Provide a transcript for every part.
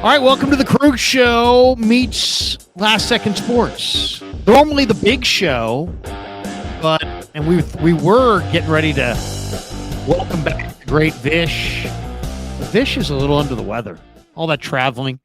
All right, welcome to the Krug Show meets Last Second Sports. Normally the big show, and we were getting ready to welcome back the great Vish. Vish is a little under the weather. All that traveling,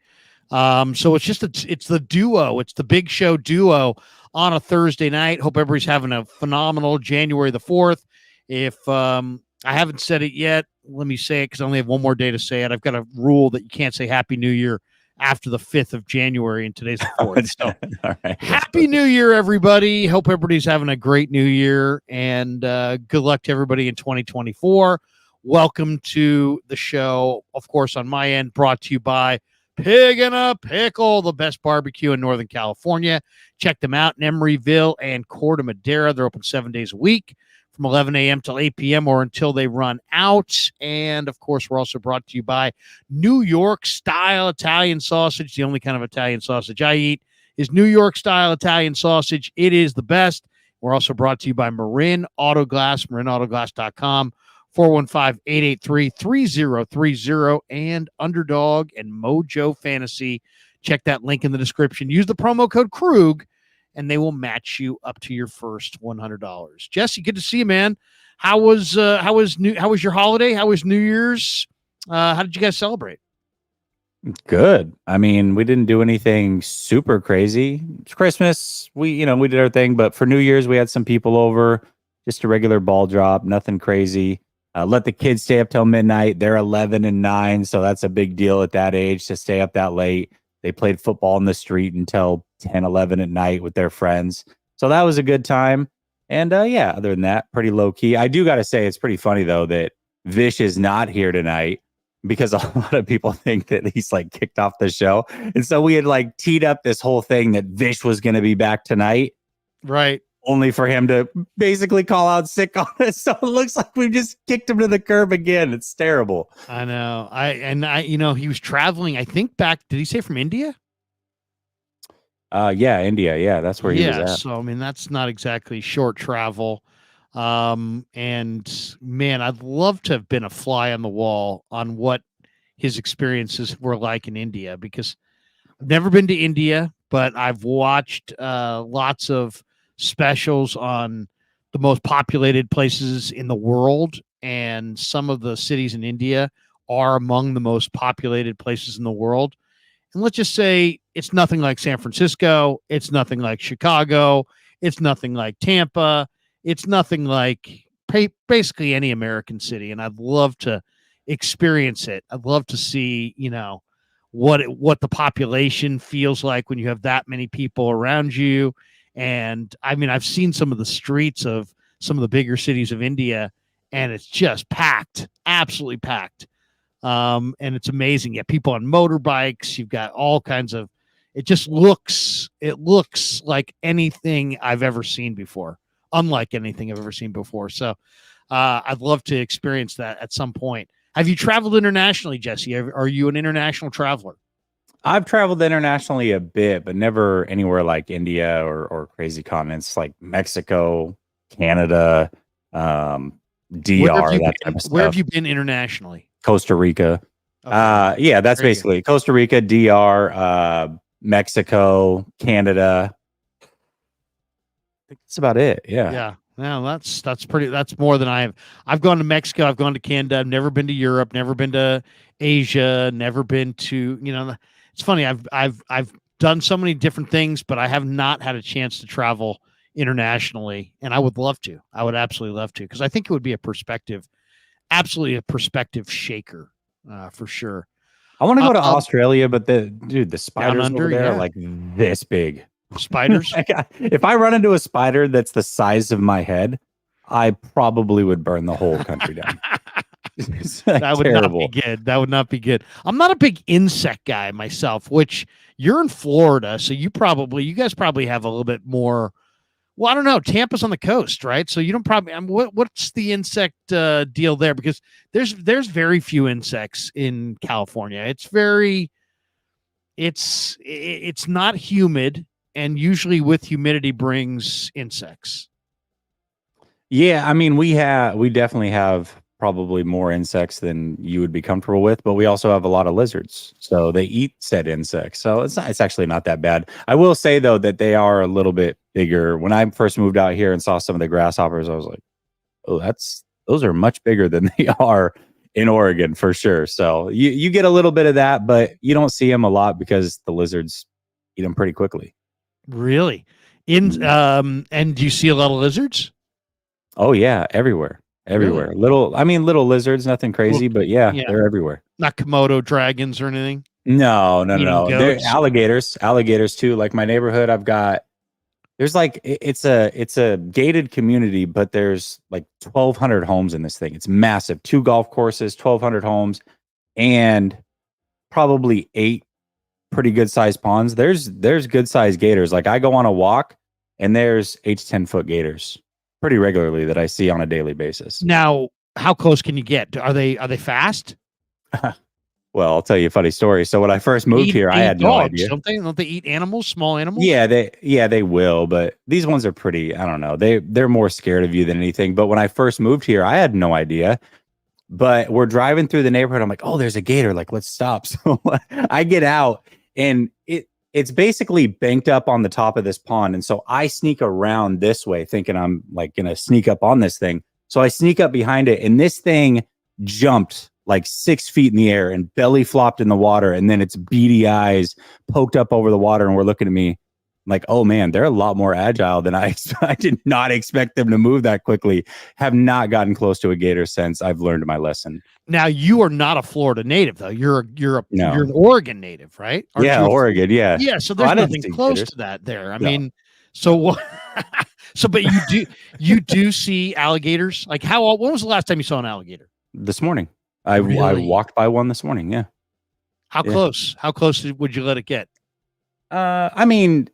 so it's the duo. It's the big show duo on a Thursday night. Hope everybody's having a phenomenal January the 4th. If I haven't said it yet, let me say it because I only have one more day to say it. I've got a rule that you can't say Happy New Year after the 5th of January, and today's the 4th. So, all right. Happy New Year, everybody. Hope everybody's having a great New Year, and good luck to everybody in 2024. Welcome to the show, of course, on my end, brought to you by Pig and a Pickle, the best barbecue in Northern California. Check them out in Emeryville and Corte Madera. They're open 7 days a week, from 11 a.m. till 8 p.m. or until they run out. And, of course, we're also brought to you by New York-style Italian sausage. The only kind of Italian sausage I eat is New York-style Italian sausage. It is the best. We're also brought to you by Marin Auto Glass, marinautoglass.com, 415-883-3030, and Underdog and Mojo Fantasy. Check that link in the description. Use the promo code Krug, and they will match you up to your first $100. Jesse, good to see you, man. How was your holiday? How was New Year's? How did you guys celebrate? Good. I mean, we didn't do anything super crazy. It's Christmas. We did our thing, but for New Year's, we had some people over, just a regular ball drop, nothing crazy. Let the kids stay up till midnight. They're 11 and 9, so that's a big deal at that age to stay up that late. They played football in the street until 10, 11 at night with their friends. So that was a good time. And other than that, pretty low key. I do got to say, it's pretty funny, though, that Vish is not here tonight because a lot of people think that he's like kicked off the show. And so we had like teed up this whole thing that Vish was going to be back tonight. Right. Only for him to basically call out sick on us. So it looks like we've just kicked him to the curb again. It's terrible. I know. He was traveling, I think back, did he say from India? India. Yeah, that's where he was at. So, I mean, that's not exactly short travel. And man, I'd love to have been a fly on the wall on what his experiences were like in India, because I've never been to India, but I've watched lots of specials on the most populated places in the world, and some of the cities in India are among the most populated places in the world. And let's just say it's nothing like San Francisco, it's nothing like Chicago, it's nothing like Tampa, it's nothing like basically any American city. And I'd love to experience it. I'd love to see, what the population feels like when you have that many people around you. And I mean, I've seen some of the streets of some of the bigger cities of India, and it's just packed, absolutely packed. And it's amazing. You have people on motorbikes. You've got all kinds of, it looks like anything I've ever seen before, unlike anything I've ever seen before. So I'd love to experience that at some point. Have you traveled internationally, Jesse? Are you an international traveler? I've traveled internationally a bit, but never anywhere like India or crazy continents like Mexico, Canada, DR, that type of stuff. Where have you been internationally? Costa Rica. Okay. That's Very basically good. Costa Rica, DR, Mexico, Canada. I think that's about it. Yeah. Yeah. No, that's more than I have. I've gone to Mexico. I've gone to Canada. I've never been to Europe, never been to Asia, never been to, it's funny. I've done so many different things, but I have not had a chance to travel internationally. And I would love to. I would absolutely love to, because I think it would be absolutely a perspective shaker, for sure. I want to go to Australia, but the spiders under, over there yeah. are like this big. Spiders? If I run into a spider that's the size of my head, I probably would burn the whole country down. That would not be good. That would not be good. I'm not a big insect guy myself, which you're in Florida, so you guys probably have a little bit more. Well, I don't know. Tampa's on the coast, right? So you don't probably. What's the insect deal there? Because there's very few insects in California. It's not humid, and usually with humidity brings insects. Yeah, I mean we definitely have probably more insects than you would be comfortable with, but we also have a lot of lizards. So they eat said insects. So it's actually not that bad. I will say though that they are a little bit bigger. When I first moved out here and saw some of the grasshoppers, I was like, oh, those are much bigger than they are in Oregon for sure. So you get a little bit of that, but you don't see them a lot because the lizards eat them pretty quickly. Really? And do you see a lot of lizards? Oh yeah, everywhere. Everywhere. Really? Little lizards, nothing crazy, but yeah, they're everywhere. Not Komodo dragons or anything? No. They're Goats? alligators too. Like my neighborhood, there's like it's a gated community, but there's like 1,200 homes in this thing. It's massive. 2 golf courses, 1,200 homes, and probably 8 pretty good sized ponds. There's good sized gators. Like I go on a walk and there's 8 to 10 foot gators pretty regularly that I see on a daily basis. Now, how close can you get? Are they fast? Well, I'll tell you a funny story. So when I first moved here, I had no idea. Don't they eat animals, small animals? Yeah, they will, but these ones are pretty, I don't know. They're more scared of you than anything. But when I first moved here, I had no idea. But we're driving through the neighborhood. I'm like, oh, there's a gator. Like, let's stop. So I get out and it's basically banked up on the top of this pond. And so I sneak around this way thinking I'm like going to sneak up on this thing. So I sneak up behind it and this thing jumped like 6 feet in the air and belly flopped in the water. And then its beady eyes poked up over the water and were looking at me like, oh man, they're a lot more agile than I did not expect them to move that quickly. Have not gotten close to a gator since I've learned my lesson. Now you are not a Florida native though. You're an Oregon native, right? Yeah, Oregon. Yeah. Yeah. So there's nothing close to that there. I mean, so what? So, but you do see alligators? Like when was the last time you saw an alligator? This morning. I walked by one this morning. Yeah. How close? How close would you let it get? I mean,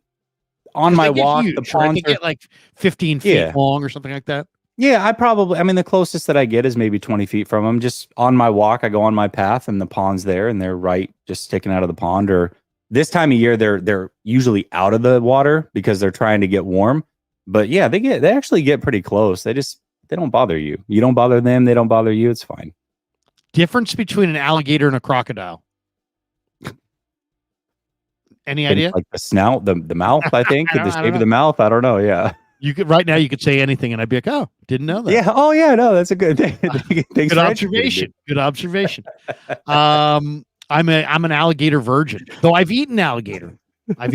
on my walk, huge, the ponds get like 15 feet long or something like that. Yeah, the closest that I get is maybe 20 feet from them. Just on my walk, I go on my path and the pond's there and they're right just sticking out of the pond. Or this time of year, they're usually out of the water because they're trying to get warm. But yeah, they actually get pretty close. They don't bother you. You don't bother them. They don't bother you. It's fine. Difference between an alligator and a crocodile. Any idea? Like the snout, the mouth, I think. The shape of the mouth. I don't know. Yeah. You could right now you could say anything and I'd be like, oh, didn't know that. Yeah. Oh yeah, no, that's a good thing. Good observation. Good observation. I'm an alligator virgin. Though I've eaten alligator. I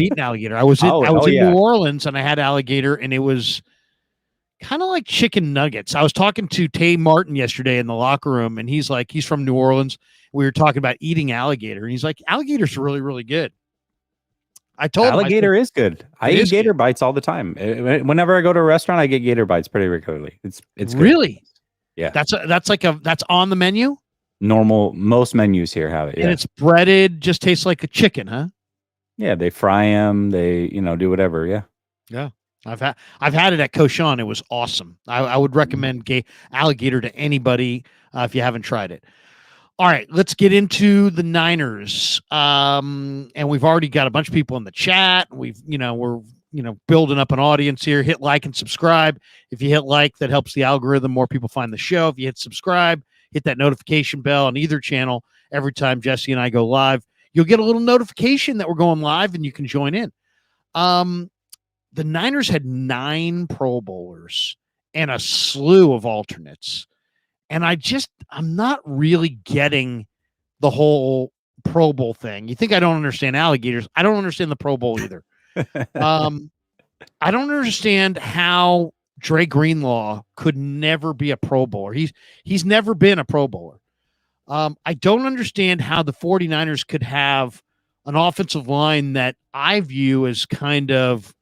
was in New Orleans and I had alligator and it was kind of like chicken nuggets. I was talking to Tay Martin yesterday in the locker room and he's from New Orleans. We were talking about eating alligator and he's like, alligators are really, really good. I told alligator is good. I eat gator bites all the time. Whenever I go to a restaurant, I get gator bites pretty regularly. It's good. Really, yeah. That's on the menu. Normal, most menus here have it. Yeah. And it's breaded. Just tastes like a chicken, huh? Yeah, they fry them. They do whatever. Yeah. Yeah, I've had it at Cochon. It was awesome. I would recommend alligator to anybody if you haven't tried it. All right, let's get into the Niners. And we've already got a bunch of people in the chat. We're building up an audience here. Hit like and subscribe. If you hit like, that helps the algorithm. More people find the show. If you hit subscribe, hit that notification bell on either channel. Every time Jesse and I go live, you'll get a little notification that we're going live and you can join in. The Niners had 9 Pro Bowlers and a slew of alternates. And I'm not really getting the whole Pro Bowl thing. You think I don't understand alligators? I don't understand the Pro Bowl either. I don't understand how Dre Greenlaw could never be a Pro Bowler. He's never been a Pro Bowler. I don't understand how the 49ers could have an offensive line that I view as kind of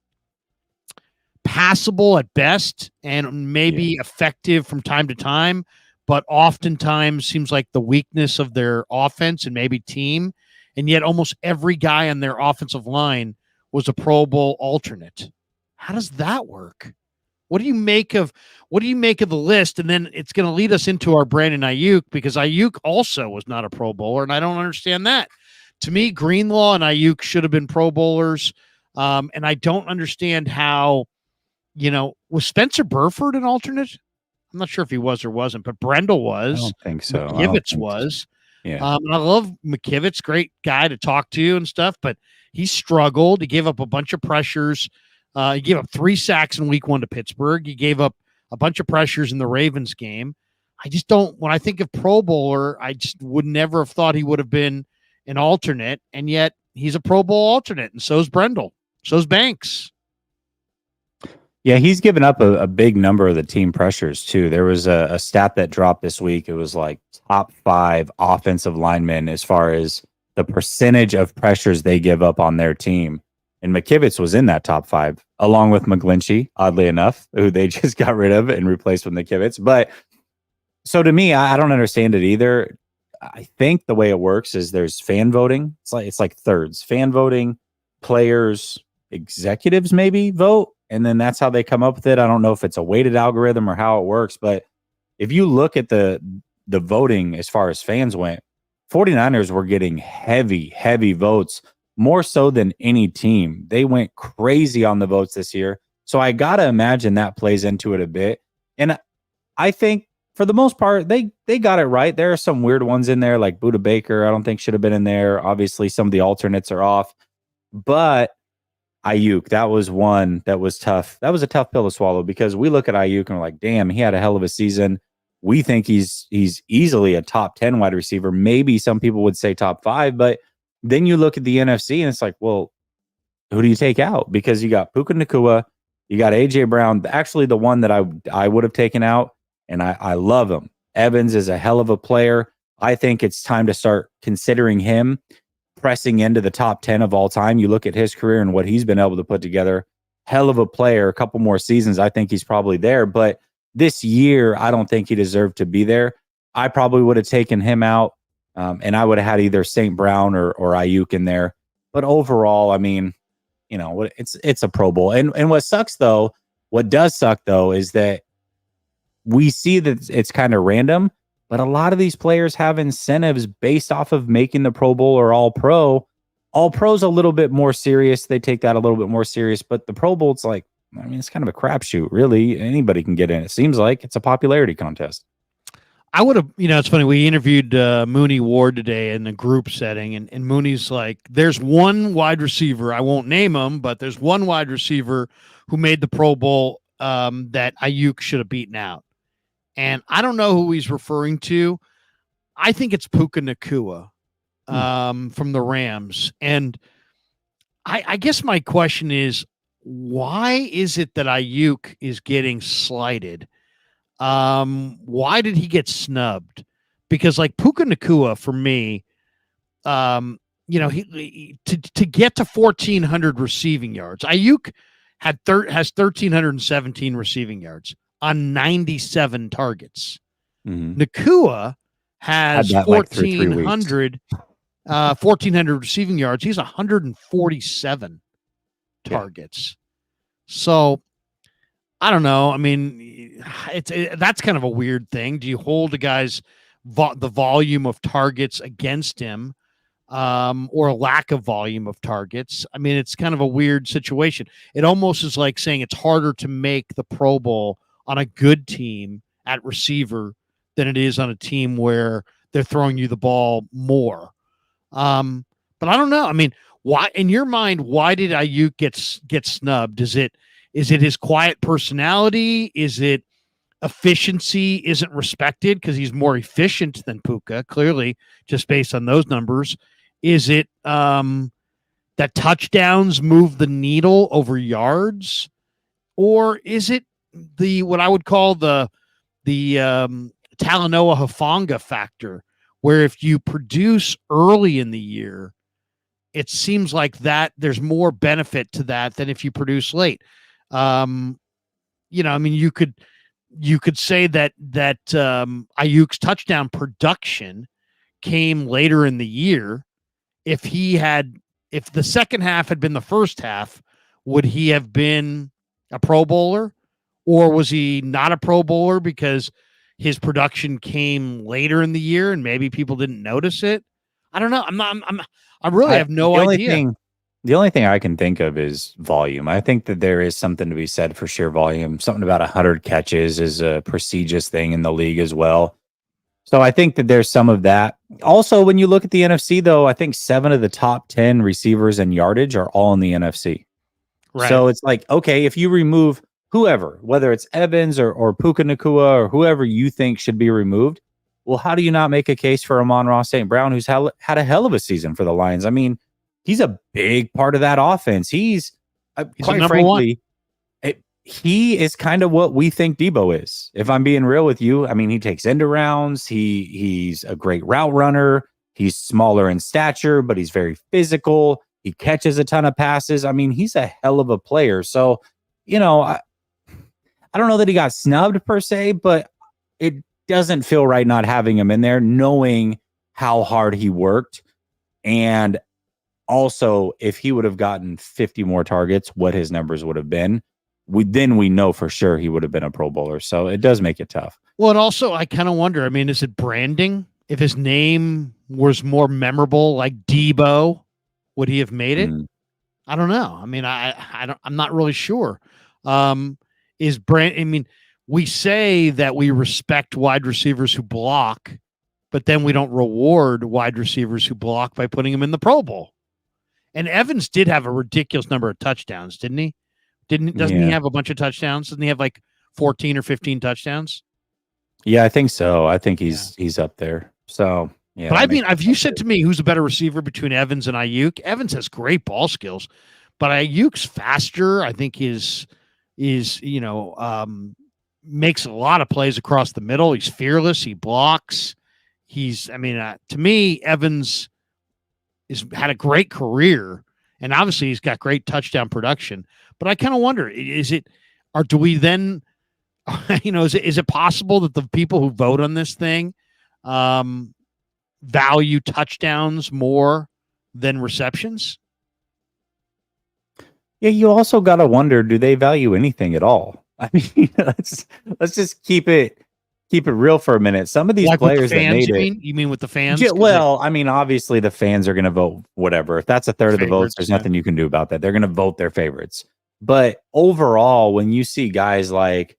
passable at best and maybe effective from time to time, but oftentimes seems like the weakness of their offense and maybe team. And yet almost every guy on their offensive line was a Pro Bowl alternate. How does that work? What do you make of the list? And then it's going to lead us into our Brandon Ayuk, because Ayuk also was not a Pro Bowler, and I don't understand that. To me, Greenlaw and Ayuk should have been Pro Bowlers. And I don't understand how, was Spencer Burford an alternate? I'm not sure if he was or wasn't, but Brendel I was. don't think so. I don't McKivitz think so. was. Yeah. And I love McKivitz, great guy to talk to and stuff, but he struggled. He gave up a bunch of pressures. He gave up 3 sacks in week 1 to Pittsburgh. He gave up a bunch of pressures in the Ravens game. I just don't, when I think of Pro Bowler, I just would never have thought he would have been an alternate. And yet he's a Pro Bowl alternate. And so's Brendel. So's Banks. Yeah, he's given up a big number of the team pressures too. There was a stat that dropped this week. It was like top 5 offensive linemen as far as the percentage of pressures they give up on their team. And McKivitz was in that top 5, along with McGlinchey, oddly enough, who they just got rid of and replaced with McKivitz. But so to me, I don't understand it either. I think the way it works is there's fan voting. It's like thirds. Fan voting, players, executives maybe vote, and then that's how they come up with it. I don't know if it's a weighted algorithm or how it works, but if you look at the voting as far as fans went, 49ers were getting heavy votes, more so than any team. They went crazy on the votes this year. So I got to imagine that plays into it a bit. And I think for the most part, they got it right. There are some weird ones in there, like Buda Baker. I don't think should have been in there. Obviously, some of the alternates are off. But Ayuk, that was one that was tough. That was a tough pill to swallow because we look at Ayuk and we're like, damn, he had a hell of a season. We think he's easily a top 10 wide receiver. Maybe some people would say top 5, but then you look at the NFC and it's like, well, who do you take out? Because you got Puka Nacua, you got AJ Brown, actually the one that I would have taken out, and I love him. Evans is a hell of a player. I think it's time to start considering him pressing into the top 10 of all time. You look at his career and what he's been able to put together. Hell of a player. A couple more seasons, I think he's probably there. But this year, I don't think he deserved to be there. I probably would have taken him out, and I would have had either St. Brown or Ayuk in there. But overall, I mean, you know, it's a Pro Bowl. And what sucks, though, what does suck, though, is that we see that it's kind of random, but a lot of these players have incentives based off of making the Pro Bowl or All Pro. All Pro's a little bit more serious. They take that a little bit more serious, but the Pro Bowl, it's like, I mean, it's kind of a crapshoot, really. Anybody can get in. It seems like it's a popularity contest. I would have, it's funny. We interviewed Mooney Ward today in a group setting, and Mooney's like, there's one wide receiver, I won't name him, but there's one wide receiver who made the Pro Bowl that Ayuk should have beaten out. And I don't know who he's referring to. I think it's Puka Nacua from the Rams. And I guess my question is, why is it that Ayuk is getting slighted? Why did he get snubbed? Because like Puka Nacua, for me, he to get to 1,400 receiving yards, Ayuk has 1,317 receiving yards on 97 targets. Mm-hmm. Nakua has 1,400 receiving yards. He's 147 targets. So I don't know. I mean, that's kind of a weird thing. Do you hold a guy's the volume of targets against him, or a lack of volume of targets? I mean, it's kind of a weird situation. It almost is like saying it's harder to make the Pro Bowl on a good team at receiver than it is on a team where they're throwing you the ball more. But I don't know. I mean, why, in your mind, why did Ayuk get snubbed? Is it his quiet personality? Is it efficiency isn't respected because he's more efficient than Puka, clearly, just based on those numbers? Is it that touchdowns move the needle over yards? Or is it what I would call the Talanoa Hufanga factor, where if you produce early in the year, it seems like that there's more benefit to that than if you produce late. I mean, you could say that Ayuk's touchdown production came later in the year. If the second half had been the first half, would he have been a Pro Bowler, or was he not a Pro Bowler because his production came later in the year and maybe people didn't notice it? I don't know. I really have no idea. The only thing I can think of is volume. I think that there is something to be said for sheer volume. Something about 100 catches is a prestigious thing in the league as well. So I think that there's some of that. Also, when you look at the NFC, though, I think 7 of the top 10 receivers in yardage are all in the NFC. Right. So it's like, okay, if you remove whoever, whether it's Evans or Puka Nakua or whoever you think should be removed, well, how do you not make a case for Amon-Ra St. Brown, who's had a hell of a season for the Lions? I mean, he's a big part of that offense. He's a quite number one. frankly, he is kind of what we think Debo is. If I'm being real with you, I mean, he takes end arounds. He's a great route runner. He's smaller in stature, but he's very physical. He catches a ton of passes. I mean, he's a hell of a player. So, I don't know that he got snubbed per se, but it doesn't feel right not having him in there, knowing how hard he worked. And also, if he would have gotten 50 more targets, what his numbers would have been. We know for sure he would have been a Pro Bowler. So it does make it tough. Well, and also I kind of wonder, I mean, is it branding? If his name was more memorable, like Debo, would he have made it? I don't know. I mean, I'm not really sure. Is brand? I mean, we say that we respect wide receivers who block, but then we don't reward wide receivers who block by putting them in the Pro Bowl. And Evans did have a ridiculous number of touchdowns, didn't he? Doesn't he have a bunch of touchdowns? Doesn't he have like 14 or 15 touchdowns? Yeah, I think so. I think he's up there. So yeah. But I mean, if you said to me who's a better receiver between Evans and Ayuk, Evans has great ball skills, but Ayuk's faster. I think is makes a lot of plays across the middle. He's fearless. He blocks. To me, Evans had a great career, and obviously he's got great touchdown production. But I kind of wonder, do we then, is it possible that the people who vote on this thing value touchdowns more than receptions? Yeah, you also got to wonder, do they value anything at all? I mean, let's just keep it real for a minute. Some of these players with the fans, that made you mean with the fans? Yeah, well, I mean, obviously the fans are going to vote whatever. If that's a third of the votes, there's nothing you can do about that. They're going to vote their favorites. But overall, when you see guys like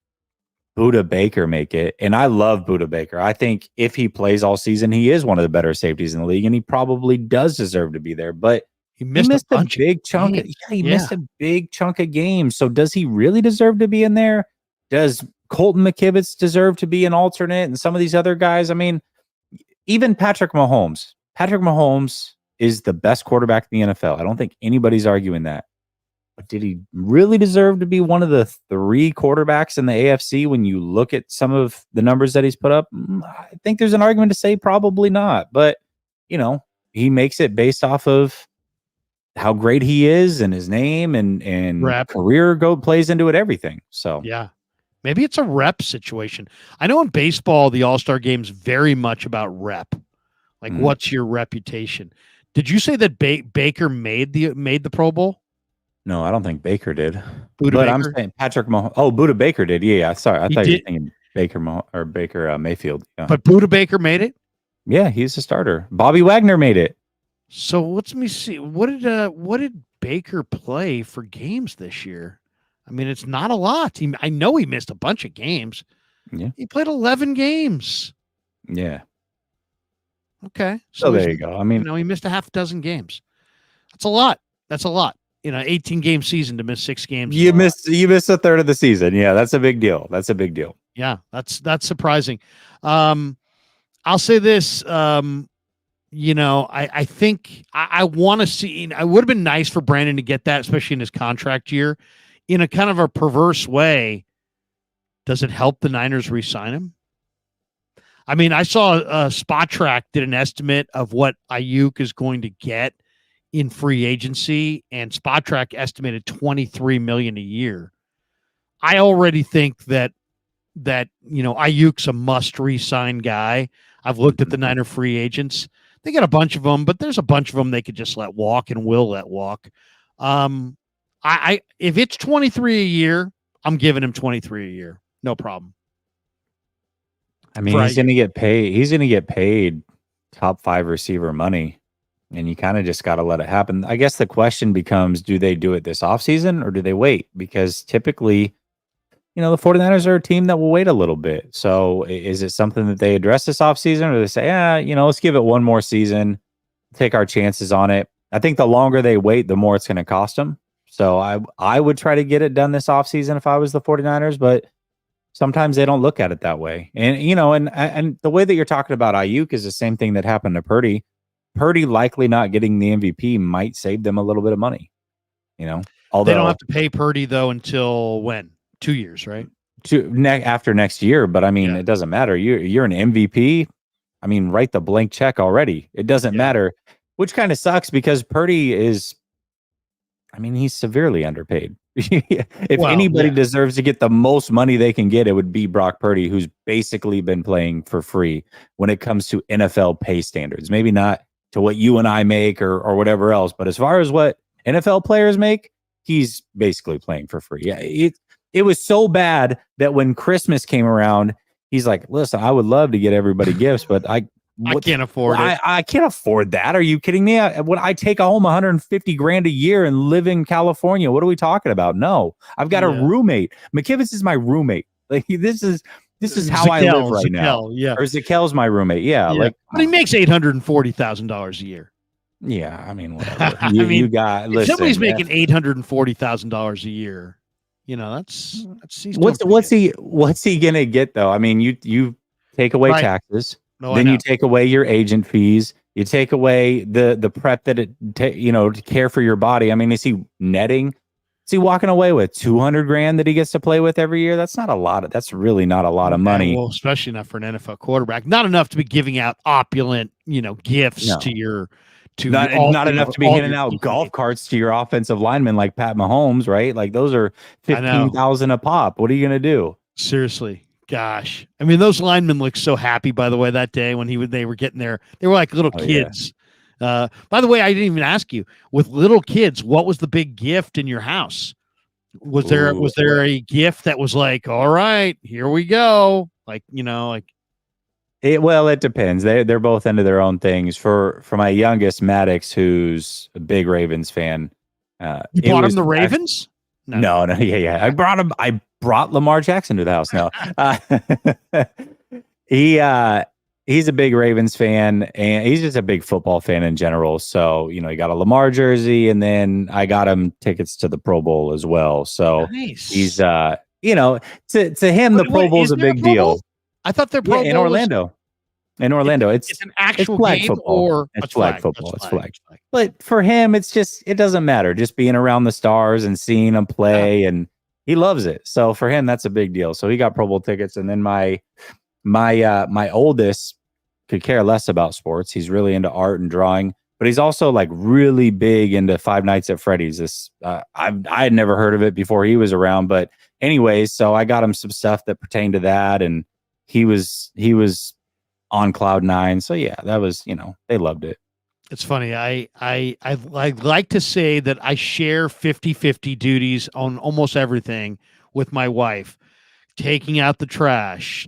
Budda Baker make it, and I love Budda Baker. I think if he plays all season, he is one of the better safeties in the league, and he probably does deserve to be there. But he missed a big chunk. Missed a big chunk of games. So does he really deserve to be in there? Does Colton McKivitz deserve to be an alternate? And some of these other guys, I mean, even Patrick Mahomes. Patrick Mahomes is the best quarterback in the NFL. I don't think anybody's arguing that. But did he really deserve to be one of the 3 quarterbacks in the AFC when you look at some of the numbers that he's put up? I think there's an argument to say probably not. But, he makes it based off of how great he is and his name and career plays into it, everything. So, yeah. Maybe it's a rep situation. I know in baseball, the All-Star Game's very much about rep. Like, what's your reputation? Did you say that Baker made the Pro Bowl? No, I don't think Baker did. Budda Baker? I'm saying Patrick Mahomes. Oh, Budda Baker did. Yeah. Sorry, I thought you were thinking Baker Mayfield. Yeah. But Budda Baker made it. Yeah, he's a starter. Bobby Wagner made it. So let me see. What did Baker play for games this year? I mean, it's not a lot. I know he missed a bunch of games. Yeah, he played 11 games. Yeah. Okay. So there you go. I mean, he missed a half dozen games. That's a lot. 18-game season to miss 6 games. You missed a third of the season. Yeah, that's a big deal. Yeah, that's surprising. I'll say this. I think I want to see. It would have been nice for Brandon to get that, especially in his contract year. In a kind of a perverse way, does it help the Niners re-sign him? I mean, I saw Spot Track did an estimate of what Ayuk is going to get in free agency, and Spot Track estimated $23 million a year. I already think that Ayuk's a must re-sign guy. I've looked at the Niner free agents. They got a bunch of them, but there's a bunch of them they could just let walk and will let walk. If it's 23 a year, I'm giving him 23 a year. No problem. I mean, he's going to get paid. He's going to get paid top 5 receiver money and you kind of just got to let it happen. I guess the question becomes, do they do it this offseason or do they wait? Because typically, the 49ers are a team that will wait a little bit. So is it something that they address this offseason, or they say, let's give it one more season, take our chances on it? I think the longer they wait, the more it's going to cost them. So I would try to get it done this offseason if I was the 49ers, but sometimes they don't look at it that way. And, and the way that you're talking about Ayuk is the same thing that happened to Purdy. Purdy likely not getting the MVP might save them a little bit of money, They don't have although to pay Purdy though until when? 2 years, right? after next year. But I mean, Yeah. it doesn't matter. You're an MVP. I mean, write the blank check already. It doesn't matter, which kind of sucks because Purdy is, I mean, he's severely underpaid. If anybody deserves to get the most money they can get, it would be Brock Purdy, who's basically been playing for free when it comes to NFL pay standards. Maybe not to what you and I make or whatever else, but as far as what NFL players make, he's basically playing for free. Yeah, it was so bad that when Christmas came around, he's like, "Listen, I would love to get everybody gifts, but I can't afford it. I can't afford that. Are you kidding me? When I take home 150 grand a year and live in California, what are we talking about? No, I've got a roommate. McKivitz is my roommate. Like this is how I live right now. Yeah, or Zakel's my roommate. Yeah, like but he makes $840,000 a year. Yeah, I mean, whatever. You got. If listen, somebody's making $840,000 a year, that's what's he gonna get though? I mean, you take away taxes. Then you take away your agent fees. You take away the prep that to care for your body. I mean, is he netting? Is he walking away with 200 grand that he gets to play with every year? That's not a lot. That's really not a lot of money. Well, especially not for an NFL quarterback. Not enough to be giving out opulent, gifts to your. Not enough to be handing out golf carts to your offensive linemen like Pat Mahomes, right? Like those are 15,000 a pop. What are you gonna do? Seriously. Gosh, I mean, those linemen looked so happy. By the way, that day when they were getting there, they were like little kids. Yeah. By the way, I didn't even ask you. With little kids, what was the big gift in your house? Was there a gift that was like, all right, here we go? Like it depends. They're both into their own things. For my youngest Maddox, who's a big Ravens fan, you bought him the Ravens? No, yeah. I brought Lamar Jackson to the house. No, he's a big Ravens fan, and he's just a big football fan in general. So he got a Lamar jersey, and then I got him tickets to the Pro Bowl as well. So nice. He's to him the Pro Bowl is a big deal. I thought they're in Orlando. In Orlando, it's an actual flag game football. Or it's flag football. It's flag. But for him, it doesn't matter. Just being around the stars and seeing them play, and he loves it. So for him, that's a big deal. So he got Pro Bowl tickets, and then my oldest could care less about sports. He's really into art and drawing, but he's also like really big into Five Nights at Freddy's. This I had never heard of it before he was around, but anyways, so I got him some stuff that pertained to that, and he was on cloud nine. So yeah, that was, they loved it. It's funny. I like to say that I share 50-50 duties on almost everything with my wife. Taking out the trash,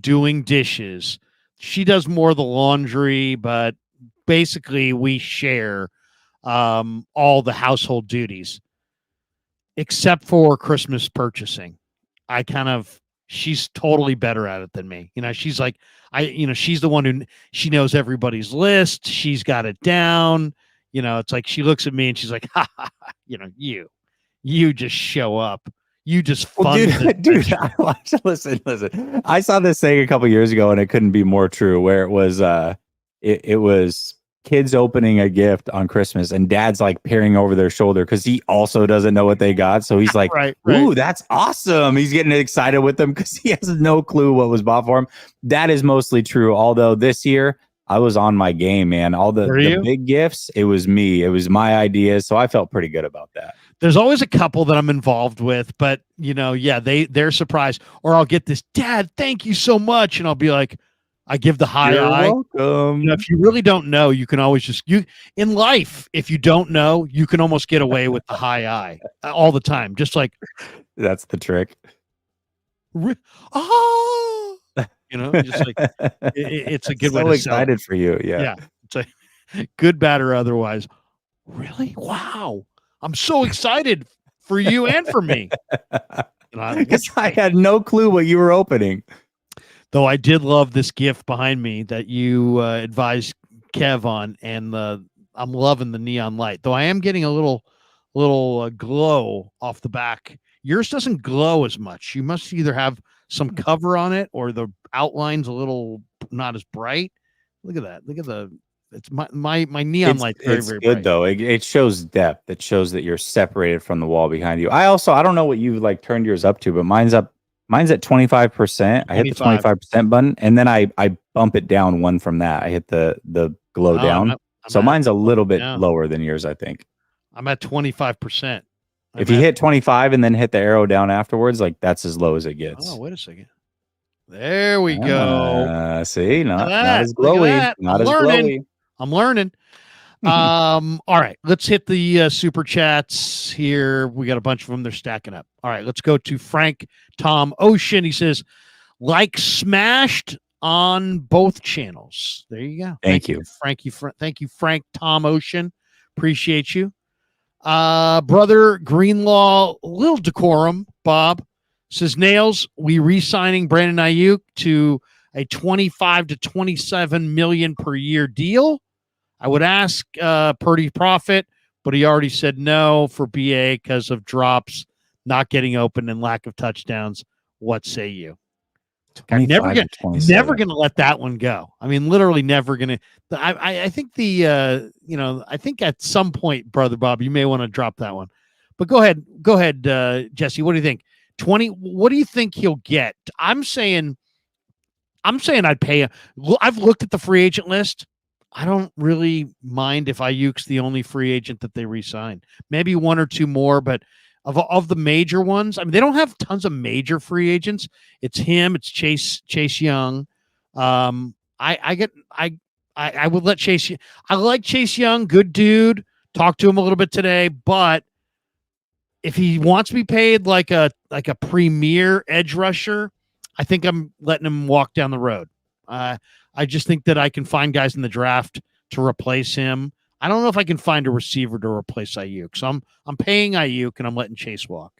doing dishes. She does more of the laundry, but basically we share all the household duties except for Christmas purchasing. She's totally better at it than me. She's like, she's the one who she knows everybody's list. She's got it down. It's like she looks at me and she's like, ha, ha, ha, you just show up. You just fund dude. Listen. I saw this thing a couple years ago, and it couldn't be more true. Where it was, it was kids opening a gift on Christmas, and dad's like peering over their shoulder because he also doesn't know what they got. So he's like, right. "Ooh, that's awesome!" He's getting excited with them because he has no clue what was bought for him. That is mostly true. Although this year I was on my game, man. All the big gifts, it was me. It was my ideas, so I felt pretty good about that. There's always a couple that I'm involved with, but they're surprised. Or I'll get this, Dad, thank you so much, and I'll be like, I give the high eye. Welcome. If you really don't know, you can always in life, if you don't know, you can almost get away with the high eye all the time. Just like that's the trick. Just like it's a good way to excited for you. Yeah. It's like Good, bad, or otherwise. Really? Wow. I'm so excited for you and for me. Because I had no clue what you were opening. Though I did love this gift behind me that you advised Kev on, and I'm loving the neon light. Though I am getting a little glow off the back. Yours doesn't glow as much. You must either have some cover on it or the outline's a little not as bright. Look at that. Look at the. It's my neon light's very, It's very good bright. though. It shows depth. It shows that you're separated from the wall behind you. I don't know what you like turned yours up to, but mine's at 25%. I hit the 25. 25% button, and then I bump it down one from that. I hit the glow Oh, down. So mine's a little bit down. lower than yours, I think. I'm at 25%. If you hit 25 and then hit the arrow down afterwards, like that's as low as it gets. Oh, wait a second. There we go. See, not as Look glowy. at that. Not as glowy. I'm learning. All right, let's hit the super chats here. We got a bunch of them. They're stacking up. All right, let's go to Frank Tom Ocean. He says, like smashed on both channels. There you go. Thank you. Frankie. Thank you, Frank Tom Ocean. Appreciate you. Brother Greenlaw, little decorum, Bob says, Nails, we re-signing Brandon Ayuk to a 25 to 27 million per year deal. I would ask Purdy Profit, but he already said no for BA because of drops, not getting open, and lack of touchdowns. What say you? Never gonna let that one go. I mean, literally never gonna. I think I think at some point, Brother Bob, you may want to drop that one. But go ahead, Jesse. What do you think? 20. What do you think he'll get? I'm saying I'd pay. I've looked at the free agent list. I don't really mind if Ayuk's the only free agent that they re-sign. Maybe one or two more, but of the major ones, I mean, they don't have tons of major free agents. It's him. It's Chase Young. I would let Chase. I like Chase Young. Good dude. Talked to him a little bit today, but if he wants to be paid like a premier edge rusher, I think I'm letting him walk down the road. I just think that I can find guys in the draft to replace him. I don't know if I can find a receiver to replace Ayuk. So I'm paying Ayuk and I'm letting Chase walk.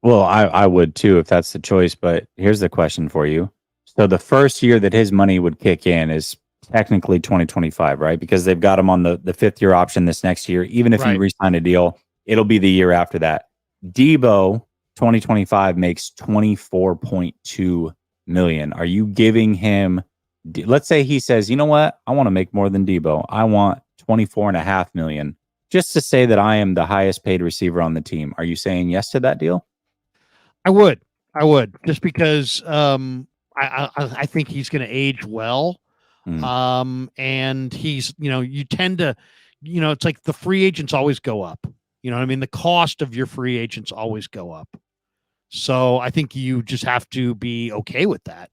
Well, I would too if that's the choice. But here's the question for you. So the first year that his money would kick in is technically 2025, right? Because they've got him on the fifth year option this next year. Even if you re-sign a deal, it'll be the year after that. Debo 2025 makes 24.2 million. Are you giving him? Let's say he says, you know what? I want to make more than Debo. I want 24.5 million just to say that I am the highest paid receiver on the team. Are you saying yes to that deal? I would just because I think he's going to age well. And he's, you tend to, it's like the free agents always go up. You know what I mean? The cost of your free agents always go up. So I think you just have to be okay with that.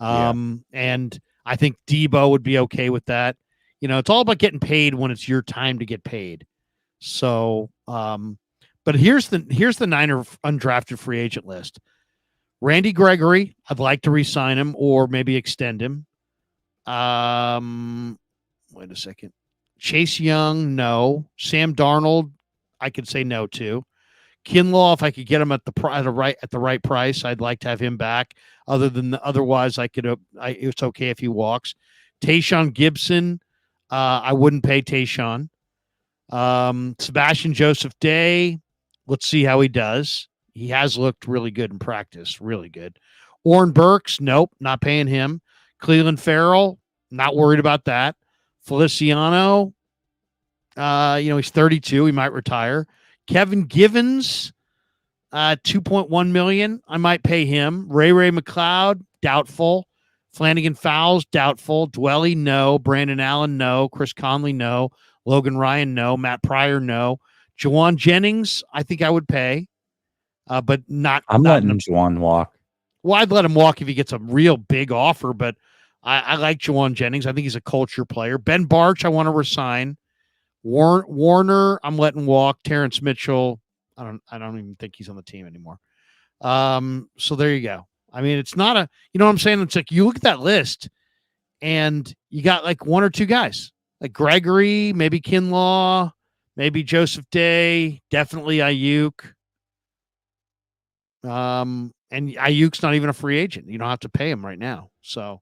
And I think Debo would be okay with that. It's all about getting paid when it's your time to get paid. So, but here's the Niner undrafted free agent list. Randy Gregory, I'd like to re-sign him or maybe extend him. Wait a second. Chase Young, no. Sam Darnold, I could say no to. Kinlaw, if I could get him at the right price, I'd like to have him back. Otherwise, it's okay if he walks. Tayshaun Gibson, I wouldn't pay Tayshaun. Sebastian Joseph Day, let's see how he does. He has looked really good in practice, really good. Oren Burks, nope, not paying him. Cleveland Farrell, not worried about that. Feliciano, he's 32, he might retire. Kevin Givens, 2.1 million. I might pay him. Ray McLeod, doubtful. Flanagan Fowles, doubtful. Dwelly, no. Brandon Allen, no. Chris Conley, no. Logan Ryan, no. Matt Pryor, no. Jawan Jennings, I think I would pay, but not. I'm letting Jawan walk. Well, I'd let him walk if he gets a real big offer, but I like Jawan Jennings. I think he's a culture player. Ben Barch, I want to resign. Warner, I'm letting walk. Terrence Mitchell, I don't even think he's on the team anymore. So there you go. I mean, it's not you know what I'm saying? It's like you look at that list and you got like one or two guys. like Gregory, maybe Kinlaw, maybe Joseph Day, definitely Ayuk. And Ayuk's not even a free agent. You don't have to pay him right now. So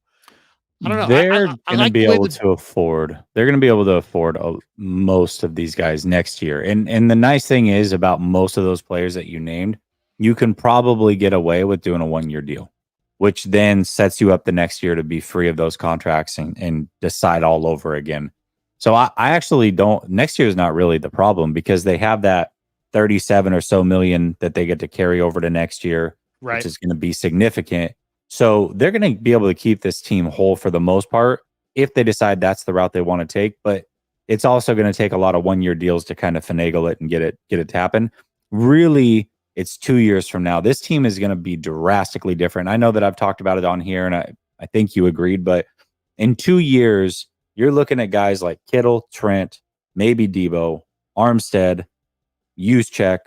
I don't know. They're I going to like be the way able to afford. They're going to be able to afford most of these guys next year. And the nice thing is about most of those players that you named, you can probably get away with doing a 1-year deal, which then sets you up the next year to be free of those contracts and decide all over again. So I actually don't. Next year is not really the problem because they have that 37 or so million that they get to carry over to next year, which right. is going to be significant. So they're going to be able to keep this team whole for the most part if they decide that's the route they want to take. But it's also going to take a lot of 1-year deals to kind of finagle it and get it to happen. Really, it's 2 years from now. This team is going to be drastically different. I know that I've talked about it on here, and I think you agreed. But in 2 years, you're looking at guys like Kittle, Trent, maybe Debo, Armstead, Juszczyk.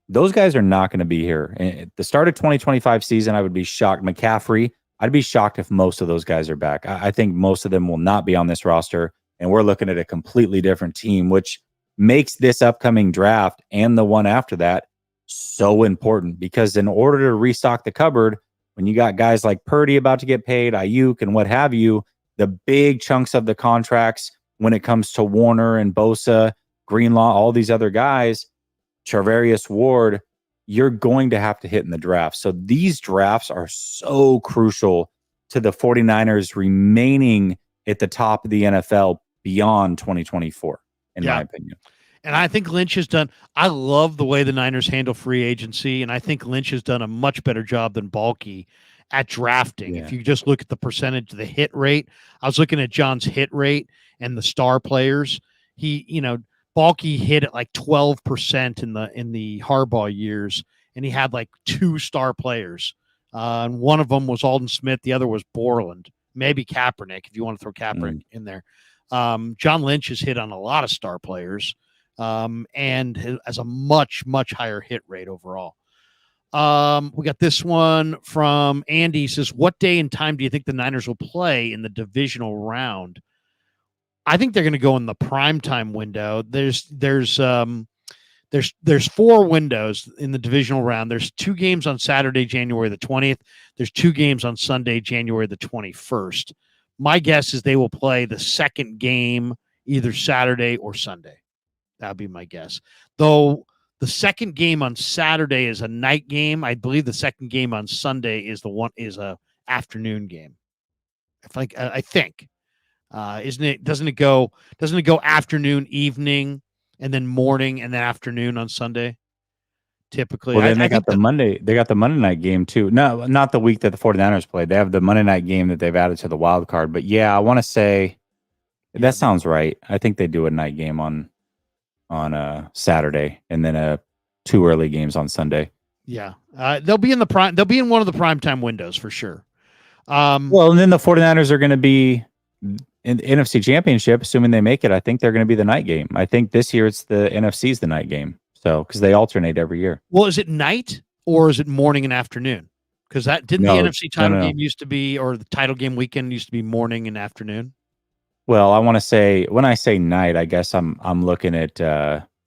Those guys are not going to be here. At the start of 2025 season, I would be shocked. McCaffrey, I'd be shocked if most of those guys are back. I think most of them will not be on this roster, and we're looking at a completely different team, which makes this upcoming draft and the one after that so important because in order to restock the cupboard, when you got guys like Purdy about to get paid, Ayuk, and what have you, the big chunks of the contracts when it comes to Warner and Bosa, Greenlaw, all these other guys, Charvarius Ward, you're going to have to hit in the draft. So these drafts are so crucial to the 49ers remaining at the top of the NFL beyond 2024, in my opinion. And I think Lynch has done, I love the way the Niners handle free agency. And I think Lynch has done a much better job than Balky at drafting. Yeah. If you just look at the percentage, the hit rate, I was looking at John's hit rate and the star players. Balky hit at like 12% in the Harbaugh years, and he had like 2 star players. And one of them was Alden Smith, the other was Borland, maybe Kaepernick, if you want to throw Kaepernick in there. John Lynch has hit on a lot of star players, and has a much, much higher hit rate overall. We got this one from Andy. He says, what day and time do you think the Niners will play in the divisional round? I think they're going to go in the primetime window. There's 4 windows in the divisional round. There's 2 games on Saturday, January the 20th. There's 2 games on Sunday, January the 21st. My guess is they will play the second game either Saturday or Sunday. That'd be my guess. Though the second game on Saturday is a night game. I believe the second game on Sunday is a afternoon game. I think. Isn't it? Doesn't it go afternoon, evening, and then morning, and then afternoon on Sunday? Typically, Well, then they got the Monday night game too. No, not the week that the 49ers played. They have the Monday night game that they've added to the wild card. But yeah, I want to say that sounds right. I think they do a night game on a Saturday and then 2 early games on Sunday. Yeah, they'll be in the prime. They'll be in one of the primetime windows for sure. Well, and then the 49ers are going to be in the NFC Championship, assuming they make it. I think they're going to be the night game. I think this year it's the NFC's the night game. So, because they alternate every year. Well, is it night or is it morning and afternoon? Because the NFC title game used to be, or the title game weekend used to be morning and afternoon. Well, I want to say when I say night, I guess I'm looking at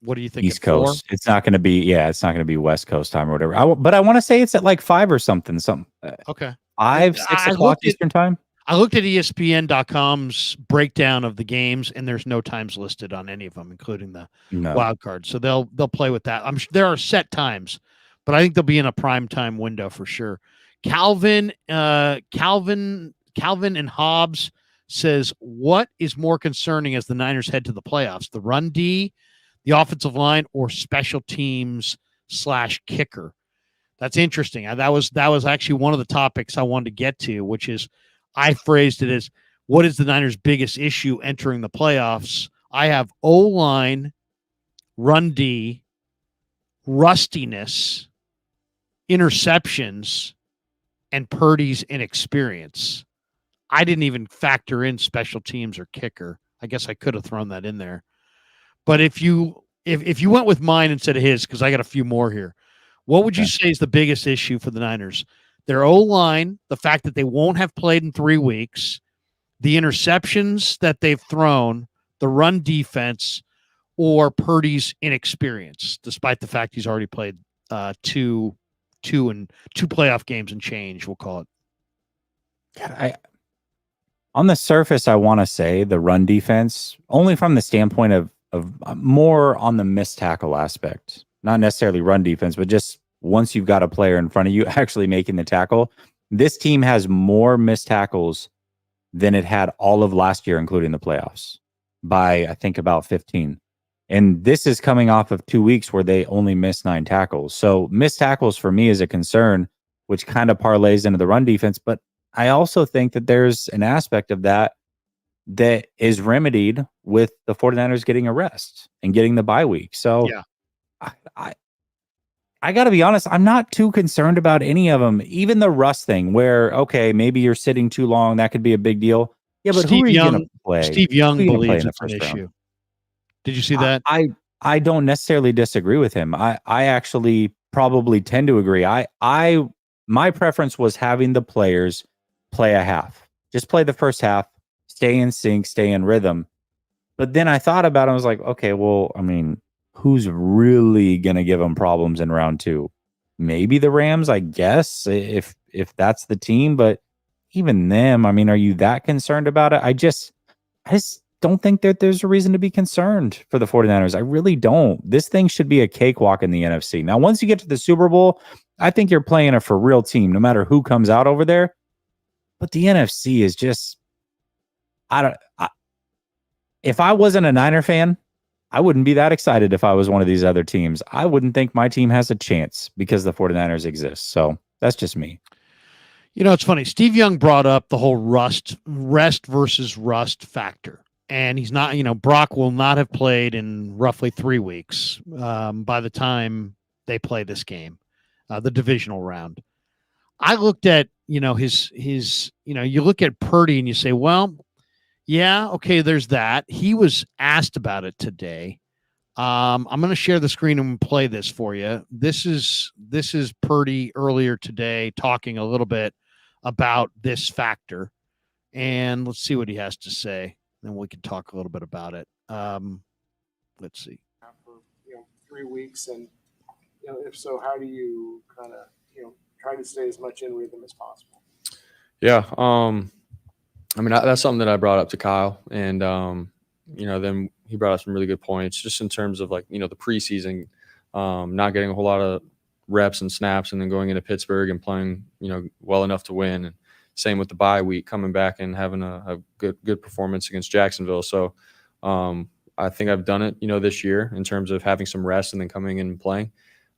what do you think? East Coast. 4? It's not going to be West Coast time or whatever. But I want to say it's at like 5 or something. Okay. 5, 6 o'clock Eastern time. I looked at ESPN.com's breakdown of the games, and there's no times listed on any of them, including the wild card. So they'll play with that. I'm sure there are set times, but I think they'll be in a prime time window for sure. Calvin and Hobbs says, what is more concerning as the Niners head to the playoffs? The run D, the offensive line, or special teams / kicker? That's interesting. That was actually one of the topics I wanted to get to, which is I phrased it as, what is the Niners' biggest issue entering the playoffs? I have O-line, run D, rustiness, interceptions, and Purdy's inexperience. I didn't even factor in special teams or kicker. I guess I could have thrown that in there. But if you went with mine instead of his, because I got a few more here, what would you say is the biggest issue for the Niners? Their O-line, the fact that they won't have played in 3 weeks, the interceptions that they've thrown, the run defense, or Purdy's inexperience, despite the fact he's already played two playoff games and change, we'll call it. God, on the surface, I want to say the run defense, only from the standpoint of more on the missed tackle aspect, not necessarily run defense, but just once you've got a player in front of you actually making the tackle. This team has more missed tackles than it had all of last year, including the playoffs, by I think about 15. And this is coming off of 2 weeks where they only missed 9 tackles. So missed tackles for me is a concern, which kind of parlays into the run defense. But I also think that there's an aspect of that is remedied with the 49ers getting a rest and getting the bye week. So yeah. I got to be honest, I'm not too concerned about any of them. Even the rust thing where, okay, maybe you're sitting too long. That could be a big deal. Yeah, but who are you going to play? Steve Young believes it's an issue. Did you see that? I don't necessarily disagree with him. I actually probably tend to agree. My preference was having the players play a half. Just play the first half, stay in sync, stay in rhythm. But then I thought about it. I was like, okay, well, I mean, who's really going to give them problems in round 2? Maybe the Rams, I guess, if that's the team. But even them, I mean, are you that concerned about it? I just don't think that there's a reason to be concerned for the 49ers. I really don't. This thing should be a cakewalk in the NFC. Now, once you get to the Super Bowl, I think you're playing a for real team, no matter who comes out over there. But the NFC is just, if I wasn't a Niner fan, I wouldn't be that excited if I was one of these other teams. I wouldn't think my team has a chance because the 49ers exist. So that's just me. You know, it's funny. Steve Young brought up the whole rest versus rust factor. And he's not, Brock will not have played in roughly 3 weeks by the time they play this game, the divisional round. I looked at, his, you look at Purdy and you say, well, yeah, okay, there's that. He was asked about it today. I'm going to share the screen and play this for you. This is Purdy earlier today talking a little bit about this factor. And let's see what he has to say. Then we can talk a little bit about it. Let's see. For 3 weeks, and if so, how do you kind of try to stay as much in rhythm as possible? Yeah, I mean that's something that I brought up to Kyle, and then he brought up some really good points just in terms of the preseason, not getting a whole lot of reps and snaps, and then going into Pittsburgh and playing well enough to win. And same with the bye week, coming back and having a good performance against Jacksonville. So I think I've done it, this year in terms of having some rest and then coming in and playing.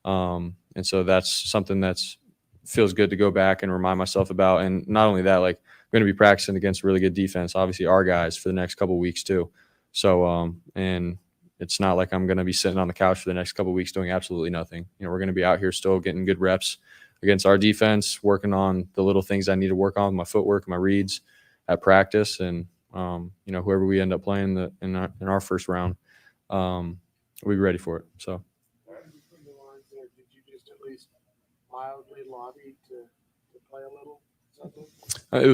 And so that's something that's feels good to go back and remind myself about. And not only that, I'm going to be practicing against really good defense, obviously our guys, for the next couple of weeks too. So and it's not like I'm going to be sitting on the couch for the next couple of weeks doing absolutely nothing. We're going to be out here still getting good reps against our defense, working on the little things I need to work on, my footwork, my reads at practice, and whoever we end up playing in our first round, we'll be ready for it. So. Between the lines there, did you just at least mildly lobby to play a little something? It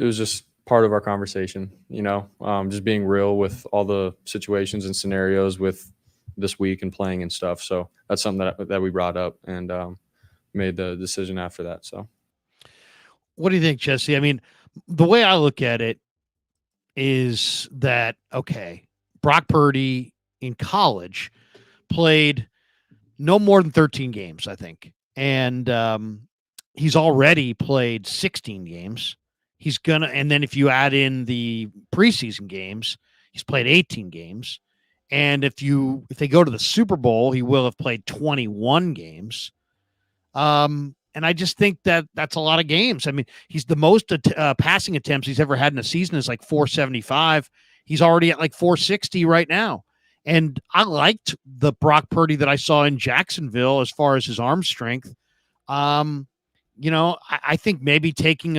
was just part of our conversation, just being real with all the situations and scenarios with this week and playing and stuff. So that's something that we brought up and made the decision after that. So what do you think, Jesse? I mean, the way I look at it is that, okay, Brock Purdy in college played no more than 13 games, I think. And he's already played 16 games. And then if you add in the preseason games, he's played 18 games. And if they go to the Super Bowl, he will have played 21 games. And I just think that that's a lot of games. I mean, he's the most passing attempts he's ever had in a season is 475. He's already at 460 right now. And I liked the Brock Purdy that I saw in Jacksonville as far as his arm strength. I think maybe taking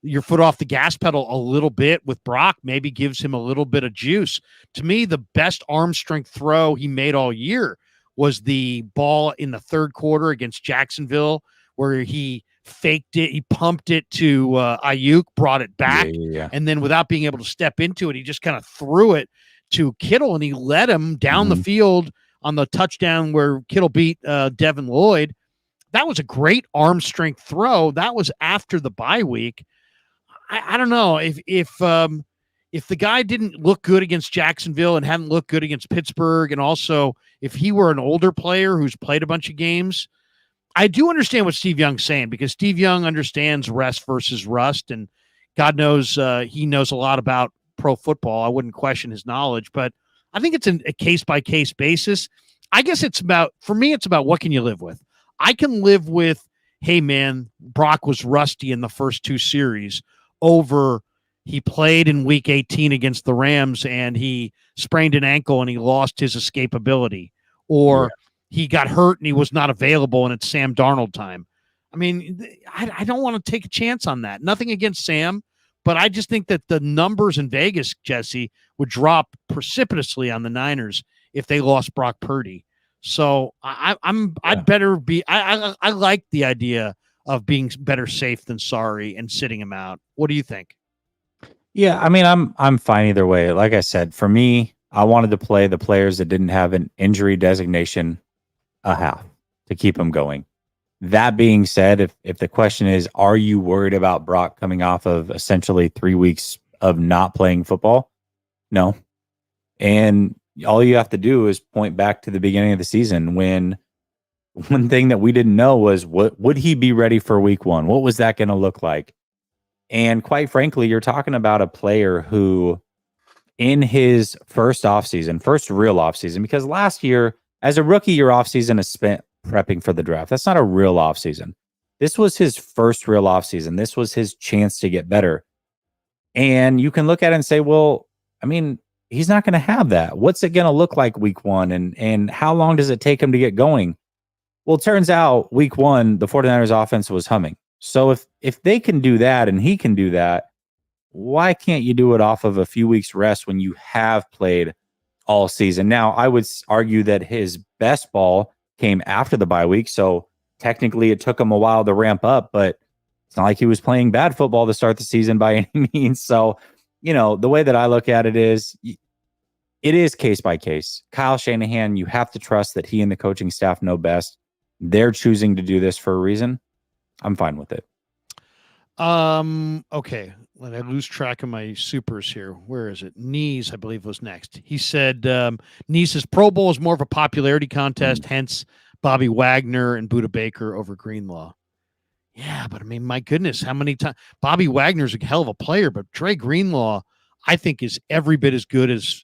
your foot off the gas pedal a little bit with Brock maybe gives him a little bit of juice. To me, the best arm strength throw he made all year was the ball in the third quarter against Jacksonville, where he faked it. He pumped it to Ayuk, brought it back, Yeah. and then without being able to step into it, he just kind of threw it to Kittle, and he led him down the field on the touchdown where Kittle beat Devin Lloyd. That was a great arm strength throw. That was after the bye week. I don't know if the guy didn't look good against Jacksonville and hadn't looked good against Pittsburgh, and also if he were an older player who's played a bunch of games. I do understand what Steve Young's saying, because Steve Young understands rest versus rust, and God knows he knows a lot about pro football. I wouldn't question his knowledge, but I think it's a case-by-case basis. I guess for me, it's about what can you live with. I can live with, hey, man, Brock was rusty in the first 2 series over he played in week 18 against the Rams and he sprained an ankle and he lost his escapability, or he got hurt and he was not available and it's Sam Darnold time. I mean, I don't want to take a chance on that. Nothing against Sam, but I just think that the numbers in Vegas, Jesse, would drop precipitously on the Niners if they lost Brock Purdy. So I'd better be. I like the idea of being better safe than sorry and sitting him out. What do you think? Yeah, I mean, I'm fine either way. Like I said, for me, I wanted to play the players that didn't have an injury designation a half to keep them going. That being said, if the question is, are you worried about Brock coming off of essentially 3 weeks of not playing football? No. And all you have to do is point back to the beginning of the season when one thing that we didn't know was, what would he be ready for week 1? What was that going to look like? And quite frankly, you're talking about a player who in his first real offseason, because last year as a rookie, your offseason is spent prepping for the draft. That's not a real offseason. This was his first real offseason. This was his chance to get better. And you can look at it and say, well, I mean, he's not going to have that. What's it going to look like week 1? And how long does it take him to get going? Well, it turns out week 1, the 49ers offense was humming. So if they can do that and he can do that, why can't you do it off of a few weeks rest when you have played all season? Now, I would argue that his best ball came after the bye week. So technically it took him a while to ramp up, but it's not like he was playing bad football to start the season by any means. So, the way that I look at it is case by case. Kyle Shanahan, you have to trust that he and the coaching staff know best. They're choosing to do this for a reason. I'm fine with it. Okay. Let I lose track of my supers here. Where is it? Knees, I believe, was next. He said, Knees says Pro Bowl is more of a popularity contest, hence Bobby Wagner and Buda Baker over Greenlaw. Yeah, but I mean, my goodness, how many times? Bobby Wagner's a hell of a player, but Dre Greenlaw, I think, is every bit as good as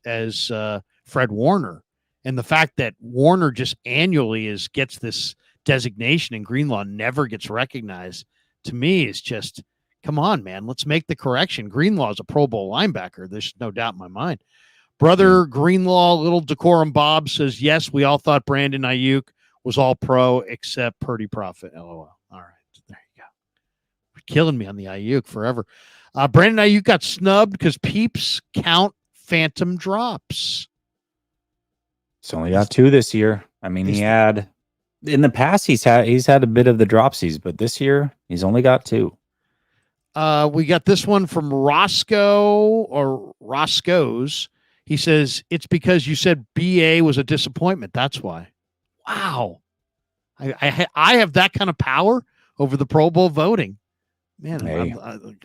Fred Warner. And the fact that Warner just annually gets this designation and Greenlaw never gets recognized, to me is just, come on, man, let's make the correction. Greenlaw is a Pro Bowl linebacker. There's no doubt in my mind. Brother Greenlaw, little decorum Bob says, yes, we all thought Brandon Ayuk was all pro except Purdy Profit. LOL. All right, there you go. You're killing me on the Ayuk forever. Brandon Ayuk got snubbed because peeps count phantom drops. He's only got 2 this year. I mean, he had in the past he's had a bit of the dropsies, but this year he's only got 2. We got this one from Roscoe's. He says, it's because you said BA was a disappointment. That's why. Wow. I have that kind of power over the Pro Bowl voting. Man, hey.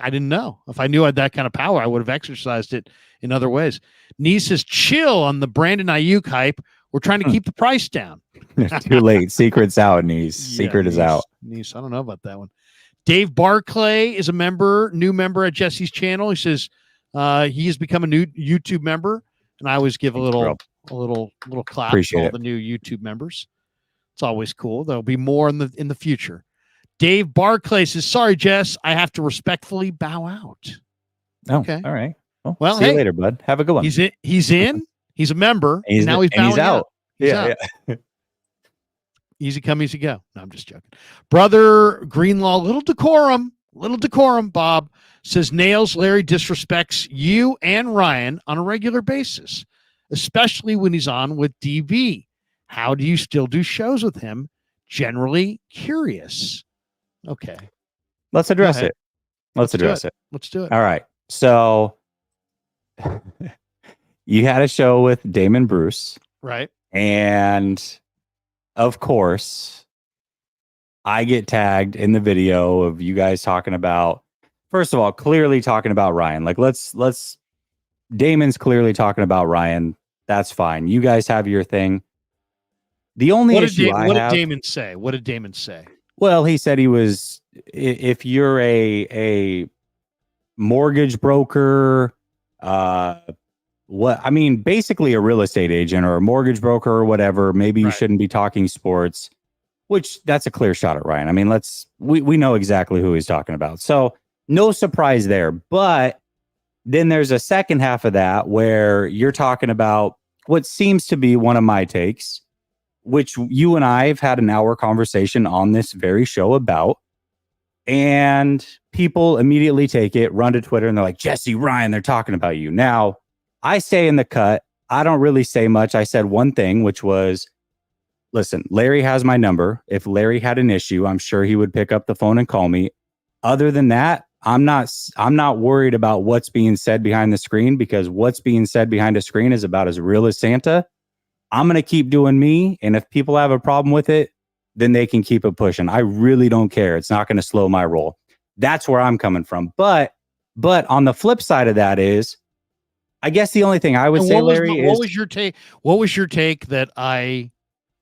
I didn't know. If I knew I had that kind of power, I would have exercised it in other ways. Nee says, chill on the Brandon Ayuk hype. We're trying to keep the price down. Too late. Secret's out, Niece. Secret is out. Niece, I don't know about that one. Dave Barclay is a new member at Jesse's channel. He says he has become a new YouTube member, and I always give a little clap Appreciate to all it. the new YouTube members. It's always cool. There'll be more in the future. Dave Barclay says, sorry, Jess, I have to respectfully bow out. Oh, Okay. All right. Well, see hey, you later, bud. Have a good one. He's in. He's a member. And now he's bowing out. He's out. Yeah. Easy come, easy go. No, I'm just joking. Brother Greenlaw, little decorum, Bob says Nails Larry disrespects you and Ryan on a regular basis, especially when he's on with DB. How do you still do shows with him? Generally curious. Okay. Let's address ahead. it. Let's do address it. Let's do it. All right. So you had a show with Damon Bruce, Right. and of course, I get tagged in the video of you guys talking about, first of all, clearly talking about Ryan. Like, let's Damon's clearly talking about Ryan. That's fine. You guys have your thing. The only issue I what have, did Damon say? What did Damon say? well, he said he was, if you're a mortgage broker, basically a real estate agent or a mortgage broker or whatever, maybe you Right. shouldn't be talking sports, which that's a clear shot at Ryan. I mean, we know exactly who he's talking about. So no surprise there. But then there's a second half of that where you're talking about what seems to be one of my takes, which you and I have had an hour conversation on this very show about. And people immediately take it, run to Twitter, and they're like, Jesse, Ryan, they're talking about you. Now, I say in the cut, I don't really say much. I said one thing, which was, listen, Larry has my number. If Larry had an issue, I'm sure he would pick up the phone and call me. Other than that, I'm not worried about what's being said behind the screen, because what's being said behind a screen is about as real as Santa. I'm going to keep doing me. And if people have a problem with it, then they can keep it pushing. I really don't care. It's not going to slow my roll. That's where I'm coming from. But on the flip side of that is, I guess the only thing I would say, Larry, is, what was your take? What was your take that I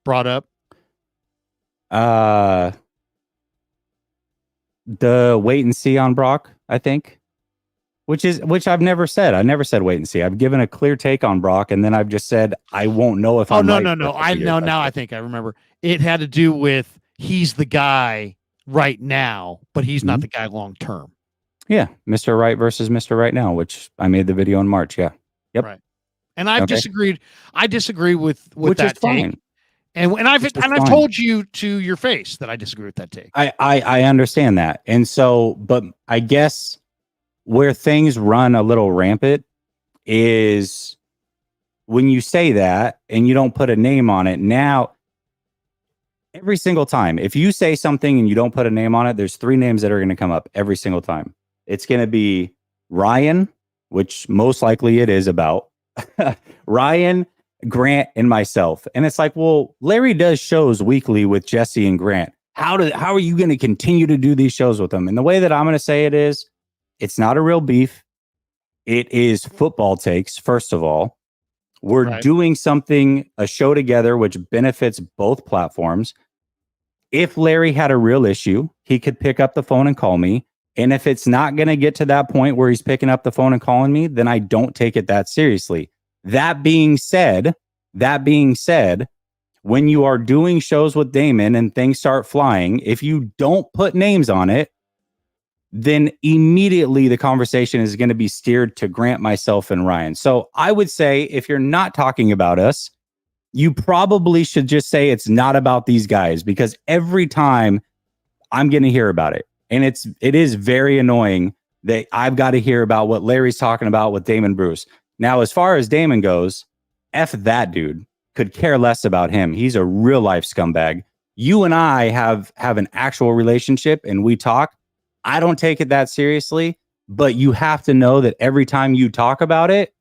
brought up? The wait and see on Brock, I think, which I've never said. I never said wait and see. I've given a clear take on Brock, and then I've just said I won't know if I'm no. right I know now. I think I remember. It had to do with he's the guy right now, but he's not the guy long term. Yeah, Mr. Right versus Mr. Right now, which I made the video in March. Yeah, yep. Right. And I've disagreed. I disagree with which that is fine. take. And I've told you to your face that I disagree with that take. I understand that. And so, but I guess where things run a little rampant is when you say that and you don't put a name on it. Now, every single time, if you say something and you don't put a name on it, there's three names that are going to come up every single time. It's going to be Ryan, which most likely it is about Ryan, Grant, and myself. And it's like, well, Larry does shows weekly with Jesse and Grant. How are you going to continue to do these shows with them? And the way that I'm going to say it is, it's not a real beef. It is football takes. First of all, we're doing a show together, which benefits both platforms. If Larry had a real issue, he could pick up the phone and call me. And if it's not going to get to that point where he's picking up the phone and calling me, then I don't take it that seriously. That being said, when you are doing shows with Damon and things start flying, if you don't put names on it, then immediately the conversation is going to be steered to Grant, myself, and Ryan. So I would say if you're not talking about us, you probably should just say it's not about these guys, because every time I'm going to hear about it. And it is very annoying that I've got to hear about what Larry's talking about with Damon Bruce. Now, as far as Damon goes, F that dude. Could care less about him. He's a real life scumbag. You and I have an actual relationship and we talk. I don't take it that seriously, but you have to know that every time you talk about it,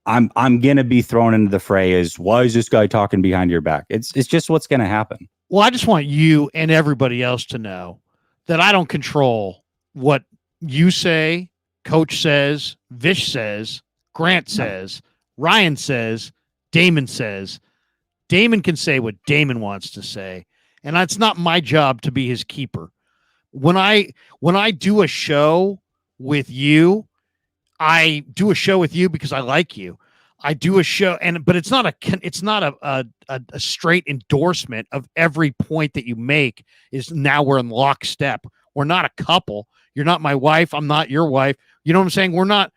I'm gonna be thrown into the fray as, why is this guy talking behind your back? It's just what's gonna happen. Well, I just want you and everybody else to know that I don't control what you say, Coach says, Vish says, Grant says, Ryan says, Damon says. Damon can say what Damon wants to say, and it's not my job to be his keeper. When I do a show with you, I do a show with you because I like you. I do a show, but it's not a straight endorsement of every point that you make. Is now we're in lockstep. We're not a couple. You're not my wife. I'm not your wife. You know what I'm saying? We're not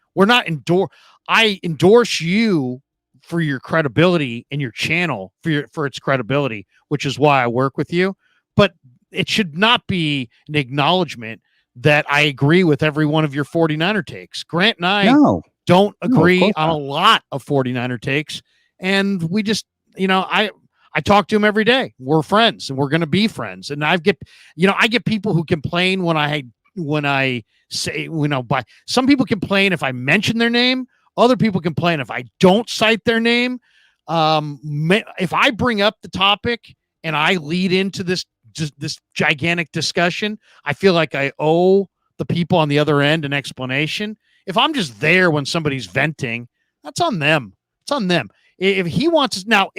I endorse you for your credibility and your channel for its credibility, which is why I work with you. But it should not be an acknowledgement that I agree with every one of your 49er takes. Grant and I don't agree on a lot of 49er takes. And we just, I I talk to him every day. We're friends and we're going to be friends. And I get people who complain when I say, some people complain if I mention their name. Other people complain if I don't cite their name. If I bring up the topic and I lead into this gigantic discussion, I feel like I owe the people on the other end an explanation. If I'm just there when somebody's venting, that's on them. It's on them. If he wants now,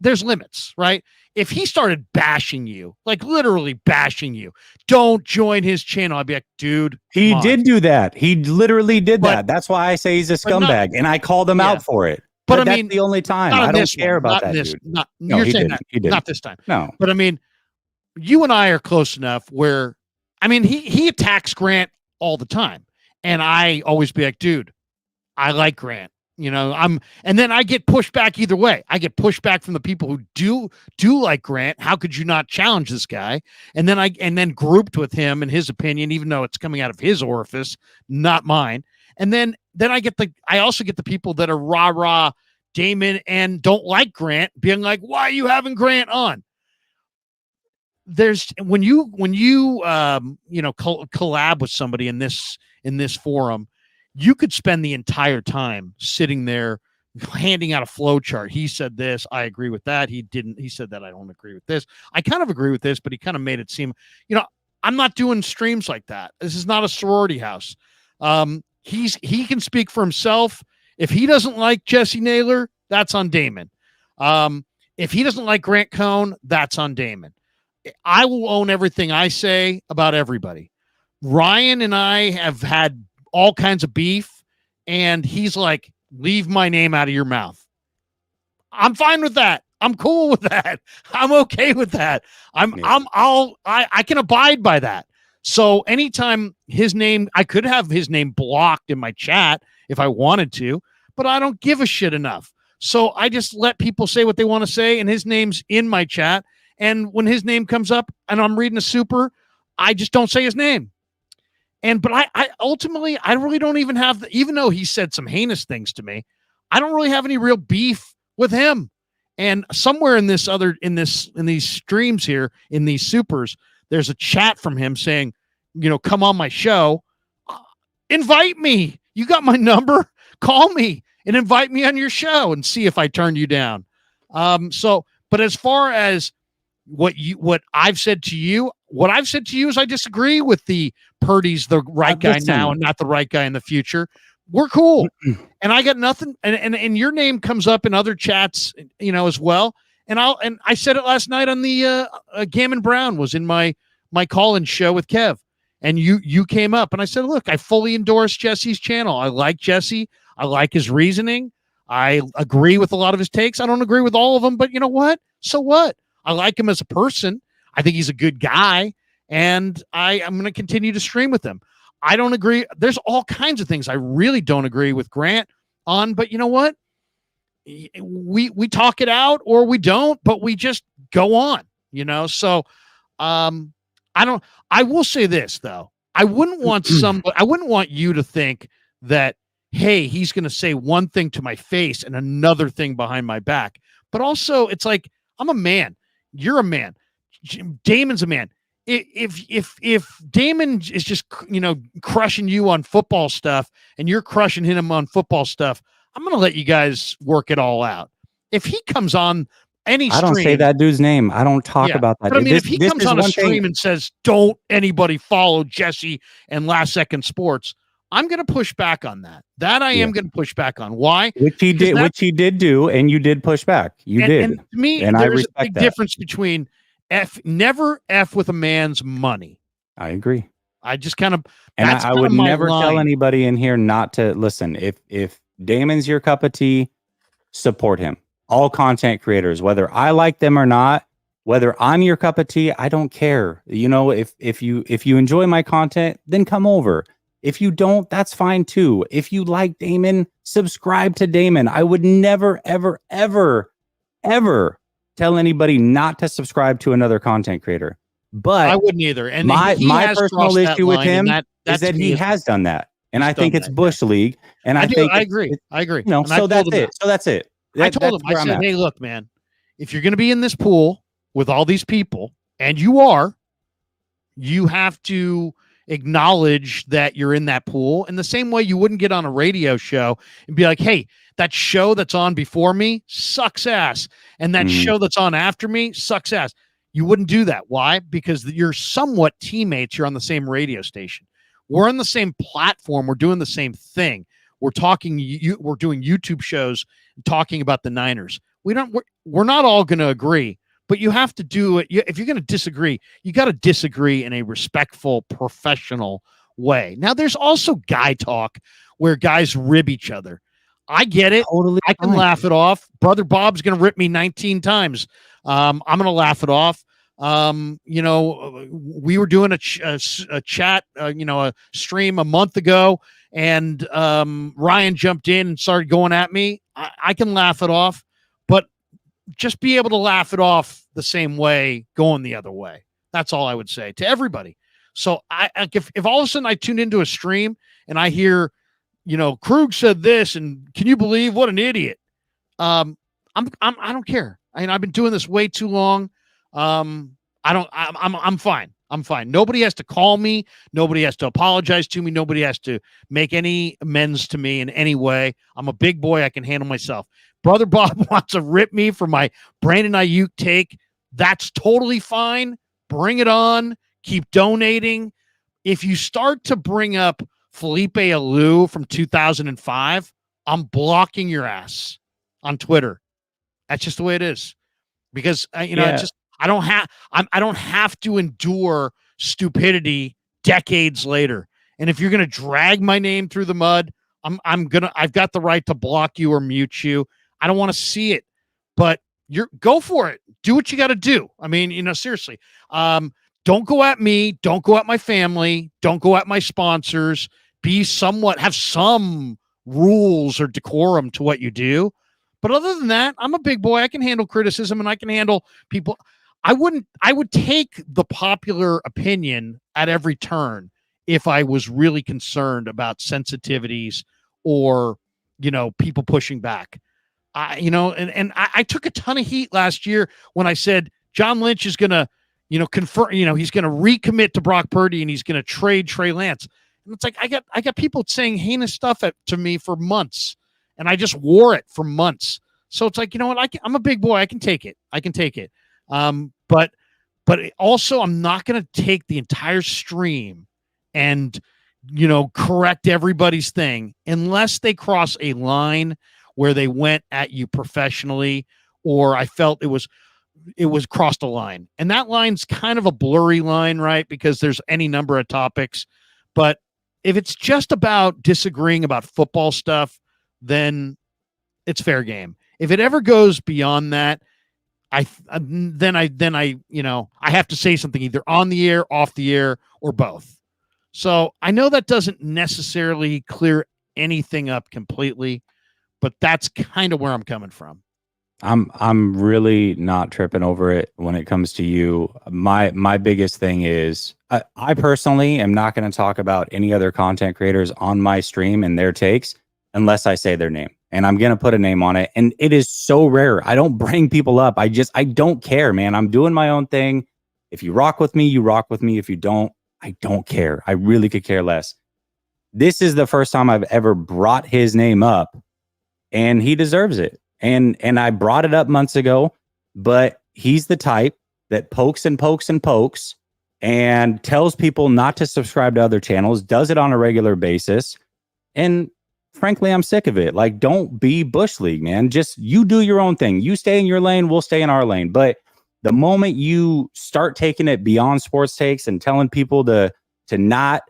there's limits, right? If he started bashing you, like literally bashing you, don't join his channel. I'd be like, dude, he did do that. He literally did But- that. That's why I say he's a but not- scumbag, and I called him Yeah. out for it. But I that's mean, the only time. not I on don't this care one, about not that this, dude. Not No, you're he saying didn't. that, He didn't. not this time. No. But I mean, you and I are close enough where, I mean, he attacks Grant all the time, and I always be like, dude, I like Grant. And then I get pushed back either way. I get pushed back from the people who do like Grant. How could you not challenge this guy? And then grouped with him and his opinion, even though it's coming out of his orifice, not mine. And then I also get the people that are rah Damon and don't like Grant being like, why are you having Grant on? There's when you collab with somebody in this forum, you could spend the entire time sitting there handing out a flow chart. He said this, I agree with that. He didn't. He said that, I don't agree with this. I kind of agree with this, but he kind of made it seem, I'm not doing streams like that. This is not a sorority house. He can speak for himself. If he doesn't like Jesse Naylor, that's on Damon. If he doesn't like Grant Cohn, that's on Damon. I will own everything I say about everybody. Ryan and I have had all kinds of beef, and he's like, leave my name out of your mouth. I'm fine with that. I'm cool with that. I'm okay with that. I can abide by that. So anytime his name, I could have his name blocked in my chat if I wanted to, but I don't give a shit enough. So I just let people say what they want to say, and his name's in my chat. And when his name comes up and I'm reading a super, I just don't say his name. But I ultimately, I really don't even have, even though he said some heinous things to me, I don't really have any real beef with him. And somewhere in these streams here, in these supers, there's a chat from him saying, come on my show, invite me. You got my number, call me and invite me on your show and see if I turn you down. But as far as what I've said to you is I disagree with the Purdy's the right guy now and not the right guy in the future. We're cool. And I got nothing. And your name comes up in other chats, as well. And I said it last night on the Gammon Brown was in my call-in show with Kev. And you came up and I said, look, I fully endorse Jesse's channel. I like Jesse. I like his reasoning. I agree with a lot of his takes. I don't agree with all of them, but you know what? So what? I like him as a person. I think he's a good guy, and I'm going to continue to stream with him. I don't agree. There's all kinds of things I really don't agree with Grant on, but you know what? We talk it out or we don't, but we just go on, So I will say this though. I wouldn't want you to think that, hey, he's going to say one thing to my face and another thing behind my back. But also it's like, I'm a man. You're a man. Damon's a man. If Damon is just, crushing you on football stuff and you're crushing him on football stuff, I'm going to let you guys work it all out. If he comes on any stream, I don't say that dude's name. I don't talk about that. But I mean, if he comes on a stream and says, don't anybody follow Jesse and Last Second Sports, I'm going to push back on that. I am going to push back on. Why? Which he did do, and you did push back. You did. And to me, and there's a big difference between never F with a man's money. I agree. I just kind of, and I would never tell anybody in here not to listen. If Damon's your cup of tea, support him. All content creators, whether I like them or not, whether I'm your cup of tea, I don't care. If you enjoy my content, then come over. If you don't, that's fine too. If you like Damon, subscribe to Damon. I would never, ever, ever, ever tell anybody not to subscribe to another content creator. But I wouldn't either. And my personal issue with him is that he has done that. And I think it's Bush League. And I think I agree. So that's it. I told him, I said, hey, look, man, if you're going to be in this pool with all these people, and you are, you have to acknowledge that you're in that pool in the same way you wouldn't get on a radio show and be like, hey, that show that's on before me sucks ass. And that show that's on after me sucks ass. You wouldn't do that. Why? Because you're somewhat teammates. You're on the same radio station. We're on the same platform. We're doing the same thing. We're talking. We're doing YouTube shows talking about the Niners. We're not all going to agree, but you have to do it. If you're going to disagree, you got to disagree in a respectful, professional way. Now, there's also guy talk where guys rib each other. I get it. Totally I can laugh it off. Brother Bob's going to rip me 19 times. I'm going to laugh it off. We were doing a chat, a stream a month ago, and Ryan jumped in and started going at me. I can laugh it off, but just be able to laugh it off the same way going the other way. That's all I would say to everybody. So if all of a sudden I tune into a stream and I hear, Krug said this, and can you believe what an idiot? I don't care. I've been doing this way too long. I'm fine. I'm fine. Nobody has to call me. Nobody has to apologize to me. Nobody has to make any amends to me in any way. I'm a big boy. I can handle myself. Brother Bob wants to rip me for my Brandon Ayuk take. That's totally fine. Bring it on. Keep donating. If you start to bring up Felipe Alou from 2005, I'm blocking your ass on Twitter. That's just the way it is. Because I don't have to endure stupidity decades later. And if you're going to drag my name through the mud, I've got the right to block you or mute you. I don't want to see it, but go for it. Do what you got to do. Seriously. Don't go at me. Don't go at my family. Don't go at my sponsors. Have some rules or decorum to what you do. But other than that, I'm a big boy. I can handle criticism and I can handle people. I would take the popular opinion at every turn if I was really concerned about sensitivities or, people pushing back. I took a ton of heat last year when I said John Lynch is going to, confirm, he's going to recommit to Brock Purdy and he's going to trade Trey Lance. And it's like, I got people saying heinous stuff to me for months, and I just wore it for months. So it's like, you know what? I'm a big boy. I can take it. But also I'm not going to take the entire stream and, correct everybody's thing unless they cross a line where they went at you professionally, or I felt it was crossed a line. And that line's kind of a blurry line, right? Because there's any number of topics. But if it's just about disagreeing about football stuff, then it's fair game. If it ever goes beyond that, I have to say something either on the air, off the air, or both. So I know that doesn't necessarily clear anything up completely, but that's kind of where I'm coming from. I'm really not tripping over it when it comes to you. My biggest thing is I personally am not going to talk about any other content creators on my stream and their takes unless I say their name. And I'm going to put a name on it. And it is so rare. I don't bring people up. I don't care, man. I'm doing my own thing. If you rock with me, you rock with me. If you don't, I don't care. I really could care less. This is the first time I've ever brought his name up, and he deserves it. And I brought it up months ago, but he's the type that pokes and pokes and pokes and tells people not to subscribe to other channels, does it on a regular basis. And frankly, I'm sick of it. Like, don't be Bush League, man. Just you do your own thing. You stay in your lane, we'll stay in our lane. But the moment you start taking it beyond sports takes and telling people to not,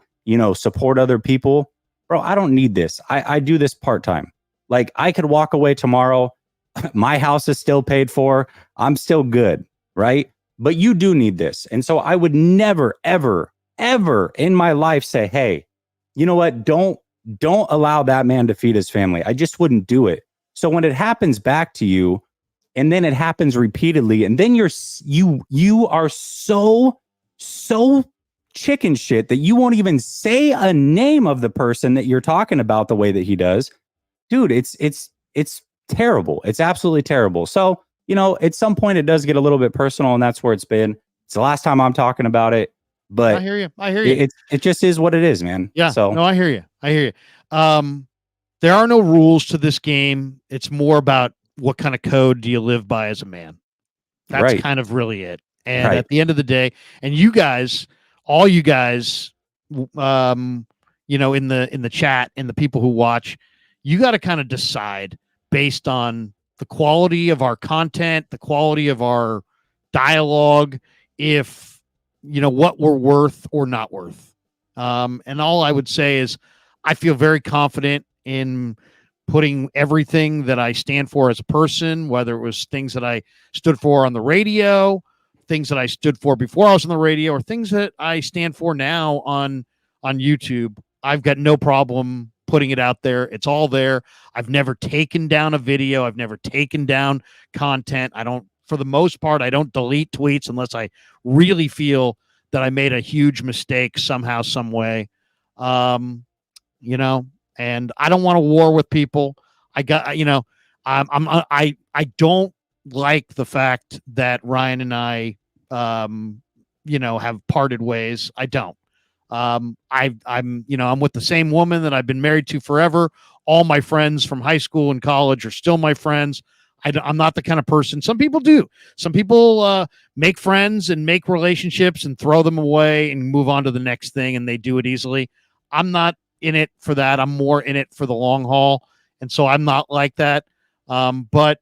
support other people, bro, I don't need this. I do this part-time. Like, I could walk away tomorrow. My house is still paid for. I'm still good, right? But you do need this. And so I would never, ever, ever in my life say, hey, you know what? Don't allow that man to feed his family. I just wouldn't do it. So when it happens back to you, and then it happens repeatedly, and then you are so chicken shit that you won't even say a name of the person that you're talking about the way that he does. Dude, it's terrible. It's absolutely terrible. So, at some point it does get a little bit personal, and that's where it's been. It's the last time I'm talking about it, but I hear you. I hear you. It just is what it is, man. Yeah. So no, I hear you. I hear you. There are no rules to this game. It's more about what kind of code do you live by as a man. That's right. kind of really it. And Right. at the end of the day, and you guys, all you guys, in the chat and the people who watch, you got to kind of decide based on the quality of our content, the quality of our dialogue, if what we're worth or not worth. And all I would say is I feel very confident in putting everything that I stand for as a person, whether it was things that I stood for on the radio, things that I stood for before I was on the radio, or things that I stand for now on YouTube. I've got no problem putting it out there. It's all there. I've never taken down a video. I've never taken down content. For the most part, I don't delete tweets unless I really feel that I made a huge mistake somehow, some way. And I don't want a war with people. I don't like the fact that Ryan and I, have parted ways. I don't. I'm with the same woman that I've been married to forever. All my friends from high school and college are still my friends. I'm not the kind of person. Some people do. Some people make friends and make relationships and throw them away and move on to the next thing, and they do it easily. I'm not in it for that. I'm more in it for the long haul, and so I'm not like that. But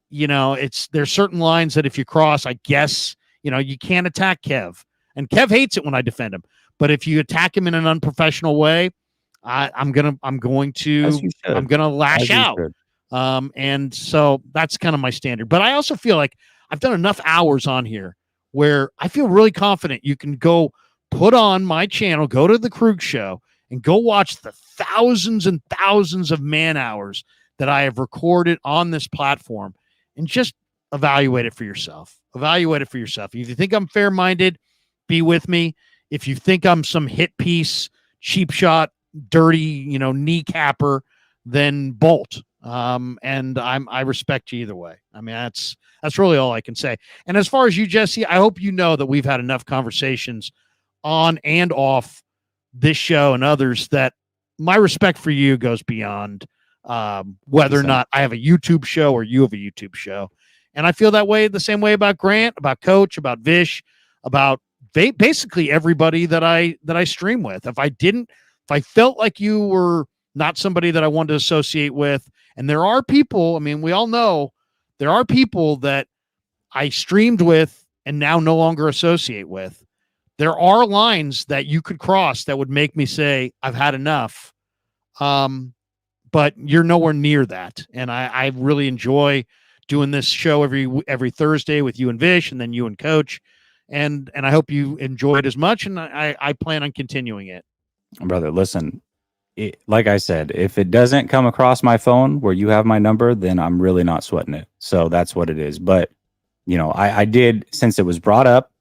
there's certain lines that if you cross, I guess you can't attack Kev, and Kev hates it when I defend him. But if you attack him in an unprofessional way, I'm gonna lash out. And so that's kind of my standard. But I also feel like I've done enough hours on here where I feel really confident you can go put on my channel, go to the Krug Show, and go watch the thousands and thousands of man hours that I have recorded on this platform and just evaluate it for yourself. Evaluate it for yourself. If you think I'm fair-minded, be with me. If you think I'm some hit piece, cheap shot, dirty, kneecapper, then bolt. And I respect you either way. I mean, that's really all I can say. And as far as you, Jesse, I hope you know that we've had enough conversations on and off this show and others that my respect for you goes beyond whether or not I have a YouTube show or you have a YouTube show. And I feel that way, the same way about Grant, about Coach, about Vish, about basically everybody that I stream with. If I felt like you were not somebody that I wanted to associate with, and there are people, I mean, we all know there are people that I streamed with and now no longer associate with. There are lines that you could cross that would make me say, I've had enough. But you're nowhere near that. And I really enjoy doing this show every Thursday with you and Vish, and then you and Coach. And I hope you enjoy it as much. And I plan on continuing it. Brother, listen, like I said, if it doesn't come across my phone where you have my number, then I'm really not sweating it. So that's what it is. But, I did, since it was brought up,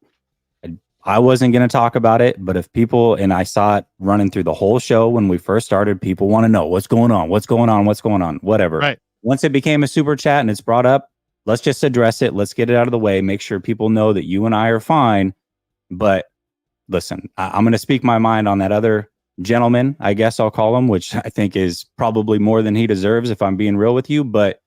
I wasn't going to talk about it. But if people, and I saw it running through the whole show when we first started, people want to know what's going on, whatever. Right. Once it became a super chat and it's brought up, let's just address it. Let's get it out of the way. Make sure people know that you and I are fine. But listen, I'm going to speak my mind on that other gentleman, I guess I'll call him, which I think is probably more than he deserves if I'm being real with you. But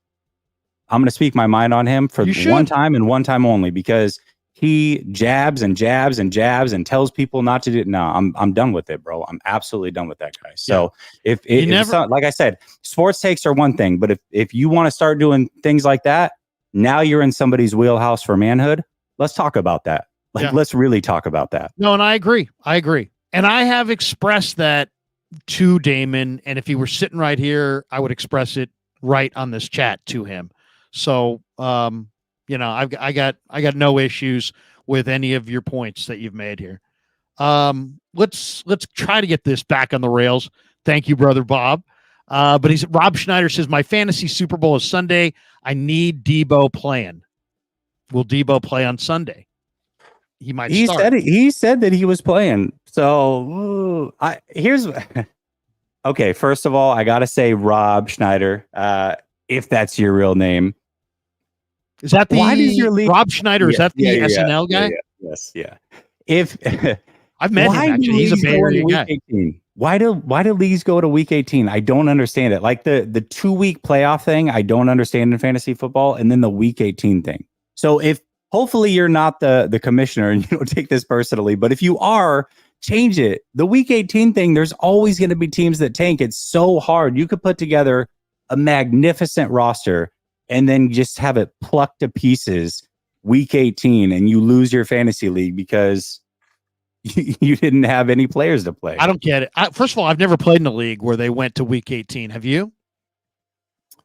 I'm going to speak my mind on him for one time and one time only, because he jabs and jabs and jabs and tells people not to do it. No, I'm done with it, bro. I'm absolutely done with that guy. So if like I said, sports takes are one thing, but if you want to start doing things like that, now you're in somebody's wheelhouse for manhood. Let's talk about that. Let's really talk about that. No, and I agree. And I have expressed that to Damon. And if he were sitting right here, I would express it right on this chat to him. So, I got no issues with any of your points that you've made here. Let's try to get this back on the rails. Thank you, brother Bob. But Rob Schneider says, my fantasy Super Bowl is Sunday. I need Debo playing. Will Debo play on Sunday? He start. He said that he was playing. So here's okay. First of all, I gotta say, Rob Schneider, if that's your real name. Is that Why does the your league? Rob Schneider? Is that the SNL guy? Yes, yeah. If I've met him why do actually. He's a leagues Bay go into Area week guy. 18? Why do leagues go to week 18? I don't understand it. Like the 2-week playoff thing, I don't understand in fantasy football, and then the week 18 thing. So if hopefully you're not the commissioner and you don't take this personally, but if you are, change it. The week 18 thing, there's always going to be teams that tank. It's so hard. You could put together a magnificent roster and then just have it plucked to pieces week 18 and you lose your fantasy league because you didn't have any players to play. I don't get it. First of all, I've never played in a league where they went to week 18. Have you?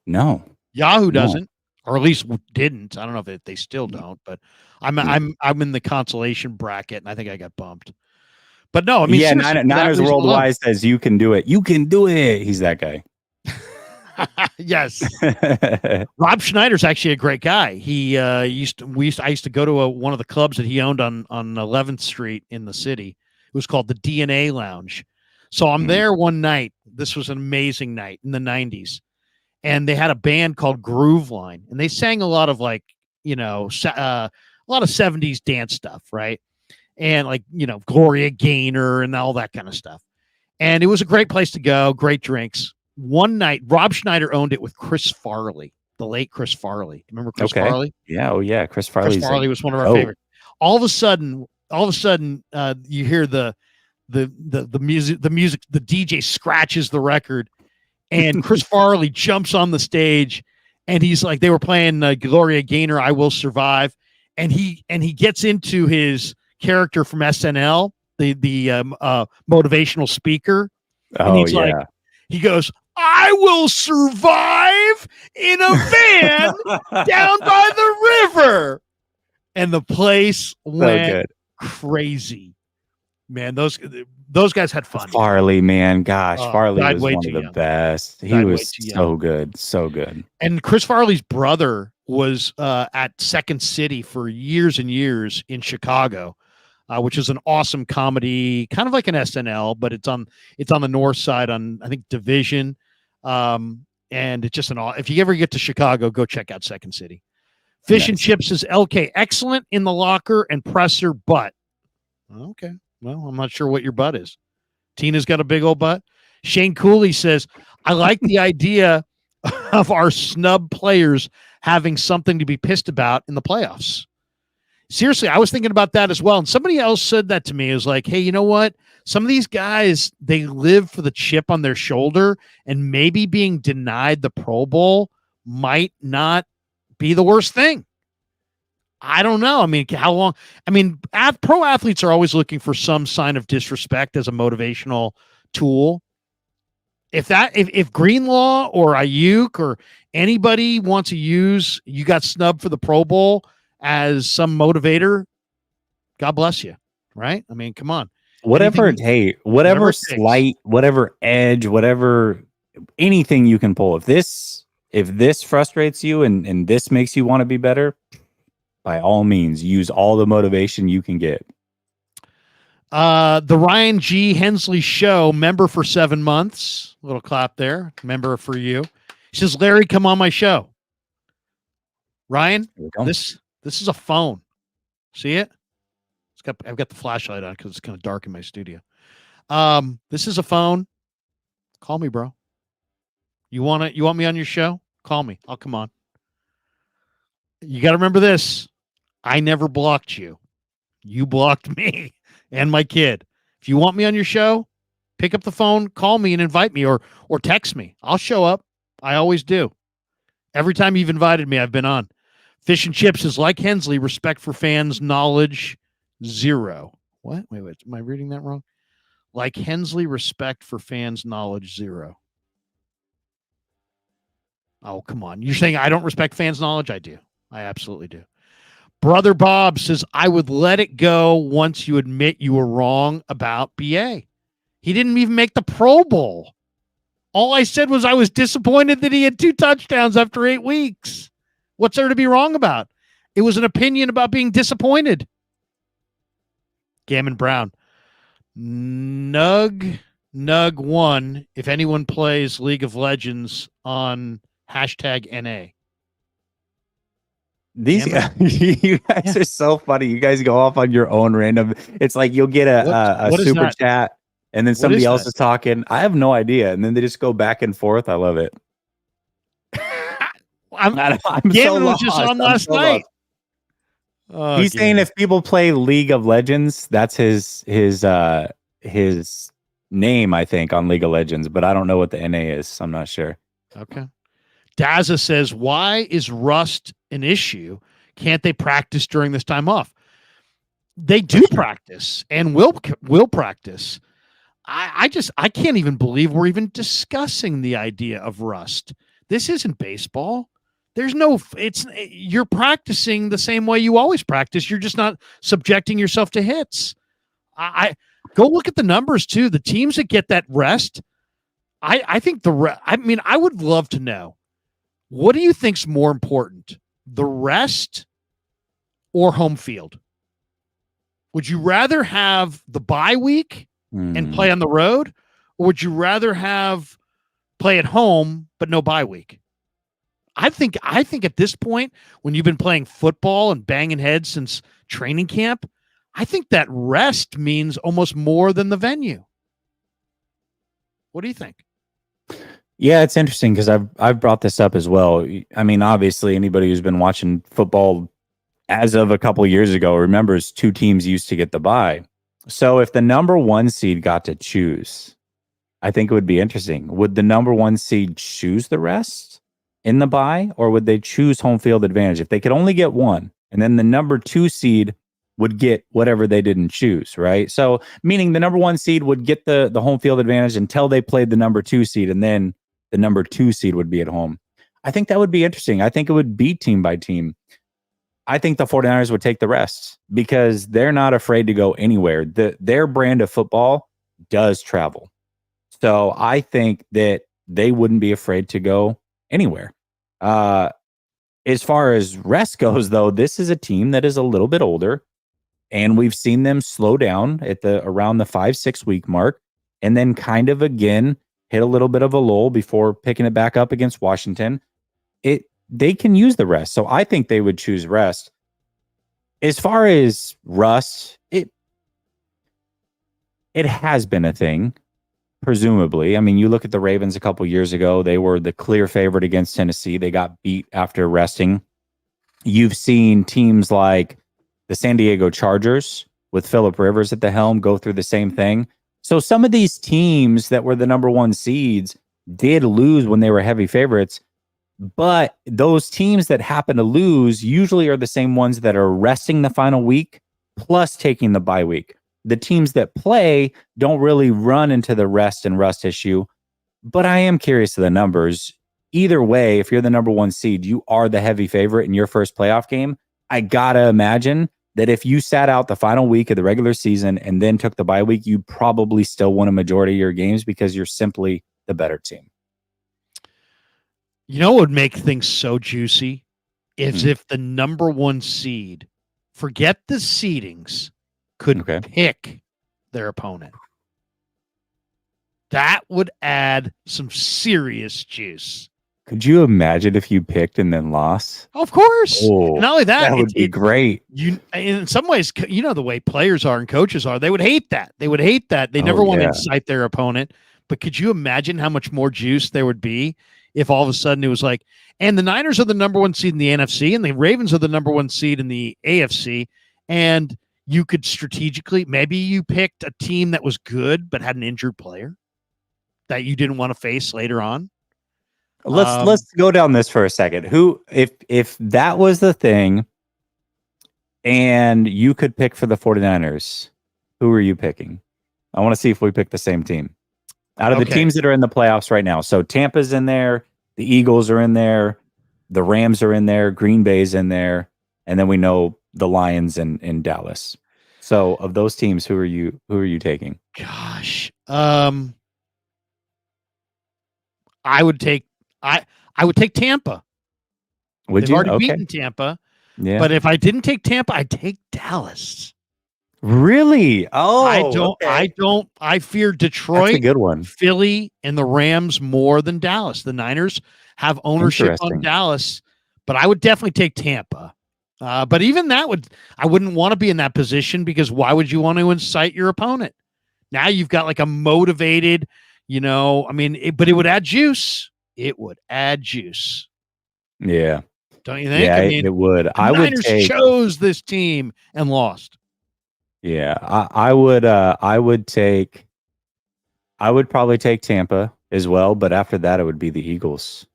No. Yahoo doesn't, or at least didn't. I don't know if they still don't, but I'm in the consolation bracket, and I think I got bumped. But no, I mean, yeah, Niners Worldwide says you can do it. You can do it. He's that guy. Yes. Rob Schneider's actually a great guy. He I used to go to one of the clubs that he owned on 11th Street in the city. It was called the DNA Lounge. So I'm there one night. This was an amazing night in the 90s. And they had a band called Groove Line, and they sang a lot of a lot of 70s dance stuff, right? And Gloria Gaynor and all that kind of stuff. And it was a great place to go, great drinks. One night, Rob Schneider owned it with Chris Farley, the late Chris Farley. Remember Chris Farley? Yeah, oh yeah, Chris Farley was one of our favorites. All of a sudden, you hear the music, the DJ scratches the record, and Chris Farley jumps on the stage, and he's like, they were playing Gloria Gaynor, "I Will Survive," and he gets into his character from SNL, the motivational speaker, and he's like, he goes, "I will survive in a van down by the river," and the place went crazy. Man, those guys had fun. Farley, man, gosh, Farley was one of the best. He was so good, so good. And Chris Farley's brother was at Second City for years and years in Chicago, which is an awesome comedy, kind of like an SNL, but it's on the north side on, I think, Division. And it's just if you ever get to Chicago, go check out Second City. Fish and Chips is LK, excellent in the locker and presser, but okay. Well, I'm not sure what your butt is. Tina's got a big old butt. Shane Cooley says, I like the idea of our snub players having something to be pissed about in the playoffs. Seriously, I was thinking about that as well. And somebody else said that to me. It was like, hey, you know what? Some of these guys, they live for the chip on their shoulder, and maybe being denied the Pro Bowl might not be the worst thing. I don't know. I mean, how long? I mean, pro athletes are always looking for some sign of disrespect as a motivational tool. If Greenlaw or Ayuk or anybody wants to use, you got snubbed for the Pro Bowl as some motivator, God bless you. Right? I mean, come on. Whatever slight, whatever edge, whatever, anything you can pull. If this frustrates you and this makes you want to be better, by all means, use all the motivation you can get. The Ryan G. Hensley Show, member for 7 months. A little clap there. Member for you. He says, Larry, come on my show. Ryan, this is a phone. See it? I've got the flashlight on because it's kind of dark in my studio. This is a phone. Call me, bro. You want me on your show? Call me. I'll come on. You got to remember this. I never blocked you. You blocked me and my kid. If you want me on your show, pick up the phone, call me and invite me or text me. I'll show up. I always do. Every time you've invited me, I've been on. Fish and Chips is like Hensley, respect for fans, knowledge, 0. What? Wait. Am I reading that wrong? Like Hensley, respect for fans, knowledge, 0. Oh, come on. You're saying I don't respect fans' knowledge? I do. I absolutely do. Brother Bob says, I would let it go once you admit you were wrong about BA. He didn't even make the Pro Bowl. All I said was I was disappointed that he had 2 touchdowns after 8 weeks. What's there to be wrong about? It was an opinion about being disappointed. Gammon Brown. Nug 1. If anyone plays League of Legends on #NA. These Damn you guys are so funny. You guys go off on your own random. It's like you'll get a What is super that? chat, and then What somebody is else that? is talking. I have no idea, and then they just go back and forth. I love it. I'm so Gavin was lost. just on I'm last so night. lost. Oh, He's saying Gavin. if people play League of Legends, that's his name, I think, on League of Legends, but I don't know what the NA is. So I'm not sure. Okay. Daza says, why is rust an issue? Can't they practice during this time off? They do practice and will practice. I can't even believe we're even discussing the idea of rust. This isn't baseball. There's no, you're practicing the same way you always practice. You're just not subjecting yourself to hits. I go look at the numbers too. The teams that get that rest, I think I would love to know, what do you think's more important, the rest or home field? Would you rather have the bye week and play on the road, or would you rather have play at home but no bye week? I think at this point, when you've been playing football and banging heads since training camp, I think that rest means almost more than the venue. What do you think? Yeah, it's interesting because I've brought this up as well. I mean, obviously, anybody who's been watching football as of a couple of years ago remembers two teams used to get the bye. So if the number one seed got to choose, I think it would be interesting. Would the number one seed choose the rest in the bye, or would they choose home field advantage? If they could only get one, and then the number two seed would get whatever they didn't choose, right? So meaning the number one seed would get the home field advantage until they played the number two seed, and then the number two seed would be at home. I think that would be interesting. I think it would be team by team. I think the 49ers would take the rest because they're not afraid to go anywhere. Their brand of football does travel. So I think that they wouldn't be afraid to go anywhere. As far as rest goes, though, this is a team that is a little bit older, and we've seen them slow down at around the 5-6 week mark, and then kind of again hit a little bit of a lull before picking it back up against Washington. They can use the rest, so I think they would choose rest. As far as rust, it has been a thing. Presumably. I mean, you look at the Ravens a couple years ago, they were the clear favorite against Tennessee. They got beat after resting. You've seen teams like the San Diego Chargers with Phillip Rivers at the helm go through the same thing. So some of these teams that were the number one seeds did lose when they were heavy favorites, but those teams that happen to lose usually are the same ones that are resting the final week plus taking the bye week. The teams that play don't really run into the rest and rust issue, but I am curious to the numbers. Either way, if you're the number one seed, you are the heavy favorite in your first playoff game. I gotta imagine that if you sat out the final week of the regular season and then took the bye week, you probably still won a majority of your games because you're simply the better team. You know what would make things so juicy is if the number one seed, forget the seedings, could pick their opponent. That would add some serious juice. Could you imagine if you picked and then lost? Of course. Oh, and not only that would be great. In some ways, you know, the way players are and coaches are, they would hate that. They would hate that. They never want to incite their opponent. But could you imagine how much more juice there would be if all of a sudden it was like, and the Niners are the number one seed in the NFC and the Ravens are the number one seed in the AFC, and you could strategically, maybe you picked a team that was good but had an injured player that you didn't want to face later on. Let's go down this for a second. Who, if that was the thing and you could pick for the 49ers, who are you picking? I want to see if we pick the same team. Out of the teams that are in the playoffs right now. So Tampa's in there, the Eagles are in there, the Rams are in there, Green Bay's in there, and then we know the Lions in Dallas. So of those teams, who are you taking? Gosh. I would take Tampa. They've already beaten Tampa. Yeah. But if I didn't take Tampa, I'd take Dallas. Really? Oh, I fear Detroit, that's a good one. Philly, and the Rams more than Dallas. The Niners have ownership on Interesting. Dallas, but I would definitely take Tampa. But even I wouldn't want to be in that position, because why would you want to incite your opponent? Now you've got like a motivated, but it would add juice. It would add juice. Yeah. Don't you think? Yeah, I mean, it would. the I would Niners take. chose this team and lost. Yeah, I would. I would take. I would probably take Tampa as well, but after that, it would be the Eagles.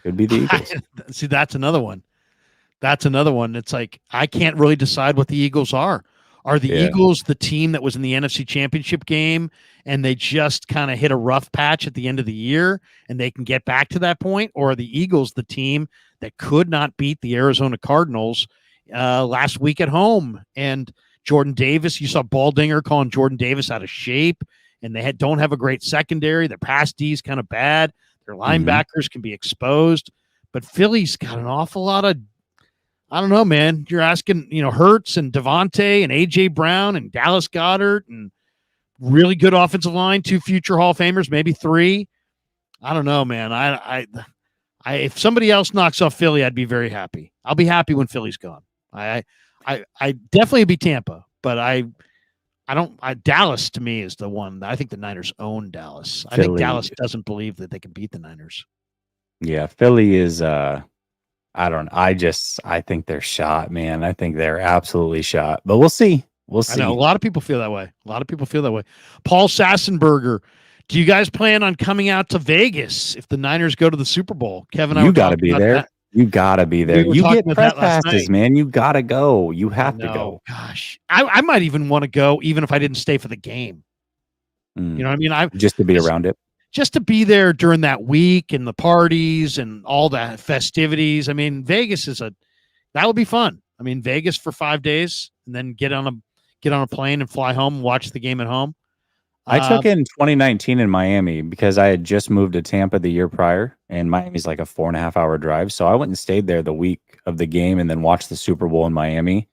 It would be the Eagles. See, that's another one. That's another one. It's like, I can't really decide what the Eagles are. Are the Yeah. Eagles the team that was in the NFC Championship game and they just kind of hit a rough patch at the end of the year and they can get back to that point? Or are the Eagles the team that could not beat the Arizona Cardinals last week at home? And Jordan Davis, you saw Baldinger calling Jordan Davis out of shape, and they don't have a great secondary. Their pass D is kind of bad. Their linebackers can be exposed. But Philly's got an awful lot of, I don't know, man. You're asking, Hurts and Devontae and A.J. Brown and Dallas Goedert and really good offensive line, 2 future Hall of Famers, maybe 3. I don't know, man. I if somebody else knocks off Philly, I'd be very happy. I'll be happy when Philly's gone. I definitely be Tampa, but Dallas to me is the one. I think the Niners own Dallas. I think Philly. Dallas doesn't believe that they can beat the Niners. Yeah, Philly is. I think they're shot, man. I think they're absolutely shot. But we'll see. We'll see. I know a lot of people feel that way. Paul Sassenberger, do you guys plan on coming out to Vegas if the Niners go to the Super Bowl? Kevin, You got to be there. That. You got to be there. You get press passes, man. You got to go. You have to go. Gosh, I might even want to go, even if I didn't stay for the game. You know what I mean? Just to be around it. Just to be there during that week and the parties and all the festivities. I mean, Vegas that would be fun. I mean, Vegas for 5 days and then get on a plane and fly home and watch the game at home. I took it in 2019 in Miami because I had just moved to Tampa the year prior, and Miami's like a 4.5-hour drive. So I went and stayed there the week of the game and then watched the Super Bowl in Miami.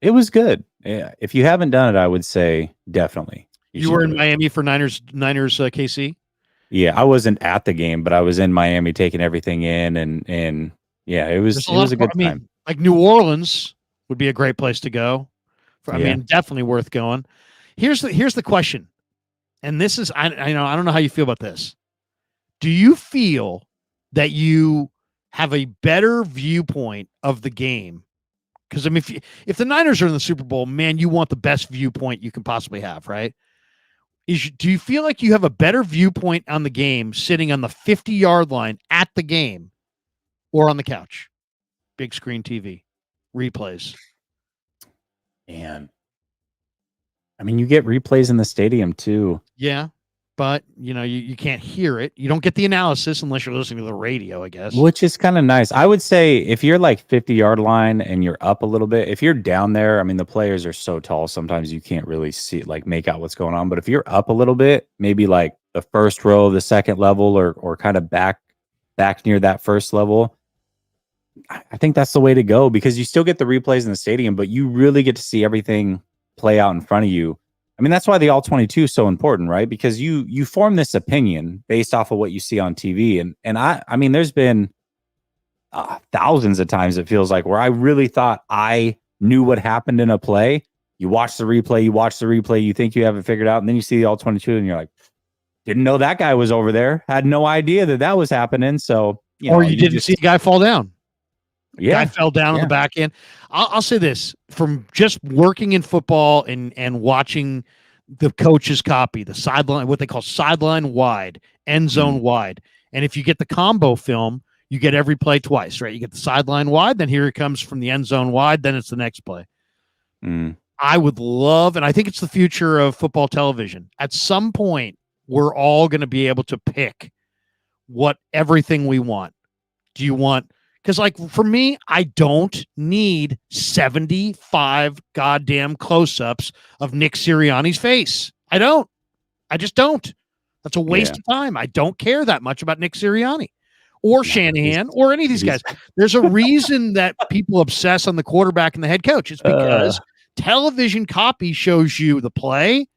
It was good. Yeah. If you haven't done it, I would say definitely. You were in Miami for Niners KC? Yeah, I wasn't at the game, but I was in Miami taking everything in, and yeah, it was a good time. Like New Orleans would be a great place to go. I mean, definitely worth going. Here's the question, and this is I don't know how you feel about this. Do you feel that you have a better viewpoint of the game? Because I mean, if the Niners are in the Super Bowl, man, you want the best viewpoint you can possibly have, right? Do you feel like you have a better viewpoint on the game sitting on the 50-yard line at the game or on the couch? Big screen TV, replays. Man. I mean, you get replays in the stadium too. Yeah, but you can't hear it. You don't get the analysis unless you're listening to the radio, I guess. Which is kind of nice. I would say if you're like 50-yard line and you're up a little bit, if you're down there, I mean, the players are so tall, sometimes you can't really see, like, make out what's going on. But if you're up a little bit, maybe like the first row, the second level, or kind of back near that first level, I think that's the way to go, because you still get the replays in the stadium, but you really get to see everything play out in front of you. I mean, that's why the all-22 is so important, right? Because you form this opinion based off of what you see on TV. And I mean, there's been thousands of times, it feels like, where I really thought I knew what happened in a play. You watch the replay, you think you have it figured out, and then you see the all-22 and you're like, didn't know that guy was over there. Had no idea that was happening. So, you didn't see a guy fall down. Yeah, guy fell down on the back end. I'll say this, from just working in football and watching the coaches copy the sideline, what they call sideline wide, end zone wide. And if you get the combo film, you get every play twice, right? You get the sideline wide, then here it comes from the end zone wide, then it's the next play. I would love, and I think it's the future of football television. At some point, we're all going to be able to pick everything we want. Do you want, because like for me, I don't need 75 goddamn close-ups of Nick Sirianni's face. I just don't. That's a waste of time. I don't care that much about Nick Sirianni or Shanahan or any of these guys. There's a reason that people obsess on the quarterback and the head coach. It's because television copy shows you the play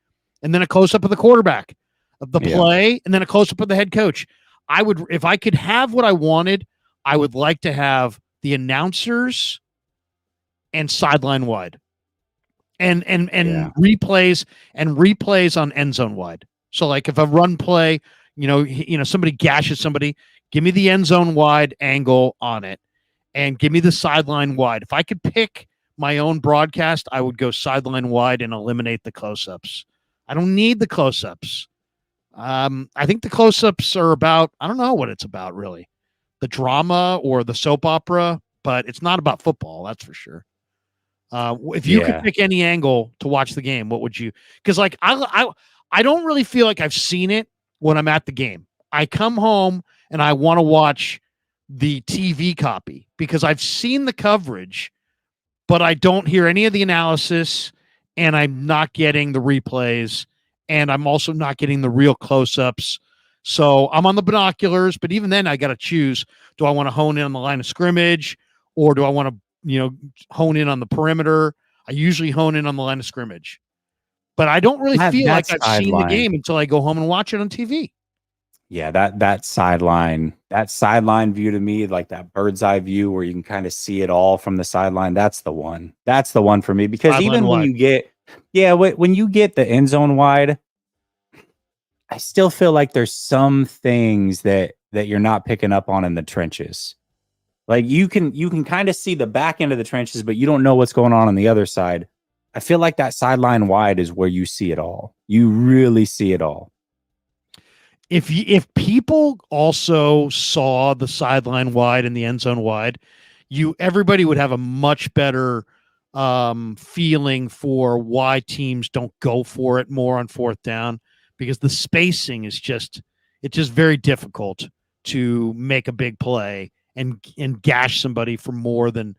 and then a close-up of the quarterback, of the play and then a close-up of the head coach. if I could have what I wanted, I would like to have the announcers and sideline wide and Yeah. replays on end zone wide. So like if a run play, somebody gashes somebody, give me the end zone wide angle on it and give me the sideline wide. If I could pick my own broadcast, I would go sideline wide and eliminate the close-ups. I don't need the close-ups. I think the close-ups are about, I don't know what it's about really, the drama or the soap opera, but it's not about football, that's for sure. If you could pick any angle to watch the game, what would you? Because like I don't really feel like I've seen it when I'm at the game. I come home and I want to watch the TV copy because I've seen the coverage, but I don't hear any of the analysis, and I'm not getting the replays, and I'm also not getting the real close-ups. So I'm on the binoculars, but even then I got to choose. Do I want to hone in on the line of scrimmage, or do I want to hone in on the perimeter? I usually hone in on the line of scrimmage, but I don't really feel like I've seen the game until I go home and watch it on TV. Yeah, that sideline view to me, like that bird's eye view where you can kind of see it all from the sideline. That's the one. That's the one for me, because sideline even when wide. When you get the end zone wide, I still feel like there's some things that you're not picking up on in the trenches. Like you can kind of see the back end of the trenches, but you don't know what's going on the other side. I feel like that sideline wide is where you see it all. You really see it all. If people also saw the sideline wide and the end zone wide, everybody would have a much better feeling for why teams don't go for it more on fourth down, because the spacing is just very difficult to make a big play and gash somebody for more than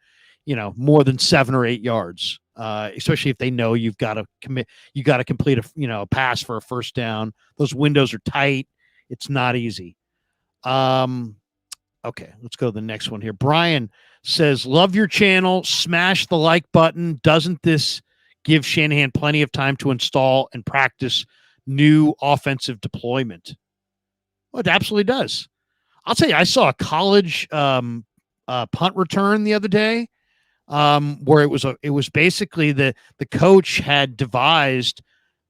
7 or 8 yards, especially if they know you've got to complete a pass for a first down. Those windows are tight. It's not easy. Okay, let's go to the next one here. Brian says, love your channel. Smash the like button. Doesn't this give Shanahan plenty of time to install and practice new offensive deployment? Well, it absolutely does. I'll tell you, I saw a college punt return the other day where it was basically the coach had devised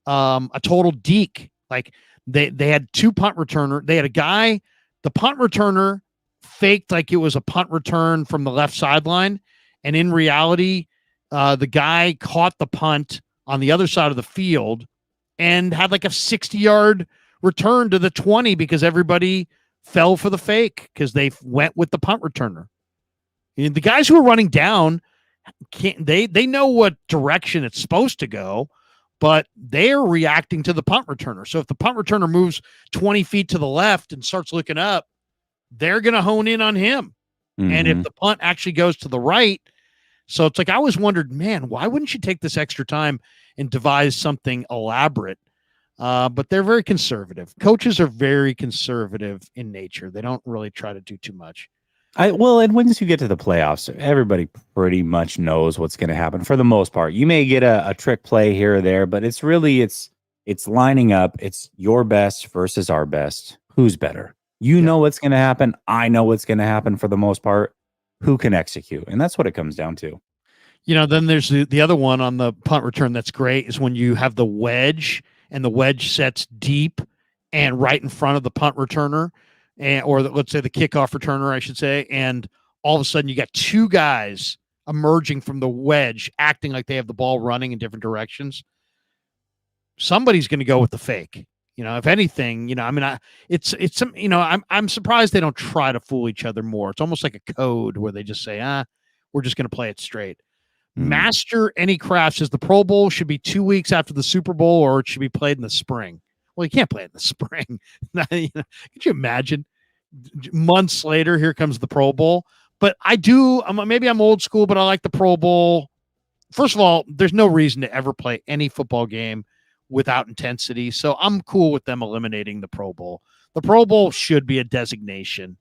a total deke. Like they had two punt returner. They had a guy, the punt returner faked like it was a punt return from the left sideline, and in reality, the guy caught the punt on the other side of the field and had like a 60-yard return to the 20 because everybody fell for the fake because they went with the punt returner. And the guys who are running down they know what direction it's supposed to go, but they're reacting to the punt returner. So if the punt returner moves 20 feet to the left and starts looking up, they're going to hone in on him. Mm-hmm. And if the punt actually goes to the right, so it's like I always wondered, man, why wouldn't you take this extra time and devise something elaborate? But they're very conservative. Coaches are very conservative in nature. They don't really try to do too much. And once you get to the playoffs, everybody pretty much knows what's going to happen for the most part. You may get a trick play here or there, but it's really it's lining up. It's your best versus our best. Who's better? You know what's going to happen. I know what's going to happen for the most part. Who can execute? And that's what it comes down to. Then there's the other one on the punt return that's great is when you have the wedge and the wedge sets deep and right in front of the punt returner. Let's say the kickoff returner, I should say, and all of a sudden you got two guys emerging from the wedge, acting like they have the ball running in different directions. Somebody's going to go with the fake. If anything, I'm surprised they don't try to fool each other more. It's almost like a code where they just say, we're just going to play it straight. Master Any Craft says the Pro Bowl should be 2 weeks after the Super Bowl, or it should be played in the spring. Well, you can't play it in the spring. Could you imagine? Months later, here comes the Pro Bowl. But maybe I'm old school, but I like the Pro Bowl. First of all, there's no reason to ever play any football game without intensity. So I'm cool with them eliminating the Pro Bowl. The Pro Bowl should be a designation.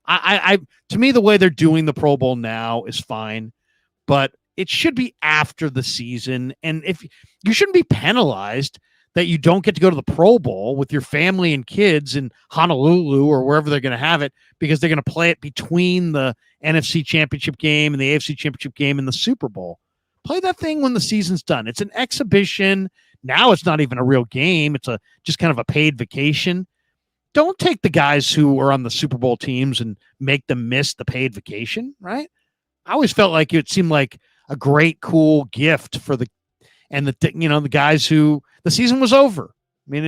To me, the way they're doing the Pro Bowl now is fine, but it should be after the season. And if you shouldn't be penalized. that you don't get to go to the Pro Bowl with your family and kids in Honolulu or wherever they're going to have it because they're going to play it between the NFC Championship game and the AFC Championship game and the Super Bowl. Play that thing when the season's done. It's an exhibition. Now it's not even a real game. It's just kind of a paid vacation. Don't take the guys who are on the Super Bowl teams and make them miss the paid vacation, right? I always felt like it seemed like a great, cool gift for the guys who the season was over. I mean,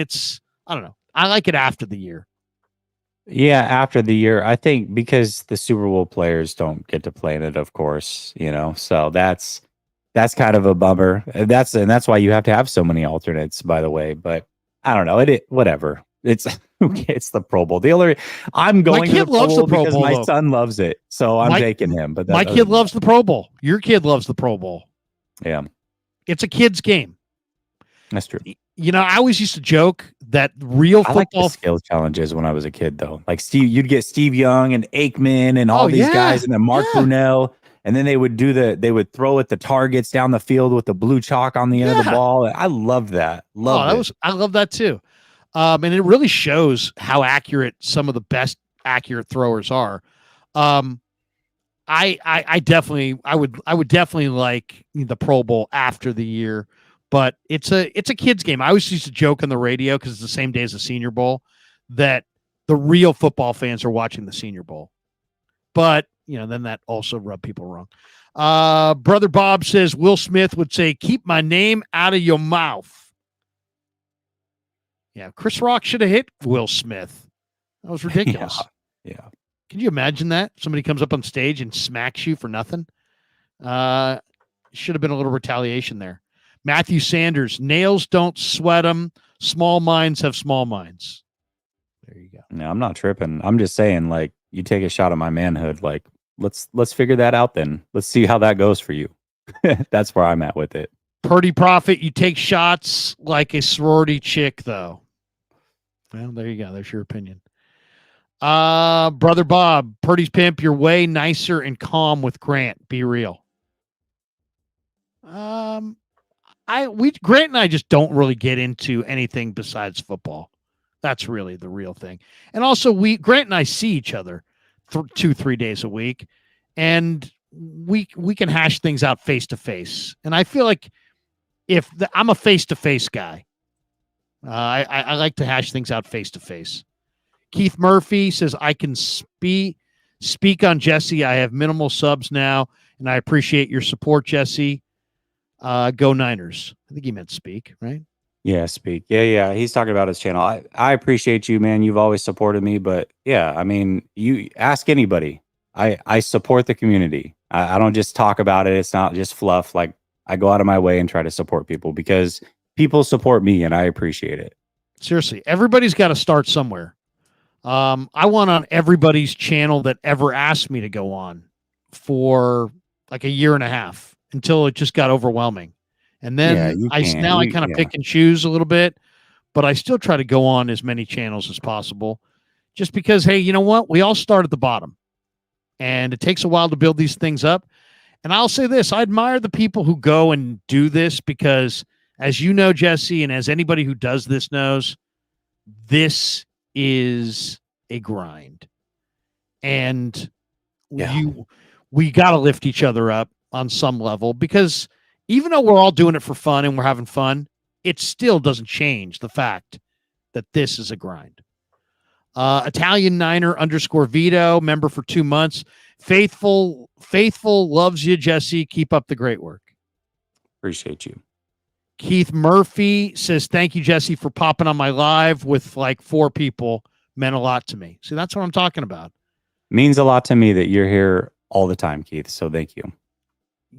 I don't know. I like it after the year. Yeah, after the year, I think because the Super Bowl players don't get to play in it, of course, so that's kind of a bummer. That's why you have to have so many alternates, by the way. But I don't know. Whatever. It's the Pro Bowl. I'm going to the Pro Bowl because my son loves it, so I'm taking him. But my kid loves the Pro Bowl. Your kid loves the Pro Bowl. Yeah. It's a kid's game. That's true. I always used to joke that real football. I liked the skill challenges when I was a kid, though. Like you'd get Steve Young and Aikman and all these guys, and then Mark Brunell, and then they would throw at the targets down the field with the blue chalk on the end of the ball. I loved that. I love that too. And it really shows how accurate some of the best accurate throwers are. I would definitely like the Pro Bowl after the year, but it's a kid's game. I always used to joke on the radio because it's the same day as the Senior Bowl that the real football fans are watching the Senior Bowl. But then that also rubbed people wrong. Brother Bob says Will Smith would say, "Keep my name out of your mouth." Yeah, Chris Rock should have hit Will Smith. That was ridiculous. Yeah. Can you imagine that? Somebody comes up on stage and smacks you for nothing? Should have been a little retaliation there. Matthew Sanders, nails don't sweat them. Small minds have small minds. There you go. No, I'm not tripping. I'm just saying, like, you take a shot at my manhood. Like, let's figure that out then. Let's see how that goes for you. That's where I'm at with it. Purdy Prophet, you take shots like a sorority chick, though. Well, there you go. There's your opinion. Brother Bob, Purdy's pimp, you're way nicer and calm with Grant. Be real. Grant and I just don't really get into anything besides football. That's really the real thing. And also Grant and I see each other 2-3 days a week, and we can hash things out face to face. And I feel like I'm a face to face guy. I like to hash things out face to face. Keith Murphy says, I can speak on Jesse. I have minimal subs now, and I appreciate your support, Jesse. Go Niners. I think he meant speak, right? Yeah, speak. Yeah. He's talking about his channel. I appreciate you, man. You've always supported me, but yeah, I mean, you ask anybody. I support the community. I don't just talk about it. It's not just fluff. Like, I go out of my way and try to support people because people support me, and I appreciate it. Seriously, everybody's got to start somewhere. I went on everybody's channel that ever asked me to go on for like a year and a half until it just got overwhelming. And then I kind of pick and choose a little bit, but I still try to go on as many channels as possible just because, hey, you know what? We all start at the bottom, and it takes a while to build these things up. And I'll say this, I admire the people who go and do this because, as you know, Jesse, and as anybody who does this knows, this is a grind. And we got to lift each other up on some level because even though we're all doing it for fun and we're having fun, it still doesn't change the fact that this is a grind. Italian Niner _Vito, member for 2 months. Faithful loves you, Jesse. Keep up the great work. Appreciate you. Keith Murphy says, thank you, Jesse, for popping on my live with like 4 people. Meant a lot to me. See, that's what I'm talking about. Means a lot to me that you're here all the time, Keith. So thank you.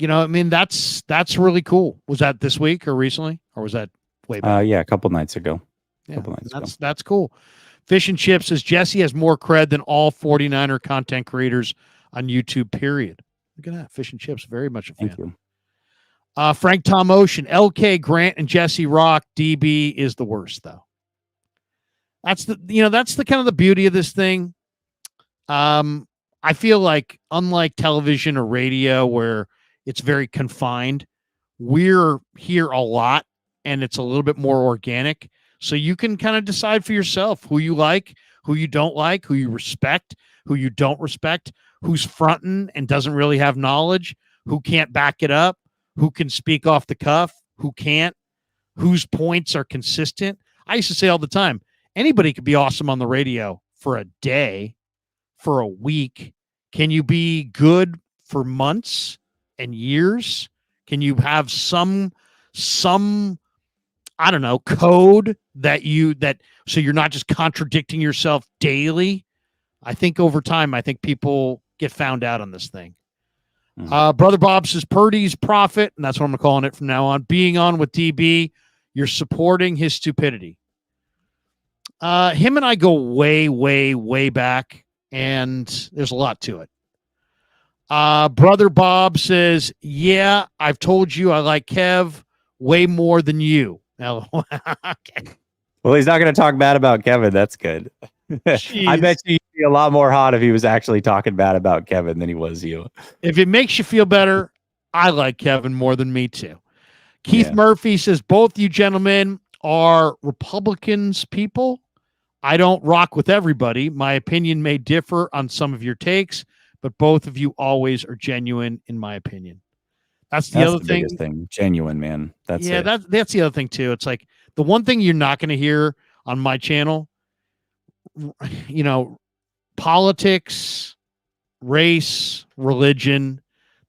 I mean, that's really cool. Was that this week or recently? Or was that way back? Yeah, a couple nights ago. Yeah, that's cool. Fish and Chips says, Jesse has more cred than all 49er content creators on YouTube, period. Look at that. Fish and Chips, very much a fan. Thank you. Frank Tom Ocean, LK, Grant, and Jesse Rock. DB is the worst, though. That's the kind of the beauty of this thing. I feel like unlike television or radio where it's very confined, we're here a lot and it's a little bit more organic. So you can kind of decide for yourself who you like, who you don't like, who you respect, who you don't respect, who's fronting and doesn't really have knowledge, who can't back it up, who can speak off the cuff, who can't, whose points are consistent. I used to say all the time, anybody could be awesome on the radio for a day, for a week. Can you be good for months and years? Can you have some I don't know, code that so you're not just contradicting yourself daily? I think over time, I think people get found out on this thing. Brother Bob says Purdy's profit, and that's what I'm calling it from now on. Being on with DB, you're supporting his stupidity. Him and I go way, way, way back, and there's a lot to it. Brother Bob says, yeah, I've told you I like Kev way more than you. Okay. Well, he's not going to talk bad about Kevin. That's good. I bet you'd be a lot more hot if he was actually talking bad about Kevin than he was you. If it makes you feel better, I like Kevin more than me too. Keith Murphy says, both you gentlemen are Republicans people. I don't rock with everybody. My opinion may differ on some of your takes, but both of you always are genuine, in my opinion. That's the other thing. Genuine, man. That's the other thing too. It's like the one thing you're not going to hear on my channel, politics, race, religion.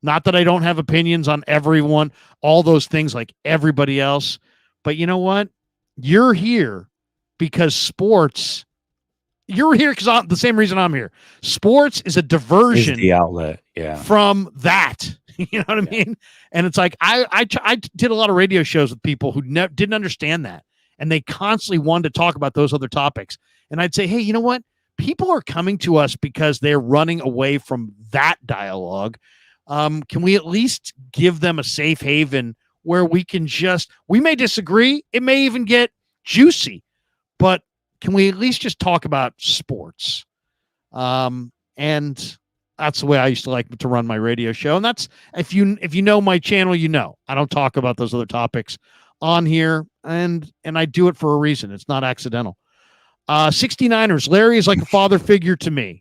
Not that I don't have opinions on everyone, all those things like everybody else. But you know what? You're here because sports. You're here because the same reason I'm here. Sports is a diversion. Is the outlet, from that. You know what I mean? And it's like I did a lot of radio shows with people who didn't understand that, and they constantly wanted to talk about those other topics. And I'd say, hey, you know what? People are coming to us because they're running away from that dialogue. Can we at least give them a safe haven where we may disagree, it may even get juicy, but can we at least just talk about sports? And that's the way I used to like to run my radio show. And that's, if you know my channel, I don't talk about those other topics on here, and I do it for a reason. It's not accidental. 69ers, Larry is like a father figure to me.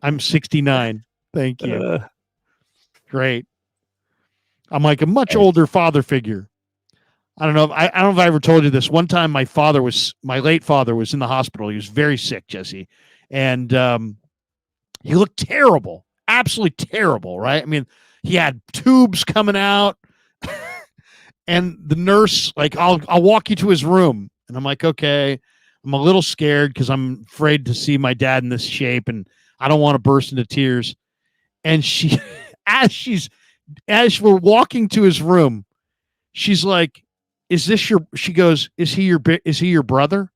I'm 69. Thank you. Great. I'm like a much older father figure. I don't know if I ever told you this. One time my late father was in the hospital. He was very sick, Jesse. And he looked terrible. Absolutely terrible, right? I mean, he had tubes coming out. And the nurse, like, I'll walk you to his room. And I'm like, okay. I'm a little scared because I'm afraid to see my dad in this shape, and I don't want to burst into tears. And she, as we're walking to his room, she's like, she goes, is he your brother?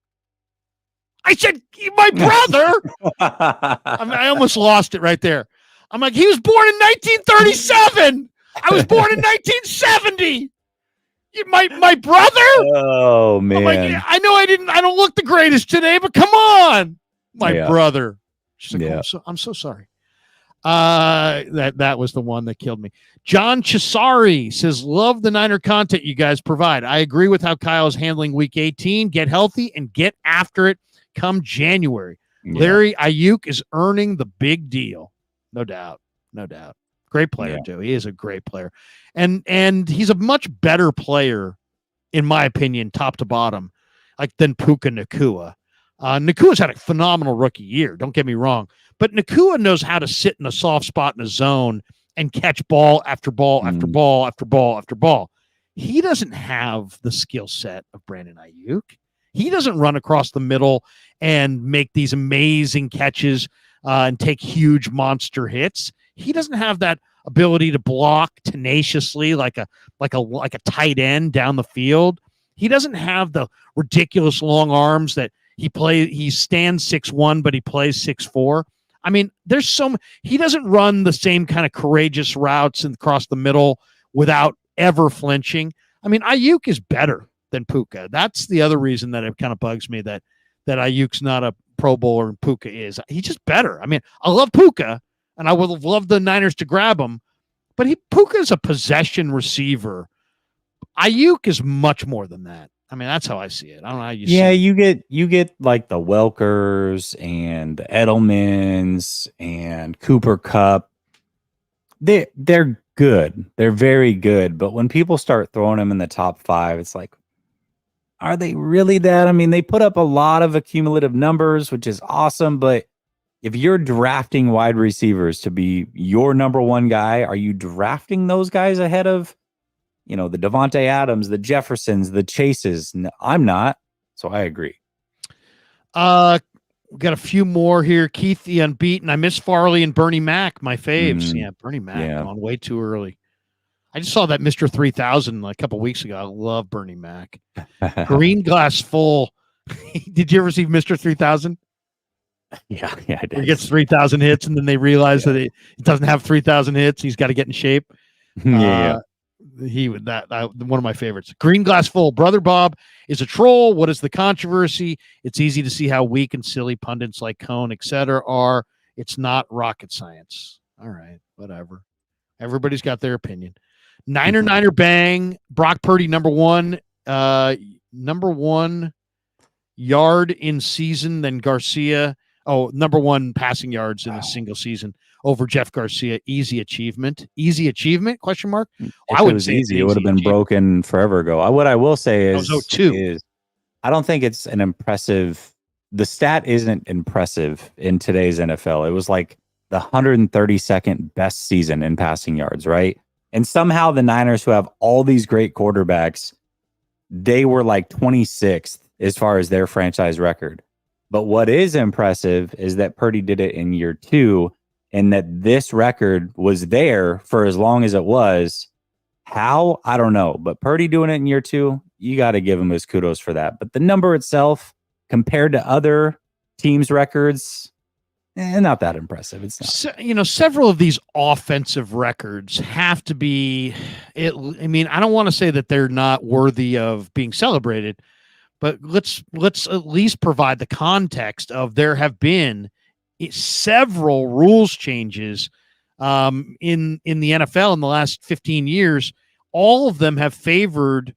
I said, my brother? I almost lost it right there. I'm like, he was born in 1937. I was born in 1970. My brother? Oh man! I'm like, yeah, I know I don't look the greatest today, but come on, my brother. She's like, I'm so sorry. That was the one that killed me. John Chisari says, love the Niner content you guys provide. I agree with how Kyle is handling week 18. Get healthy and get after it come January. Yeah. Larry Ayuk is earning the big deal. No doubt. Great player too. He is a great player. And he's a much better player, in my opinion, top to bottom, like than Puka Nacua. Nakua's had a phenomenal rookie year. Don't get me wrong. But Nacua knows how to sit in a soft spot in a zone and catch ball after ball after ball after ball after ball. He doesn't have the skill set of Brandon Ayuk. He doesn't run across the middle and make these amazing catches and take huge monster hits. He doesn't have that ability to block tenaciously like a tight end down the field. He doesn't have the ridiculous long arms that he stands 6'1", but he plays 6'4". I mean, he doesn't run the same kind of courageous routes and across the middle without ever flinching. I mean, Ayuk is better than Puka. That's the other reason that it kind of bugs me that Ayuk's not a Pro Bowler and Puka is. He's just better. I mean, I love Puka, and I would have loved the Niners to grab him, but Puka is a possession receiver. Ayuk is much more than that. I mean, that's how I see it. I don't know how you Yeah, see it. you get like the Welkers and the Edelmans and Cooper Cup. They're good. They're very good. But when people start throwing them in the top 5, it's like, are they really that? I mean, they put up a lot of accumulative numbers, which is awesome. But if you're drafting wide receivers to be your number one guy, are you drafting those guys ahead of, the Devontae Adams, the Jeffersons, the Chases? No, I'm not. So I agree. We got a few more here. Keith the Unbeaten. I miss Farley and Bernie Mac, my faves. Yeah, Bernie Mac gone way too early. I just saw that Mr. 3000 a couple weeks ago. I love Bernie Mac. Green Glass Full. Did you ever see Mr. 3000? Yeah, I did. He gets 3,000 hits, and then they realize that it doesn't have 3,000 hits. He's got to get in shape. He would that one of my favorites. Green Glass Full. Brother Bob is a troll. What is the controversy? It's easy to see how weak and silly pundits like Cohn, etc. are. It's not rocket science. All right, whatever. Everybody's got their opinion. Niner bang. Brock Purdy number one yard in season. Then Garcia. Oh, number one passing yards in a single season over Jeff Garcia. Easy achievement? Question mark. If I would say easy. It would have been broken forever ago. What I will say is I don't think it's an impressive. The stat isn't impressive in today's NFL. It was like the 132nd best season in passing yards, right? And somehow the Niners, who have all these great quarterbacks, they were like 26th as far as their franchise record. But what is impressive is that Purdy did it in year 2, and that this record was there for as long as it was. How? I don't know. But Purdy doing it in year 2, you got to give him his kudos for that. But the number itself, compared to other teams' records, not that impressive. It's not. Several of these offensive records have to be. I don't want to say that they're not worthy of being celebrated, but let's at least provide the context of there have been several rules changes in the NFL in the last 15 years. All of them have favored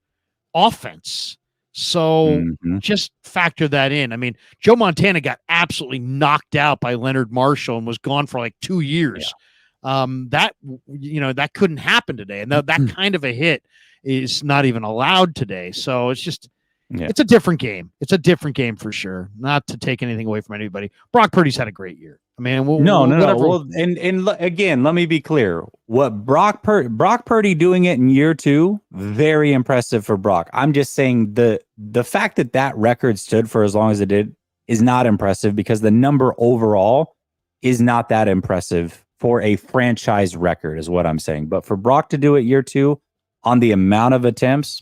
offense. So just factor that in. I mean, Joe Montana got absolutely knocked out by Leonard Marshall and was gone for like 2 years. Yeah. That couldn't happen today. And that kind of a hit is not even allowed today. So it's just, it's a different game. It's a different game for sure. Not to take anything away from anybody. Brock Purdy's had a great year. I mean, no. Well, and again, let me be clear. What Brock Purdy doing it in year 2, very impressive for Brock. I'm just saying the fact that record stood for as long as it did is not impressive, because the number overall is not that impressive for a franchise record, is what I'm saying. But for Brock to do it year 2 on the amount of attempts,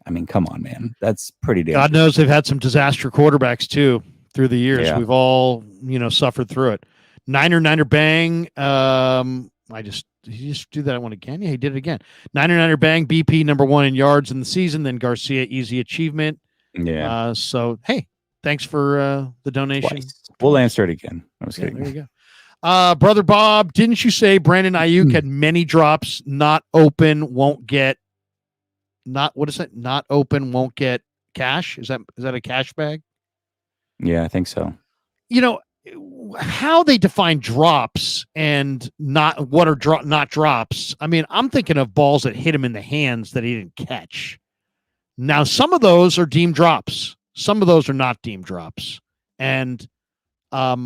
I mean, come on, man. That's pretty dangerous. God knows they've had some disaster quarterbacks too through the years. Yeah. We've all, suffered through it. Niner bang. Did he just do that one again? Yeah, he did it again. Niner bang. BP number 1 in yards in the season. Then Garcia, easy achievement. Yeah. So, hey, thanks for the donation. Twice. We'll answer it again. I was kidding. There you go. Brother Bob, didn't you say Brandon Ayuk had many drops? Not open, won't get. What is it? Not open, won't get cash. Is that a cash bag? Yeah, I think so. How they define drops and not what are not drops. I mean, I'm thinking of balls that hit him in the hands that he didn't catch. Now, some of those are deemed drops. Some of those are not deemed drops. And I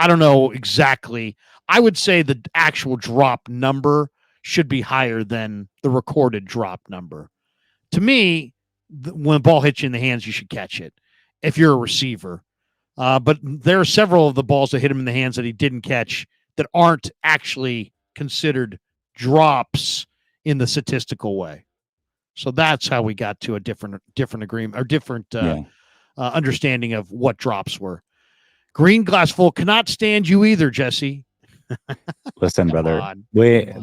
don't know exactly. I would say the actual drop number should be higher than the recorded drop number. To me, when a ball hits you in the hands, you should catch it if you're a receiver. But there are several of the balls that hit him in the hands that he didn't catch that aren't actually considered drops in the statistical way. So that's how we got to a different agreement or different understanding of what drops were. Green Glass Full cannot stand you either, Jesse. Listen, brother. Wait,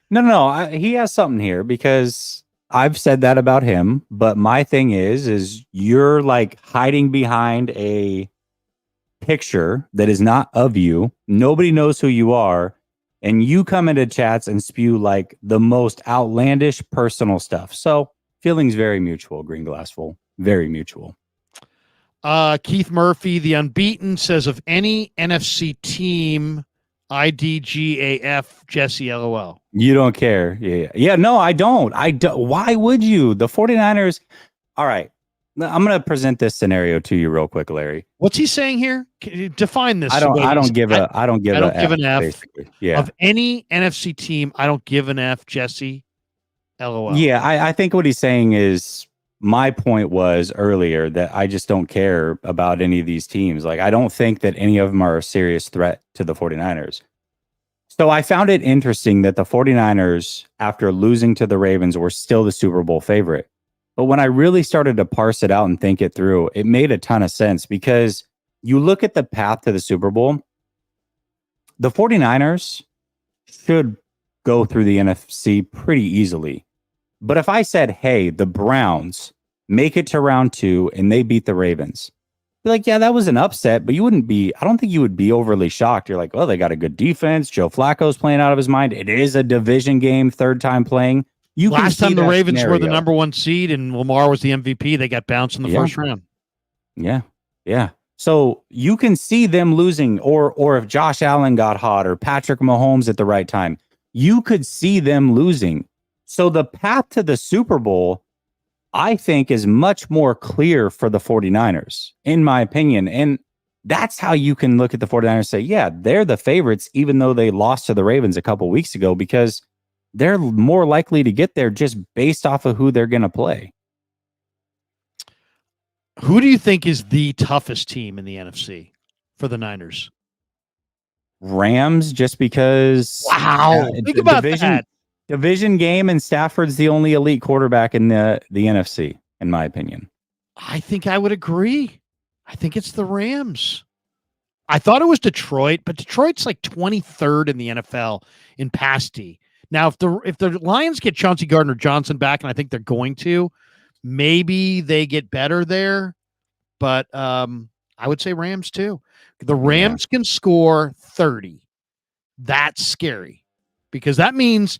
no. He has something here, because I've said that about him. But my thing is you're like hiding behind a picture that is not of you. Nobody knows who you are. And you come into chats and spew like the most outlandish personal stuff. So Feelings very mutual, Green Glass Full. Very mutual. Keith Murphy, the unbeaten, says of any NFC team, IDGAF, Jesse, LOL. You don't care. Yeah. No, I don't. Why would you? The 49ers. All right. I'm going to present this scenario to you real quick, Larry. What's he saying here? Can you define this? I don't give an F. Basically. Yeah. Of any NFC team, I don't give an F, Jesse. LOL. Yeah, I think what he's saying is, my point was earlier that I just don't care about any of these teams. Like, I don't think that any of them are a serious threat to the 49ers. So I found it interesting that the 49ers, after losing to the Ravens, were still the Super Bowl favorite. But when I really started to parse it out and think it through, it made a ton of sense, because you look at the path to the Super Bowl, the 49ers should go through the NFC pretty easily. But if I said, hey, the Browns make it to round 2 and they beat the Ravens, be like, yeah, that was an upset, but I don't think you would be overly shocked. You're like, oh, they got a good defense. Joe Flacco's playing out of his mind. It is a division game, third time playing. Last time the Ravens were the number 1 seed and Lamar was the MVP, they got bounced in the first round. Yeah. So you can see them losing, or if Josh Allen got hot or Patrick Mahomes at the right time, you could see them losing. So the path to the Super Bowl, I think, is much more clear for the 49ers, in my opinion. And that's how you can look at the 49ers and say, yeah, they're the favorites, even though they lost to the Ravens a couple weeks ago, because they're more likely to get there just based off of who they're going to play. Who do you think is the toughest team in the NFC for the Niners? Rams, just because. Wow. Think about that. Division game, and Stafford's the only elite quarterback in the NFC, in my opinion. I think I would agree. I think it's the Rams. I thought it was Detroit, but Detroit's like 23rd in the NFL in pass D. Now, if the Lions get Chauncey Gardner-Johnson back, and I think they're going to, maybe they get better there. But I would say Rams too. The Rams can score 30. That's scary, because that means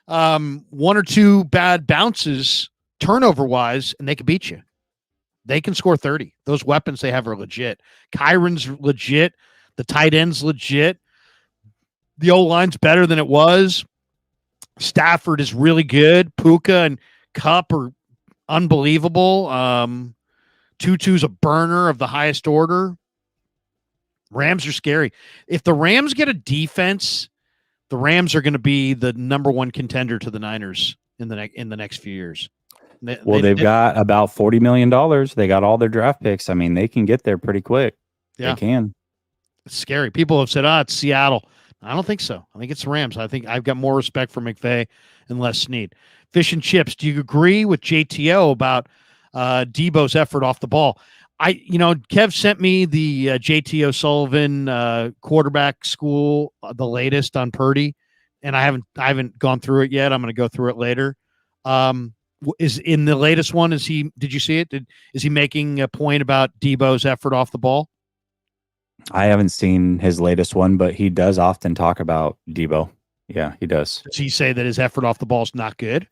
1 or 2 bad bounces turnover-wise, and they can beat you. They can score 30. Those weapons they have are legit. Kyron's legit. The tight end's legit. The O-line's better than it was. Stafford is really good. Puka and Kupp are unbelievable. Tutu's a burner of the highest order. Rams are scary. If the Rams get a defense, the Rams are going to be the number 1 contender to the Niners in the next few years. They've got about $40 million. They got all their draft picks. I mean, they can get there pretty quick. Yeah. They can. It's scary. People have said, it's Seattle. I don't think so. I think it's the Rams. I think I've got more respect for McVay and less Snead. Fish and Chips, do you agree with JTO about Debo's effort off the ball? Kev sent me the JT O'Sullivan quarterback school, the latest on Purdy, and I haven't gone through it yet. I'm going to go through it later. Is in the latest one? Did you see it? Is he making a point about Debo's effort off the ball? I haven't seen his latest one, but he does often talk about Debo. Yeah, he does. Does he say that his effort off the ball is not good?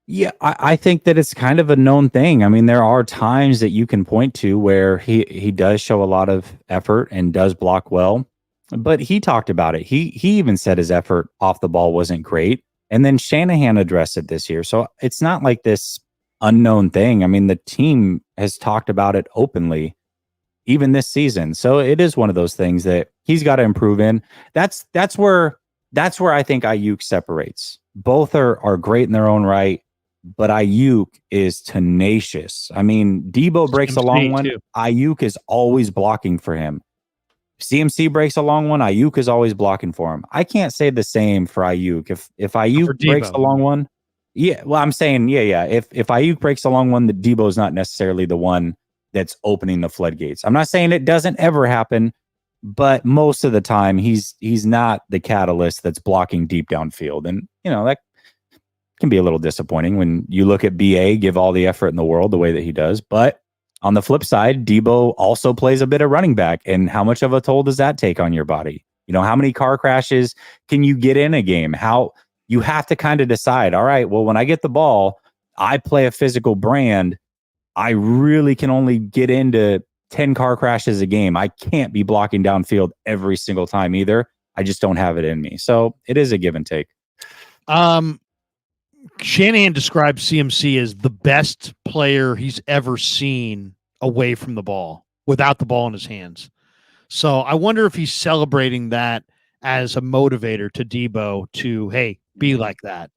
Yeah, I think that it's kind of a known thing. I mean, there are times that you can point to where he does show a lot of effort and does block well, but he talked about it. He even said his effort off the ball wasn't great. And then Shanahan addressed it this year. So it's not like this unknown thing. I mean, the team has talked about it openly, even this season. So it is one of those things that he's got to improve in. That's where I think Ayuk separates. Both are great in their own right, but Ayuk is tenacious. I mean, Debo breaks a long one. Ayuk is always blocking for him. CMC breaks a long one. Ayuk is always blocking for him. I can't say the same for Ayuk. If Ayuk breaks a long one, I'm saying, If Ayuk breaks a long one, the Debo is not necessarily the one that's opening the floodgates. I'm not saying it doesn't ever happen, but most of the time he's not the catalyst that's blocking deep downfield. And, that can be a little disappointing when you look at BA, give all the effort in the world the way that he does. But on the flip side, Debo also plays a bit of running back. And how much of a toll does that take on your body? How many car crashes can you get in a game? How you have to kind of decide, all right, well, when I get the ball, I play a physical brand. I really can only get into 10 car crashes a game. I can't be blocking downfield every single time either. I just don't have it in me. So it is a give and take. Shanahan describes CMC as the best player he's ever seen away from the ball, without the ball in his hands. So I wonder if he's celebrating that as a motivator to Debo to, hey, be like that.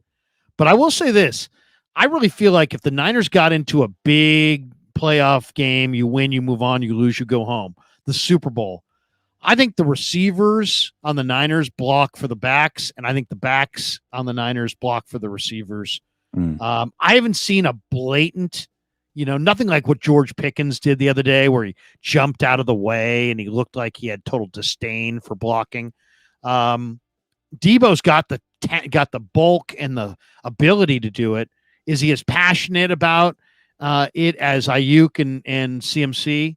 But I will say this. I really feel like if the Niners got into a big playoff game, you win, you move on, you lose, you go home, the Super Bowl, I think the receivers on the Niners block for the backs, and I think the backs on the Niners block for the receivers. I haven't seen a blatant, nothing like what George Pickens did the other day where he jumped out of the way and he looked like he had total disdain for blocking. Debo's got the bulk and the ability to do it. Is he as passionate about it as Ayuk and CMC?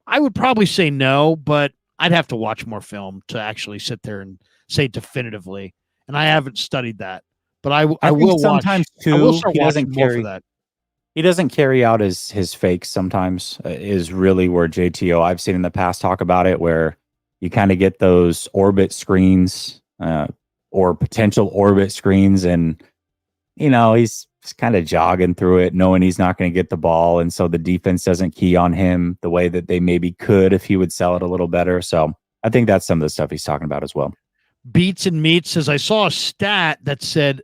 I would probably say no, but I'd have to watch more film to actually sit there and say definitively. And I haven't studied that, but I will sometimes watch. too. I will start He doesn't watching more carry for that. He doesn't carry out his fakes sometimes, is really where JTO I've seen in the past talk about it, where you kind of get those orbit screens or potential orbit screens, and he's kind of jogging through it knowing he's not going to get the ball, and so the defense doesn't key on him the way that they maybe could if he would sell it a little better. So I think that's some of the stuff he's talking about as well. Beats and Meats says, I saw a stat that said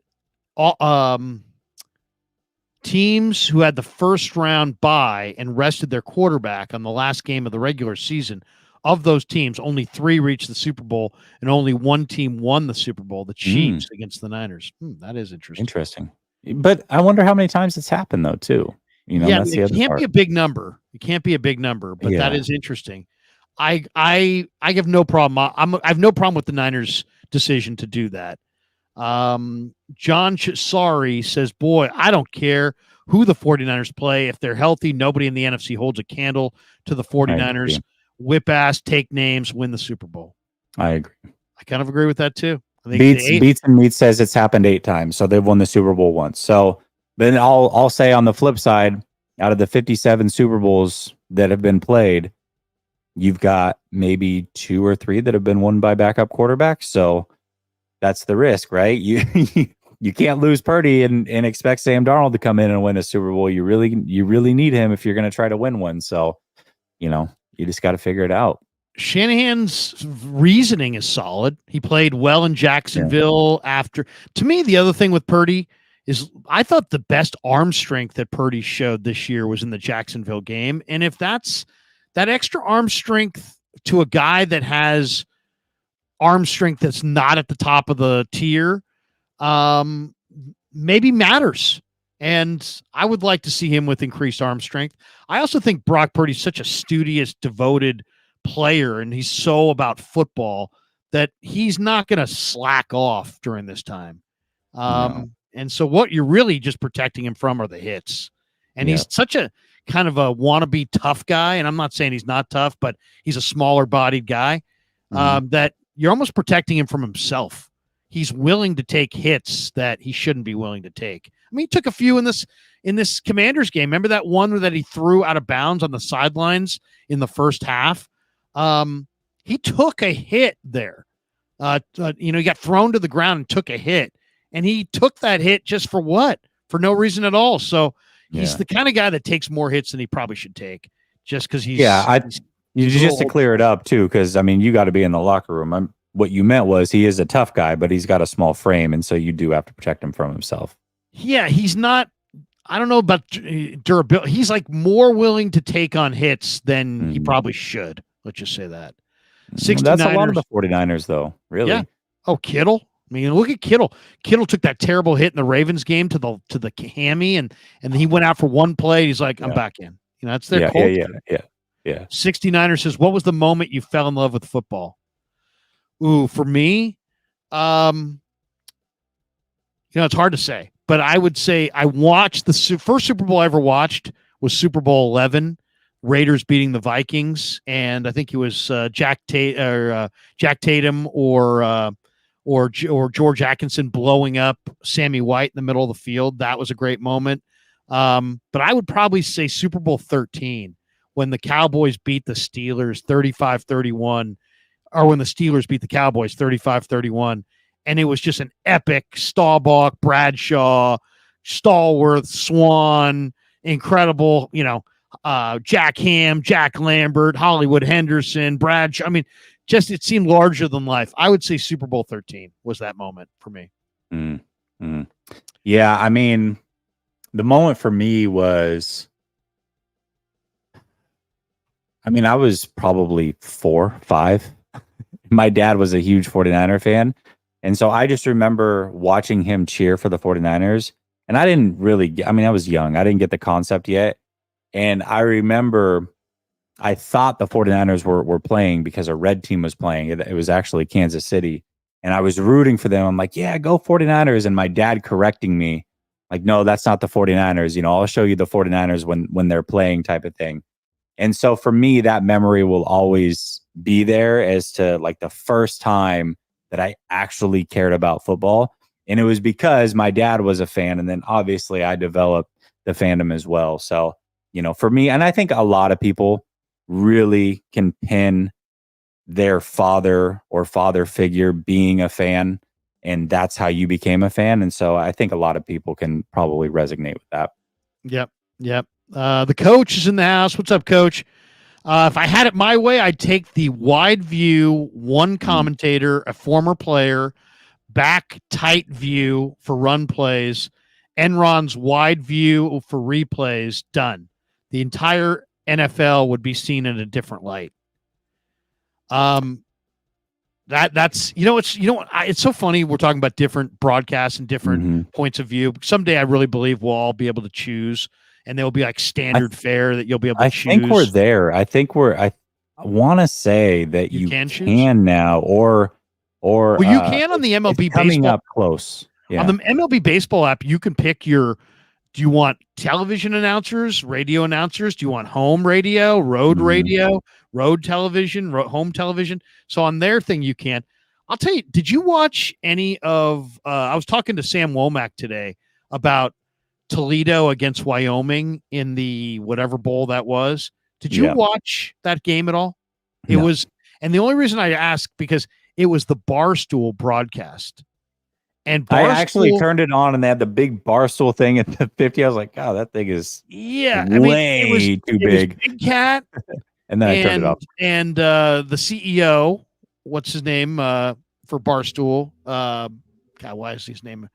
teams who had the first round bye and rested their quarterback on the last game of the regular season, of those teams, only 3 reached the Super Bowl and only 1 team won the Super Bowl, the Chiefs against the Niners. That is interesting. But I wonder how many times it's happened though too. That's the other can't part. be a big number. It can't be a big number, but that is interesting. I have no problem. I have no problem with the Niners' decision to do that. John Sorry says, boy, I don't care who the 49ers play. If they're healthy, nobody in the NFC holds a candle to the 49ers. Whip ass, take names, win the Super Bowl. I agree. I kind of agree with that too. I think Beats and Meat says it's happened 8 times, so they've won the Super Bowl once. So then I'll say on the flip side, out of the 57 Super Bowls that have been played, you've got maybe 2 or 3 that have been won by backup quarterbacks. So that's the risk, right? You can't lose Purdy and expect Sam Darnold to come in and win a Super Bowl. You really need him if you're going to try to win one. So, you just got to figure it out. Shanahan's reasoning is solid. He played well in Jacksonville after. To me, the other thing with Purdy is I thought the best arm strength that Purdy showed this year was in the Jacksonville game. And if that's that extra arm strength to a guy that has arm strength that's not at the top of the tier, maybe matters. And I would like to see him with increased arm strength. I also think Brock Purdy's such a studious, devoted player, and he's so about football that he's not going to slack off during this time. And so what you're really just protecting him from are the hits. And he's such a kind of a wannabe tough guy. And I'm not saying he's not tough, but he's a smaller bodied guy that you're almost protecting him from himself. He's willing to take hits that he shouldn't be willing to take. I mean, he took a few in this Commanders game. Remember that one that he threw out of bounds on the sidelines in the first half? He took a hit there. He got thrown to the ground and took a hit. And he took that hit just for what? For no reason at all. So he's the kind of guy that takes more hits than he probably should take just because he's... just to clear it up, too, because, you got to be in the locker room. What you meant was he is a tough guy, but he's got a small frame, and so you do have to protect him from himself. Yeah, he's not... I don't know about durability. He's like more willing to take on hits than he probably should. Let's just say that. 69ers, that's a lot of the 49ers, though, really. Yeah. Oh, Kittle. I mean, look at Kittle. Kittle took that terrible hit in the Ravens game to the hammy, and he went out for one play. He's like, I'm back in. That's their culture. Yeah. 69er says, what was the moment you fell in love with football? Ooh, for me, it's hard to say, but I would say I watched the first Super Bowl I ever watched was Super Bowl 11, Raiders beating the Vikings, and I think it was Jack Tatum or or George Atkinson blowing up Sammy White in the middle of the field. That was a great moment. But I would probably say Super Bowl 13 when the Cowboys beat the Steelers 35-31, or when the Steelers beat the Cowboys 35-31. And it was just an epic Staubach, Bradshaw, Stallworth, Swan, incredible, Jack Ham, Jack Lambert, Hollywood Henderson, Bradshaw. I mean, just it seemed larger than life. I would say Super Bowl 13 was that moment for me. Yeah, I mean, the moment for me was, I was probably 4, 5. My dad was a huge 49er fan. And so I just remember watching him cheer for the 49ers. And I didn't really, I was young. I didn't get the concept yet. And I remember I thought the 49ers were playing because a red team was playing. It was actually Kansas City. And I was rooting for them. I'm like, yeah, go 49ers. And my dad correcting me, like, no, that's not the 49ers. I'll show you the 49ers when they're playing, type of thing. And so for me, that memory will always be there as to like the first time that I actually cared about football. And it was because my dad was a fan. And then obviously I developed the fandom as well. So, for me, and I think a lot of people really can pin their father or father figure being a fan, and that's how you became a fan. And so I think a lot of people can probably resonate with that. Yep. The coach is in the house. What's up, Coach? If I had it my way, I'd take the wide view, one commentator, a former player, back tight view for run plays, Enron's wide view for replays, done. The entire NFL would be seen in a different light. It's so funny. We're talking about different broadcasts and different points of view. Someday I really believe we'll all be able to choose, and there will be like standard fare that you'll be able to choose. I think we're there. I want to say that you can now, or well, you can on the MLB coming baseball up close. Yeah. On the MLB baseball app, you can pick do you want television announcers, radio announcers? Do you want home radio, radio, road television, home television? So on their thing, you can. I'll tell you, did you watch any of, I was talking to Sam Womack today about Toledo against Wyoming in the whatever bowl that was. Did you watch that game at all? It was, and the only reason I asked, because it was the Barstool broadcast. And I actually turned it on, and they had the big Barstool thing at the 50. I was like, "Oh, that thing is way too big." Big Cat, and then I turned it off. And the CEO, what's his name for Barstool? God, why is his name?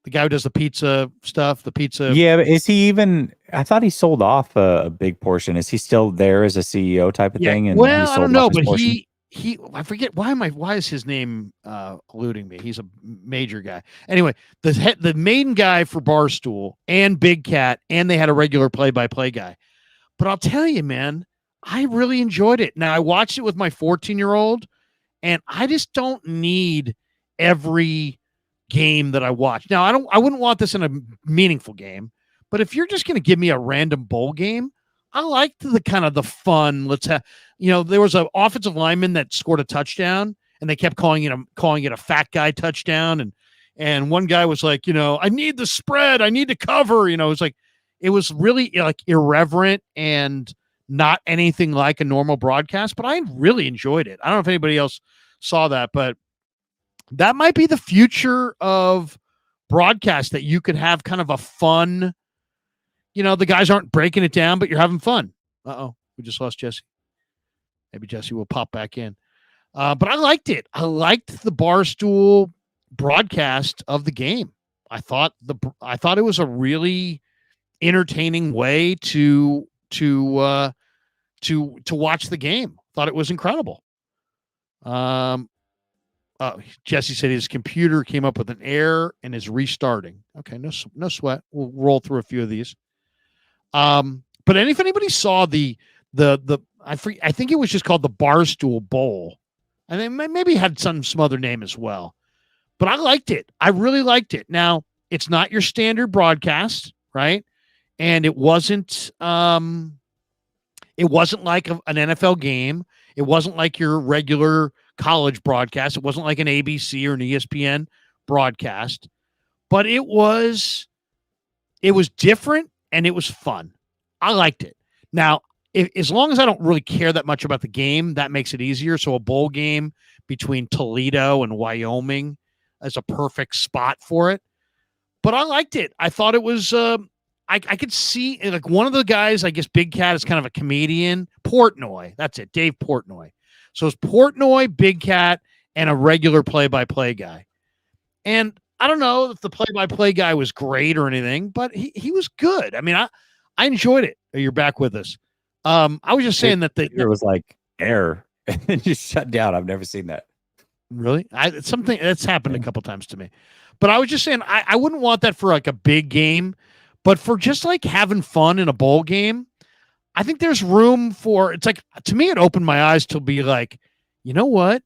The guy who does the pizza stuff. The pizza. Yeah, but is he even? I thought he sold off a big portion. Is he still there as a CEO type of thing? And well, I don't know, but he I forget why is his name eluding me. He's a major guy. Anyway, the main guy for Barstool and Big Cat, and they had a regular play-by-play guy. But I'll tell you, man, I really enjoyed it. Now I watched it with my 14-year-old, and I just don't need every game that I watch. Now I wouldn't want this in a meaningful game, but if you're just going to give me a random bowl game, I liked the kind of the fun. Let's have, there was an offensive lineman that scored a touchdown, and they kept calling it a fat guy touchdown. And one guy was like, I need the spread. I need to cover, it was really like irreverent and not anything like a normal broadcast, but I really enjoyed it. I don't know if anybody else saw that, but that might be the future of broadcast, that you could have kind of a fun, the guys aren't breaking it down, but you're having fun. Uh-oh, we just lost Jesse. Maybe Jesse will pop back in. But I liked it. I liked the Barstool broadcast of the game. I thought it was a really entertaining way to watch the game. Thought it was incredible. Jesse said his computer came up with an error and is restarting. Okay, no sweat. We'll roll through a few of these. But if anybody saw I think it was just called the Barstool Bowl. I think maybe it had some other name as well. But I liked it. I really liked it. Now, it's not your standard broadcast, right? And it wasn't like an NFL game. It wasn't like your regular college broadcast. It wasn't like an ABC or an ESPN broadcast, but it was different and it was fun. I liked it. Now, as long as I don't really care that much about the game, that makes it easier. So a bowl game between Toledo and Wyoming is a perfect spot for it. But I liked it. I thought it was I could see, like, one of the guys, I guess Big Cat is kind of a comedian. Portnoy. That's it. Dave Portnoy. So it's Portnoy, Big Cat, and a regular play-by-play guy. And I don't know if the play-by-play guy was great or anything, but he was good. I mean, I enjoyed it. You're back with us. I was just saying that it was like air and then just shut down. I've never seen that. Really? It's something that's happened a couple times to me. But I was just saying I wouldn't want that for like a big game, but for just like having fun in a bowl game, I think there's room for, it's like, to me, it opened my eyes to be like, you know what?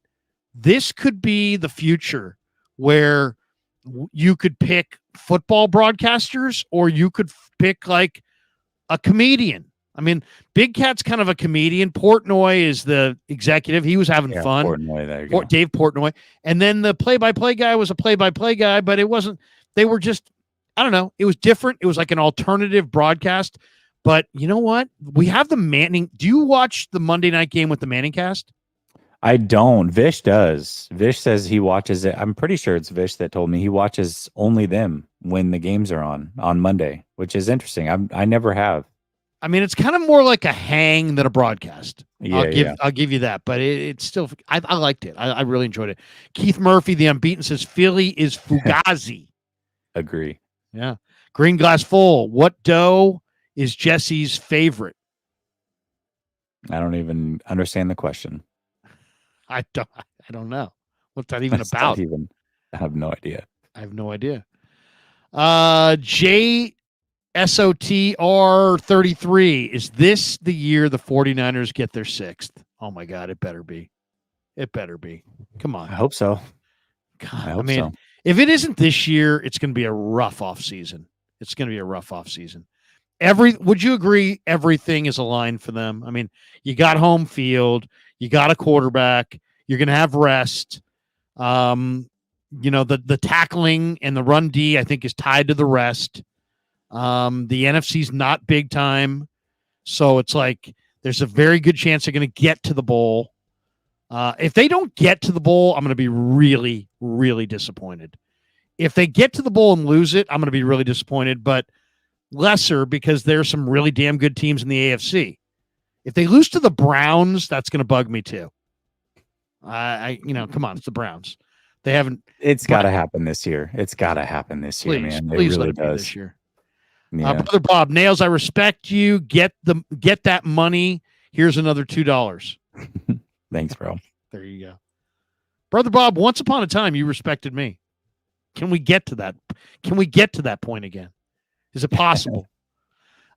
This could be the future where you could pick football broadcasters or you could pick like a comedian. I mean, Big Cat's kind of a comedian. Portnoy is the executive. He was having fun. Portnoy, there you go. Dave Portnoy. And then the play-by-play guy was a play-by-play guy, but it wasn't, they were just, I don't know. It was different. It was like an alternative broadcast. But you know what? We have the Manning. Do you watch the Monday night game with the Manning cast? I don't. Vish does. Vish says he watches it. I'm pretty sure it's Vish that told me he watches only them when the games are on Monday, which is interesting. I never have. I mean, it's kind of more like a hang than a broadcast. Yeah, I'll give you that, but it's still, I liked it. I really enjoyed it. Keith Murphy, the unbeaten, says Philly is Fugazi. Agree. Yeah. Green Glass Full. What dough is Jesse's favorite? I don't even understand the question. I don't know. What's that even about? I have no idea. I have no idea. JSOTR 33. Is this the year the 49ers get their sixth? Oh my God, it better be. It better be. Come on. I hope so. God, I hope so. If it isn't this year, it's going to be a rough off season. It's going to be a rough off season. Would you agree everything is aligned for them? I mean, you got home field, you got a quarterback, you're going to have rest. The tackling and the run D, I think, is tied to the rest. The NFC's not big time. So it's like there's a very good chance they're going to get to the bowl. If they don't get to the bowl, I'm going to be really, really disappointed. If they get to the bowl and lose it, I'm going to be really disappointed, but lesser because there's some really damn good teams in the AFC. If they lose to the Browns, that's going to bug me too. Come on, it's the Browns. They haven't. It's got to happen this year. It's got to happen this year, man. Please it really let it be does. this year. Yeah. Brother Bob Nails, I respect you. Get that money. Here's another $2. Thanks, bro. There you go. Brother Bob, once upon a time, you respected me. Can we get to that? Can we get to that point again? Is it possible?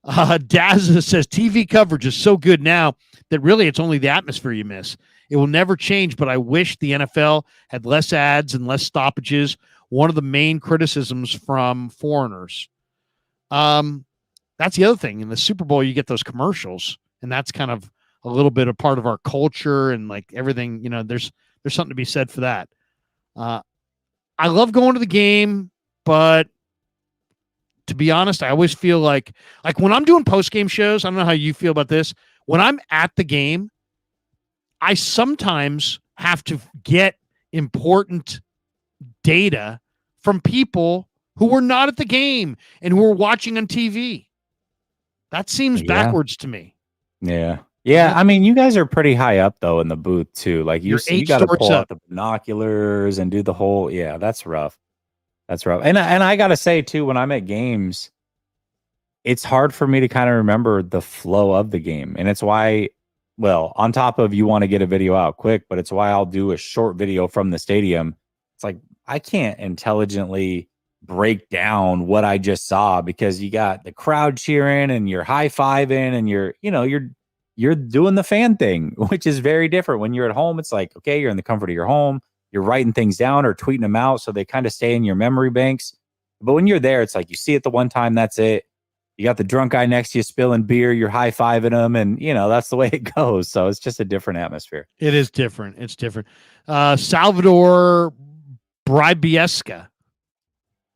Daz says TV coverage is so good now that really it's only the atmosphere you miss. It will never change, but I wish the NFL had less ads and less stoppages. One of the main criticisms from foreigners. That's the other thing. In the Super Bowl, you get those commercials, and that's kind of a little bit a part of our culture and like everything. There's something to be said for that. I love going to the game, but to be honest, I always feel like when I'm doing post-game shows, I don't know how you feel about this. When I'm at the game, I sometimes have to get important data from people who were not at the game and who were watching on TV. That seems backwards to me. Yeah. Yeah, I mean, you guys are pretty high up though in the booth too. Like you got to pull out the binoculars and do the whole. Yeah, that's rough. That's rough. And I got to say too, when I'm at games, it's hard for me to kind of remember the flow of the game, and it's why. Well, on top of you want to get a video out quick, but it's why I'll do a short video from the stadium. It's like I can't intelligently break down what I just saw because you got the crowd cheering and you're high-fiving and you're doing the fan thing, which is very different. When you're at home, it's like, okay, you're in the comfort of your home, you're writing things down or tweeting them out so they kind of stay in your memory banks. But when you're there, it's like you see it the one time, that's it. you got the drunk guy next to you spilling beer, you're high-fiving him, and that's the way it goes. So it's just a different atmosphere. It is different. It's different. Salvador Brybieska.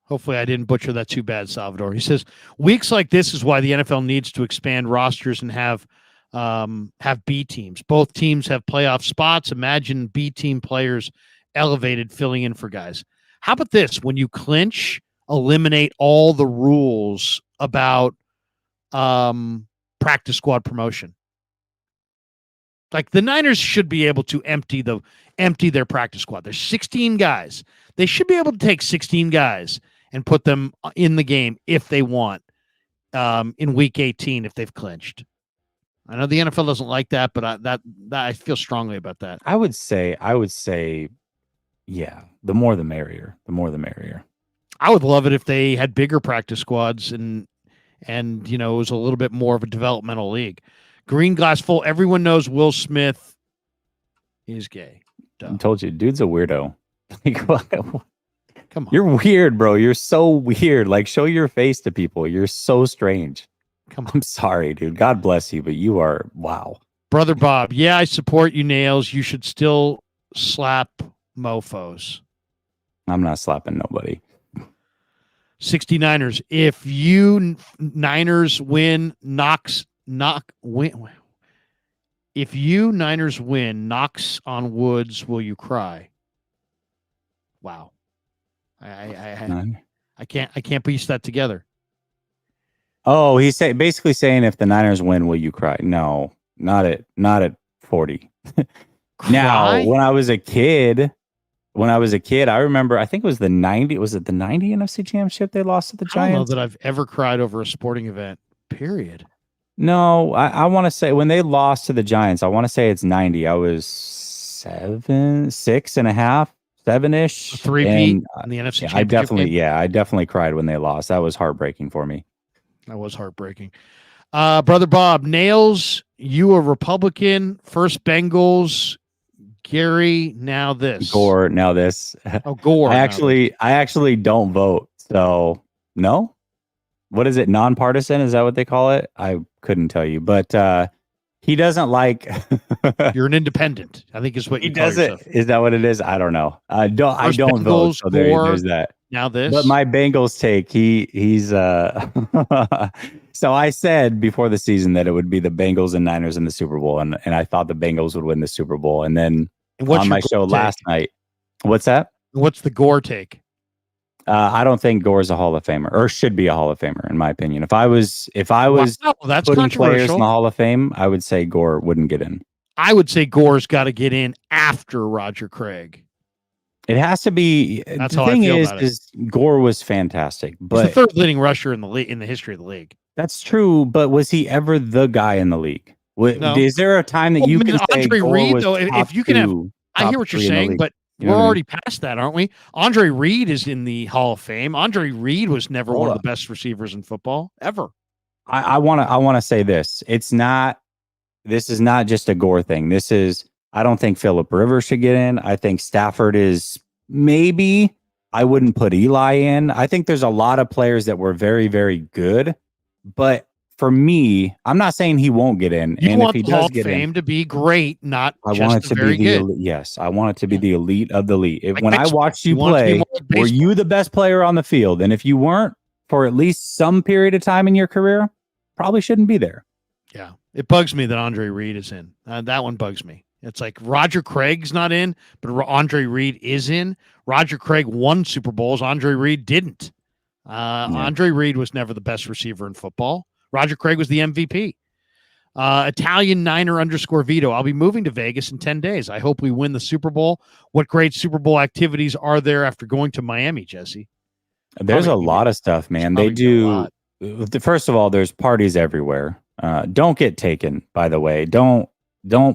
Hopefully I didn't butcher that too bad, Salvador. He says, weeks like this is why the NFL needs to expand rosters and have B teams. Both teams have playoff spots. Imagine B team players elevated filling in for guys. How about this? When you clinch, eliminate all the rules about practice squad promotion. Like the Niners should be able to empty their practice squad. There's 16 guys. They should be able to take 16 guys and put them in the game if they want in week 18 if they've clinched. I know the NFL doesn't like that, but I feel strongly about that. I would say, yeah, the more the merrier. The more the merrier. I would love it if they had bigger practice squads and it was a little bit more of a developmental league. Green glass full. Everyone knows Will Smith is gay. Duh. I told you, dude's a weirdo. Come on. You're weird, bro. You're so weird. Like, show your face to people. You're so strange. Come on. I'm sorry, dude. God bless you, but you are, wow. Brother Bob, yeah, I support you, Nails. You should still slap mofos. I'm not slapping nobody. 69ers. If you Niners win, if you Niners win, knocks on woods, will you cry? Wow. I can't piece that together. Oh, he's basically saying if the Niners win, will you cry? No, not at 40. Now, when I was a kid, I remember, I think it was the 90. Was it the 90 NFC Championship they lost to the Giants? I don't know that I've ever cried over a sporting event, period. No, I want to say when they lost to the Giants, I want to say it's 90. I was 6 and a half, 7-ish. 3-peat in the NFC Championship game? I definitely cried when they lost. That was heartbreaking for me. That was heartbreaking. Brother Bob, Nails, you a Republican, first Bengals, Gary, now this. Gore, now this. Oh, Gore. I actually don't vote. So, no? What is it? Nonpartisan? Is that what they call it? I couldn't tell you. But he doesn't like... You're an independent, I think is what you he call does yourself. Is that what it is? I don't know. I don't Bengals, vote. So there's that. Now this. But my Bengals take, he's so I said before the season that it would be the Bengals and Niners in the Super Bowl, and I thought the Bengals would win the Super Bowl. And then on my show last night, what's that? What's the Gore take? I don't think Gore's a Hall of Famer, or should be a Hall of Famer, in my opinion. If I was that's putting players controversial. in the Hall of Fame, I would say Gore wouldn't get in. I would say Gore's got to get in after Roger Craig. It has to be. That's the how thing I feel about is Gore was fantastic, but he's the third leading rusher in the league in the history of the league. That's true, but was he ever the guy in the league? No. Is there a time that you can say Andre Gore Reed, was though? If you can have, I hear what you're saying, but You know we're what I mean? already past that, aren't we? Andre Reed is in the Hall of Fame. Andre Reed was never one of the best receivers in football ever. I want to say this. This is not just a Gore thing. I don't think Phillip Rivers should get in. I think Stafford is maybe. I wouldn't put Eli in. I think there's a lot of players that were very, very good, but for me, I'm not saying he won't get in. You and want if he the Hall does of get Fame in, to be great, not I just want it to very be the good. elite. Yes, I want it to be the elite of the elite. Like When I baseball. watched you You want it to be play, more like were baseball. you the best player on the field? And if you weren't for at least some period of time in your career, probably shouldn't be there. Yeah, it bugs me that Andre Reed is in. That one bugs me. It's like Roger Craig's not in, but Andre Reed is in. Roger Craig won Super Bowls. Andre Reed didn't. Andre Reed was never the best receiver in football. Roger Craig was the MVP. Italian Niner _ Vito. I'll be moving to Vegas in 10 days. I hope we win the Super Bowl. What great Super Bowl activities are there after going to Miami, Jesse? There's a lot of stuff, man. They do. First of all, there's parties everywhere. Don't get taken, by the way. Don't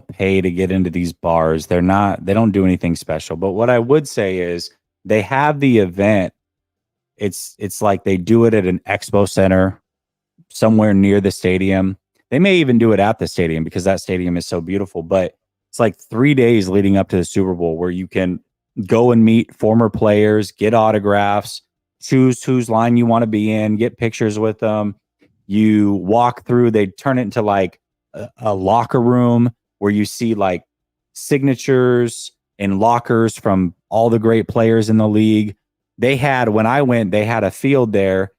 pay to get into these bars. They don't do anything special. But what I would say is they have the event. It's like they do it at an expo center somewhere near the stadium. They may even do it at the stadium because that stadium is so beautiful. But it's like 3 days leading up to the Super Bowl where you can go and meet former players, get autographs, choose whose line you want to be in, get pictures with them. You walk through, they turn it into like a locker room where you see like signatures and lockers from all the great players in the league. When I went, they had a field there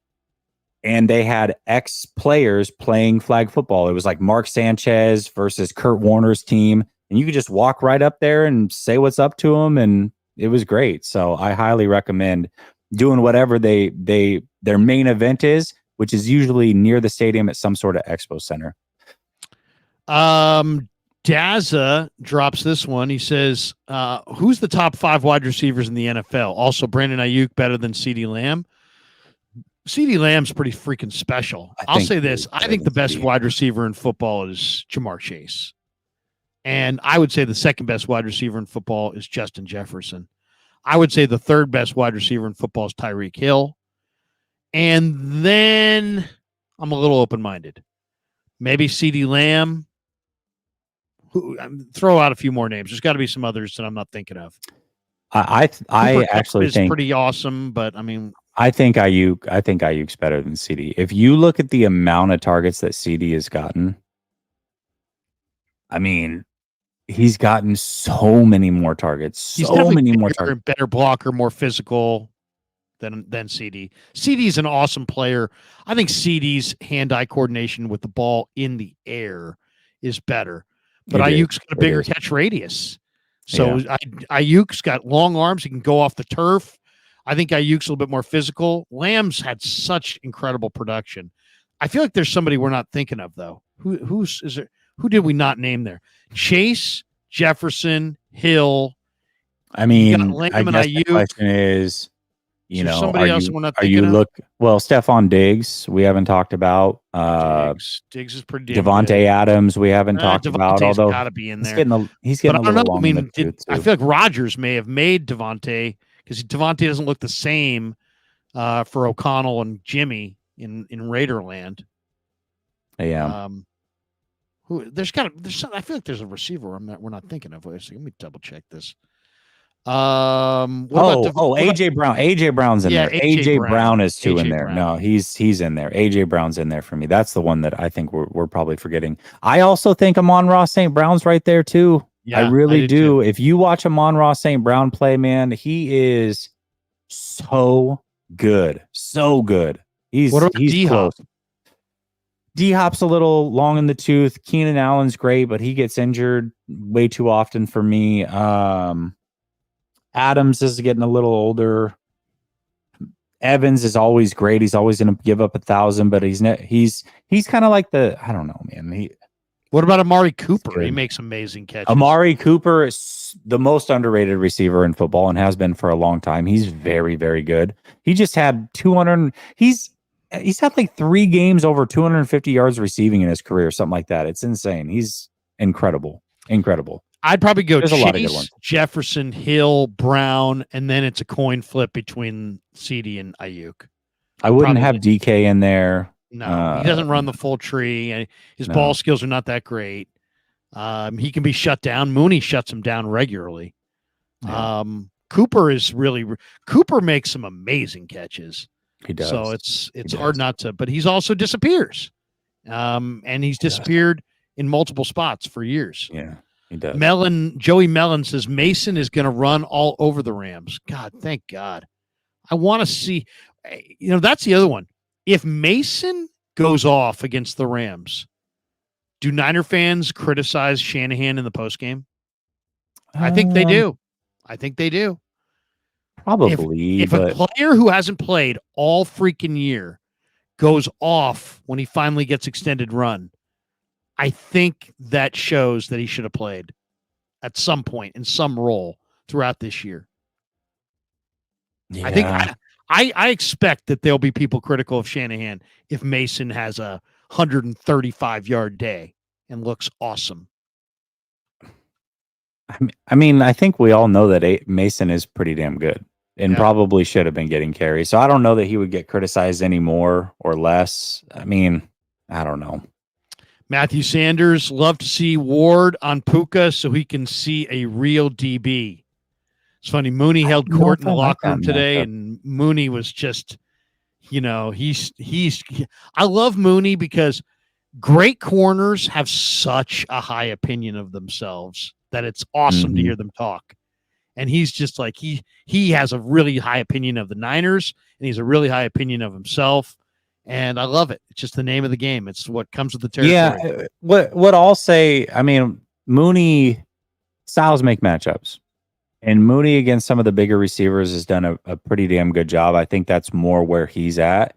and they had ex players playing flag football. It was like Mark Sanchez versus Kurt Warner's team. And you could just walk right up there and say what's up to them. And it was great. So I highly recommend doing whatever their main event is, which is usually near the stadium at some sort of expo center. Daza drops this one. He says, who's the top 5 wide receivers in the NFL? Also, Brandon Ayuk better than CeeDee Lamb? CeeDee Lamb's pretty freaking special. I'll say this. I think the best wide receiver in football is Jamar Chase. And I would say the second best wide receiver in football is Justin Jefferson. I would say the third best wide receiver in football is Tyreek Hill. And then I'm a little open-minded. Maybe CeeDee Lamb. Throw out a few more names. There's got to be some others that I'm not thinking of. I actually think pretty awesome, but I mean, I think Ayuk's better than CD. If you look at the amount of targets that CD has gotten, I mean, he's gotten so many more targets. He's better blocker, more physical than CD. CD's an awesome player. I think CD's hand-eye coordination with the ball in the air is better. But Ayuk's got a bigger catch radius. So Ayuk's got long arms. He can go off the turf. I think Ayuk's a little bit more physical. Lamb's had such incredible production. I feel like there's somebody we're not thinking of, though. Who did we not name there? Chase, Jefferson, Hill. I mean, I guess the question is, somebody else we're not thinking of? Stephon Diggs, we haven't talked about. Diggs is pretty damn Devontae good. Adams, we haven't talked about. Although got to be in there. He's getting a little long in the tooth, too. I feel like Rodgers may have made Devontae because Devontae doesn't look the same for O'Connell and Jimmy in Raiderland. Yeah. I feel like there's a receiver we're not thinking of. Let me double check this. AJ Brown. AJ Brown's in there. AJ Brown is too in there. Brown. No, he's in there. AJ Brown's in there for me. That's the one that I think we're probably forgetting. I also think Amon-Ra St. Brown's right there too. Yeah, I really do. If you watch Amon-Ra St. Brown play, man, he is so good. So good. He's D-Hop? Close. D-Hop's a little long in the tooth. Keenan Allen's great, but he gets injured way too often for me. Adams is getting a little older. Evans is always great. He's always going to give up 1,000, but he's kind of like I don't know, man. What about Amari Cooper? He makes amazing catches. Amari Cooper is the most underrated receiver in football and has been for a long time. He's very, very good. He just had 200. He's had like 3 games over 250 yards receiving in his career, something like that. It's insane. He's incredible. I'd probably go There's Chase, a lot of good ones. Jefferson, Hill, Brown, and then it's a coin flip between CD and Ayuk. I wouldn't have DK in there. No, he doesn't run the full tree, and his ball skills are not that great. He can be shut down. Mooney shuts him down regularly. Yeah. Cooper makes some amazing catches. He does. So it's hard not to, but he's also disappears. And he's disappeared in multiple spots for years. Yeah. He does. Joey Mellon says Mason is going to run all over the Rams. God, thank God. I want to see, that's the other one. If Mason goes off against the Rams, do Niner fans criticize Shanahan in the postgame? I think they do. Probably. If a player who hasn't played all freaking year goes off when he finally gets extended run, I think that shows that he should have played at some point in some role throughout this year. Yeah. I think I expect that there'll be people critical of Shanahan if Mason has a 135-yard day and looks awesome. I mean, I think we all know that Mason is pretty damn good and probably should have been getting carries. So I don't know that he would get criticized any more or less. I mean, I don't know. Matthew Sanders, love to see Ward on Puka so he can see a real DB. It's funny. Mooney held court in the locker room today, and Mooney was I love Mooney because great corners have such a high opinion of themselves that it's awesome to Mhm. hear them talk. And he's just like he has a really high opinion of the Niners, and he's a really high opinion of himself. And I love it. It's just the name of the game. It's what comes with the territory. Yeah, what I'll say, I mean, Mooney styles make matchups. And Mooney against some of the bigger receivers has done a pretty damn good job. I think that's more where he's at.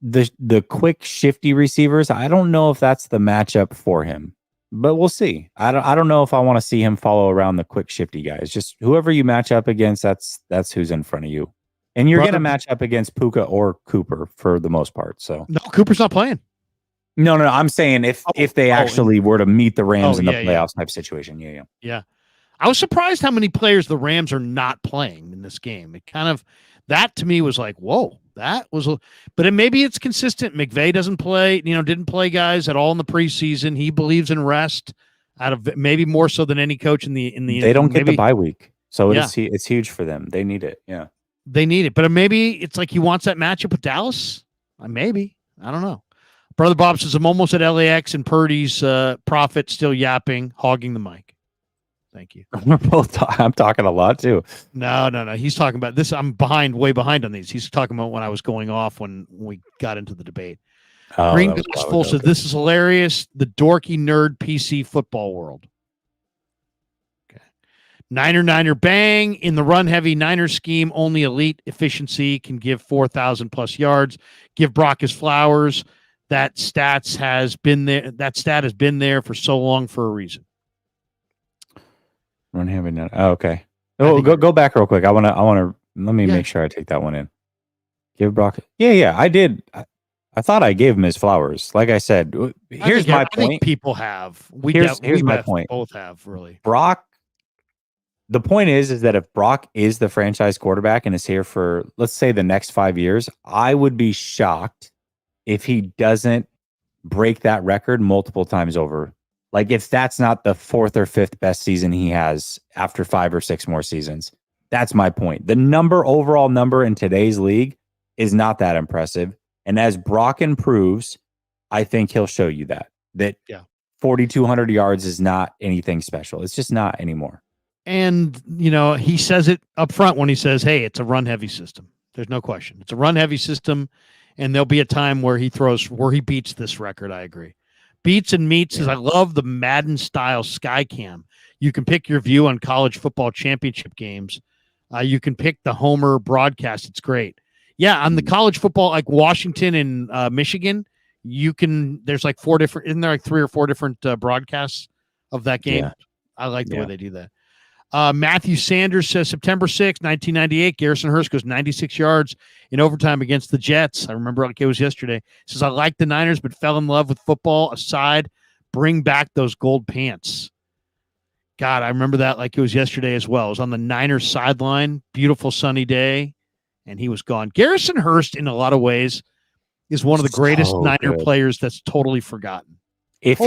The quick shifty receivers, I don't know if that's the matchup for him. But we'll see. I don't know if I want to see him follow around the quick shifty guys. Just whoever you match up against, that's who's in front of you. And you're going to match up against Puka or Cooper for the most part. So no, Cooper's not playing. No. I'm saying if they actually were to meet the Rams in the playoffs type situation. Yeah. I was surprised how many players the Rams are not playing in this game. It kind of, that to me was like, whoa, but maybe it's consistent. McVay doesn't play, didn't play guys at all in the preseason. He believes in rest out of maybe more so than any coach in the. They don't get the bye week. So it's huge for them. They need it. Yeah. They need it. But maybe it's like he wants that matchup with Dallas. Maybe. I don't know. Brother Bob says, I'm almost at LAX and Purdy's prophet still yapping, hogging the mic. Thank you. I'm talking a lot too. No. He's talking about this. I'm way behind on these. He's talking about when I was going off when we got into the debate. Green Glass Full says, this is hilarious. The dorky nerd PC football world. Okay. Niner bang. In the run heavy Niner scheme, only elite efficiency can give 4,000 plus yards. Give Brock his flowers. That stat has been there for so long for a reason. Run heavy now. Oh, okay. Oh, go back real quick. I want to let me make sure I take that one in. Give Brock. Yeah. I did. I thought I gave him his flowers. Like I said, here's my point. I think people have. Here's my point. Both have really. Brock. The point is that if Brock is the franchise quarterback and is here for, let's say, the next 5 years, I would be shocked if he doesn't break that record multiple times over. Like if that's not the 4th or 5th best season he has after 5 or 6 more seasons. That's my point. The overall number in today's league is not that impressive. And as Brock improves, I think he'll show you that 4,200 yards is not anything special. It's just not anymore. And, he says it up front when he says, hey, it's a run heavy system. There's no question. It's a run heavy system. And there'll be a time where he beats this record. I agree. Beats and meets says, I love the Madden style sky cam. You can pick your view on college football championship games. You can pick the Homer broadcast. It's great. Yeah, on the college football, like Washington and Michigan, there's like 4 different, isn't there like 3 or 4 different broadcasts of that game? Yeah. I like the way they do that. Matthew Sanders says September 6, 1998, Garrison Hurst goes 96 yards in overtime against the Jets. I remember like it was yesterday. He says, I like the Niners, but fell in love with football aside. Bring back those gold pants. God, I remember that like it was yesterday as well. It was on the Niners sideline. Beautiful sunny day, and he was gone. Garrison Hurst, in a lot of ways, is one of the greatest Niner players that's totally forgotten. If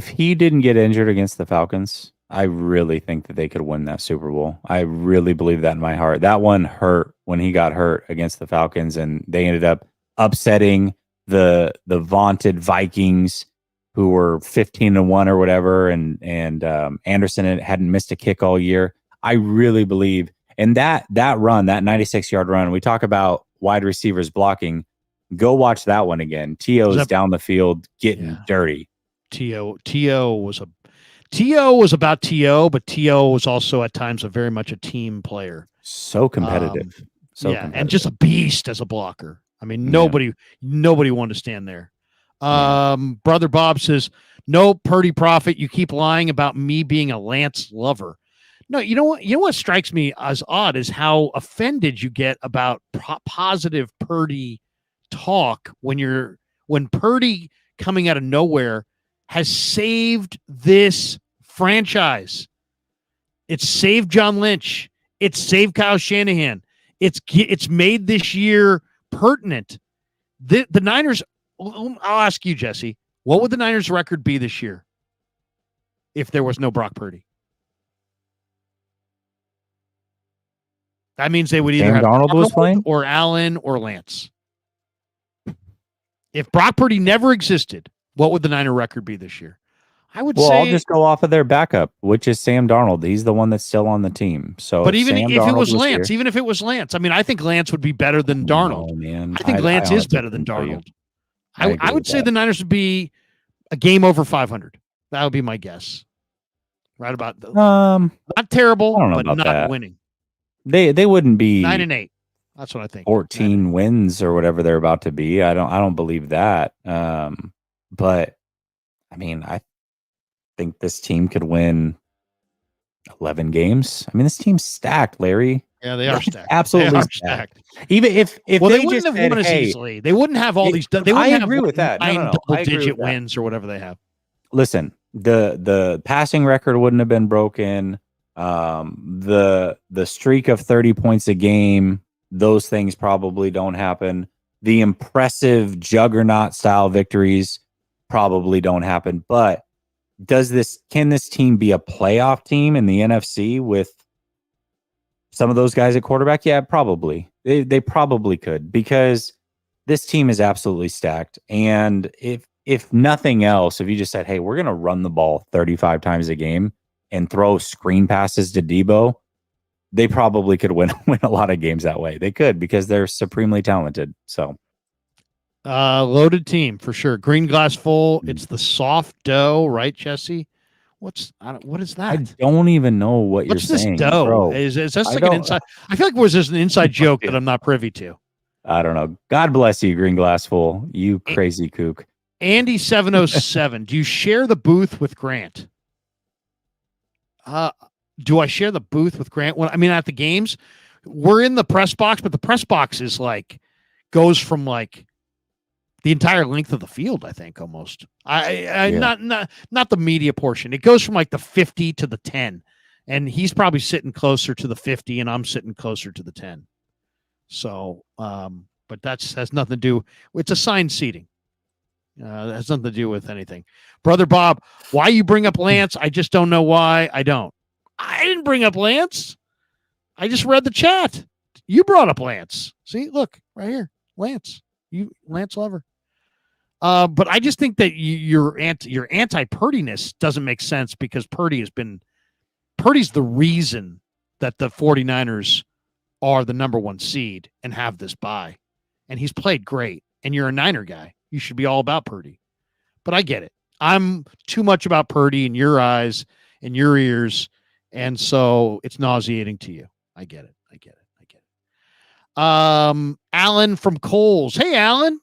he didn't get injured against the Falcons, I really think that they could win that Super Bowl. I really believe that in my heart. That one hurt when he got hurt against the Falcons, and they ended up upsetting the vaunted Vikings, who were 15-1 or whatever, and Anderson hadn't missed a kick all year. I really believe in that run, that 96-yard run. We talk about wide receivers blocking. Go watch that one again. T.O.'s down the field getting dirty. T.O. was about T.O., but T.O. was also at times very much a team player. So competitive. Competitive. And just a beast as a blocker. I mean, nobody wanted to stand there. Brother Bob says, no, Purdy prophet, you keep lying about me being a Lance lover. No, you know what strikes me as odd is how offended you get about positive Purdy talk when Purdy coming out of nowhere has saved this franchise. It's saved John Lynch. It's saved Kyle Shanahan. It's made this year pertinent. The Niners, I'll ask you, Jesse, what would the Niners record be this year if there was no Brock Purdy? That means they would either Sam have Darnold was playing? or Allen or Lance. If Brock Purdy never existed, what would the Niner record be this year? I would Well, say. I'll just go off of their backup, which is Sam Darnold. He's the one that's still on the team. So, But even Sam if it Darnold was Lance, here, even if it was Lance, I mean, I think Lance would be better than Darnold. no, man. I think Lance is honestly better than couldn't tell you. Darnold. I agree I would with say that. the Niners would be a game over 500. That would be my guess. Right about not terrible, I don't know but about not that. winning. They wouldn't be 9-8. That's what I think. 14 wins or whatever they're about to be. I don't believe that. But I mean, I think this team could win 11 games. I mean, this team's stacked, Larry. Yeah, they are stacked. Absolutely They are stacked. stacked. Even if Well, they they wouldn't just have said, won as hey, easily. They wouldn't have all these. They wouldn't I have agree with that. No, 9 I agree double-digit with that. wins or whatever they have. Listen, the passing record wouldn't have been broken. The streak of 30 points a game, those things probably don't happen. The impressive juggernaut style victories probably don't happen. But can this team be a playoff team in the NFC with some of those guys at quarterback? Yeah, probably. They probably could, because this team is absolutely stacked. And if nothing else, if you just said, hey, we're going to run the ball 35 times a game and throw screen passes to Debo, they probably could win a lot of games that way. They could, because they're supremely talented. So Loaded team for sure. Green glass full. It's the soft dough, right, Jesse? What is that? I don't even know what What's you're this saying, dough? bro. Is this I like an don't- inside? I feel like was this an inside joke that I'm not privy to. I don't know. God bless you, Green Glass Full. You crazy kook. Andy 707. Do you share the booth with Grant? Do I share the booth with Grant? When I mean, at the games, we're in the press box, but the press box is goes from the entire length of the field. I think almost. Not the media portion. It goes from the 50 to the 10, and he's probably sitting closer to the 50, and I'm sitting closer to the 10. So, but has nothing to do. It's assigned seating. That has nothing to do with anything. Brother Bob, why you bring up Lance? I just don't know why. I didn't bring up Lance. I just read the chat. You brought up Lance. See, look right here, Lance. Lance Lover. But I just think that your anti-Purdiness doesn't make sense, because Purdy's the reason that the 49ers are the number 1 seed and have this bye. And he's played great. And you're a Niner guy. You should be all about Purdy. But I get it. I'm too much about Purdy in your eyes and your ears. And so it's nauseating to you. I get it. Alan from Coles. Hey, Alan.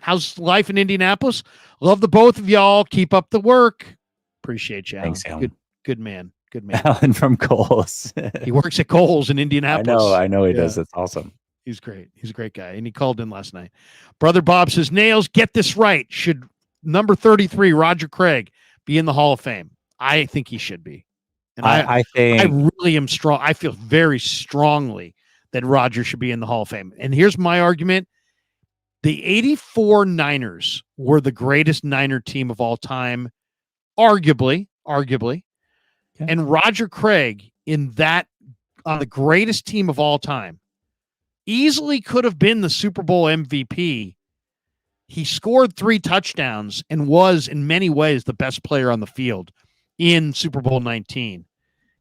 How's life in Indianapolis? Love the both of y'all. Keep up the work. Appreciate you, Alan. Thanks, Alan. Good man. Good man. Alan from Coles. He works at Coles in Indianapolis. I know he does. That's awesome. He's great. He's a great guy. And he called in last night. Brother Bob says, Nails, get this right. Should number 33, Roger Craig, be in the Hall of Fame? I think he should be. And I think I really am strong. I feel very strongly that Roger should be in the Hall of Fame. And here's my argument. The 84 Niners were the greatest Niner team of all time, arguably. Okay. And Roger Craig on the greatest team of all time easily could have been the Super Bowl MVP. He scored 3 touchdowns and was in many ways the best player on the field in Super Bowl 19.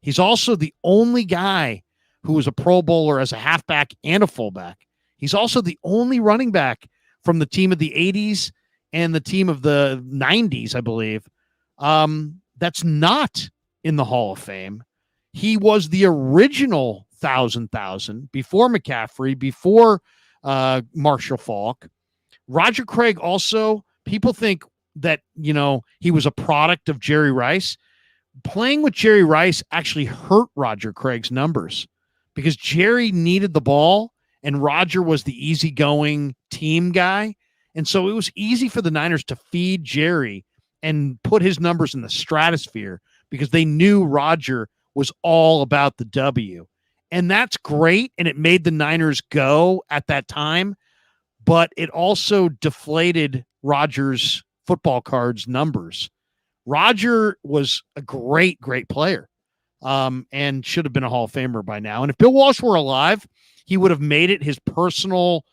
He's also the only guy who was a Pro Bowler as a halfback and a fullback. He's also the only running back from the team of the 80s and the team of the 90s, I believe, that's not in the Hall of Fame. He was the original 1,000 before McCaffrey, before Marshall Faulk. Roger Craig also, people think that, he was a product of Jerry Rice. Playing with Jerry Rice actually hurt Roger Craig's numbers, because Jerry needed the ball and Roger was the easygoing team guy. And so it was easy for the Niners to feed Jerry and put his numbers in the stratosphere, because they knew Roger was all about the W. And that's great. And it made the Niners go at that time, but it also deflated Roger's football cards numbers. Roger was a great, great player, and should have been a Hall of Famer by now. And if Bill Walsh were alive, he would have made it his personal,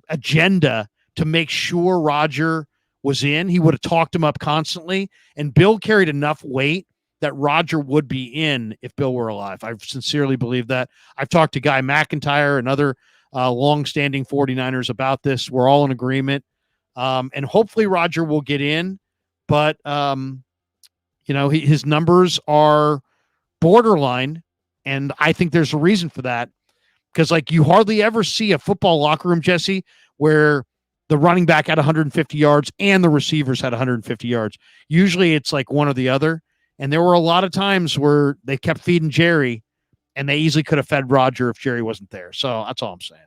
agenda to make sure Roger was in. He would have talked him up constantly, and Bill carried enough weight that Roger would be in if Bill were alive. I sincerely believe that. I've talked to Guy McIntyre and other longstanding 49ers about this. We're all in agreement. And hopefully Roger will get in, but his numbers are borderline, and I think there's a reason for that. Because you hardly ever see a football locker room, Jesse, where the running back had 150 yards and the receivers had 150 yards. Usually it's one or the other. And there were a lot of times where they kept feeding Jerry, and they easily could have fed Roger if Jerry wasn't there. So that's all I'm saying.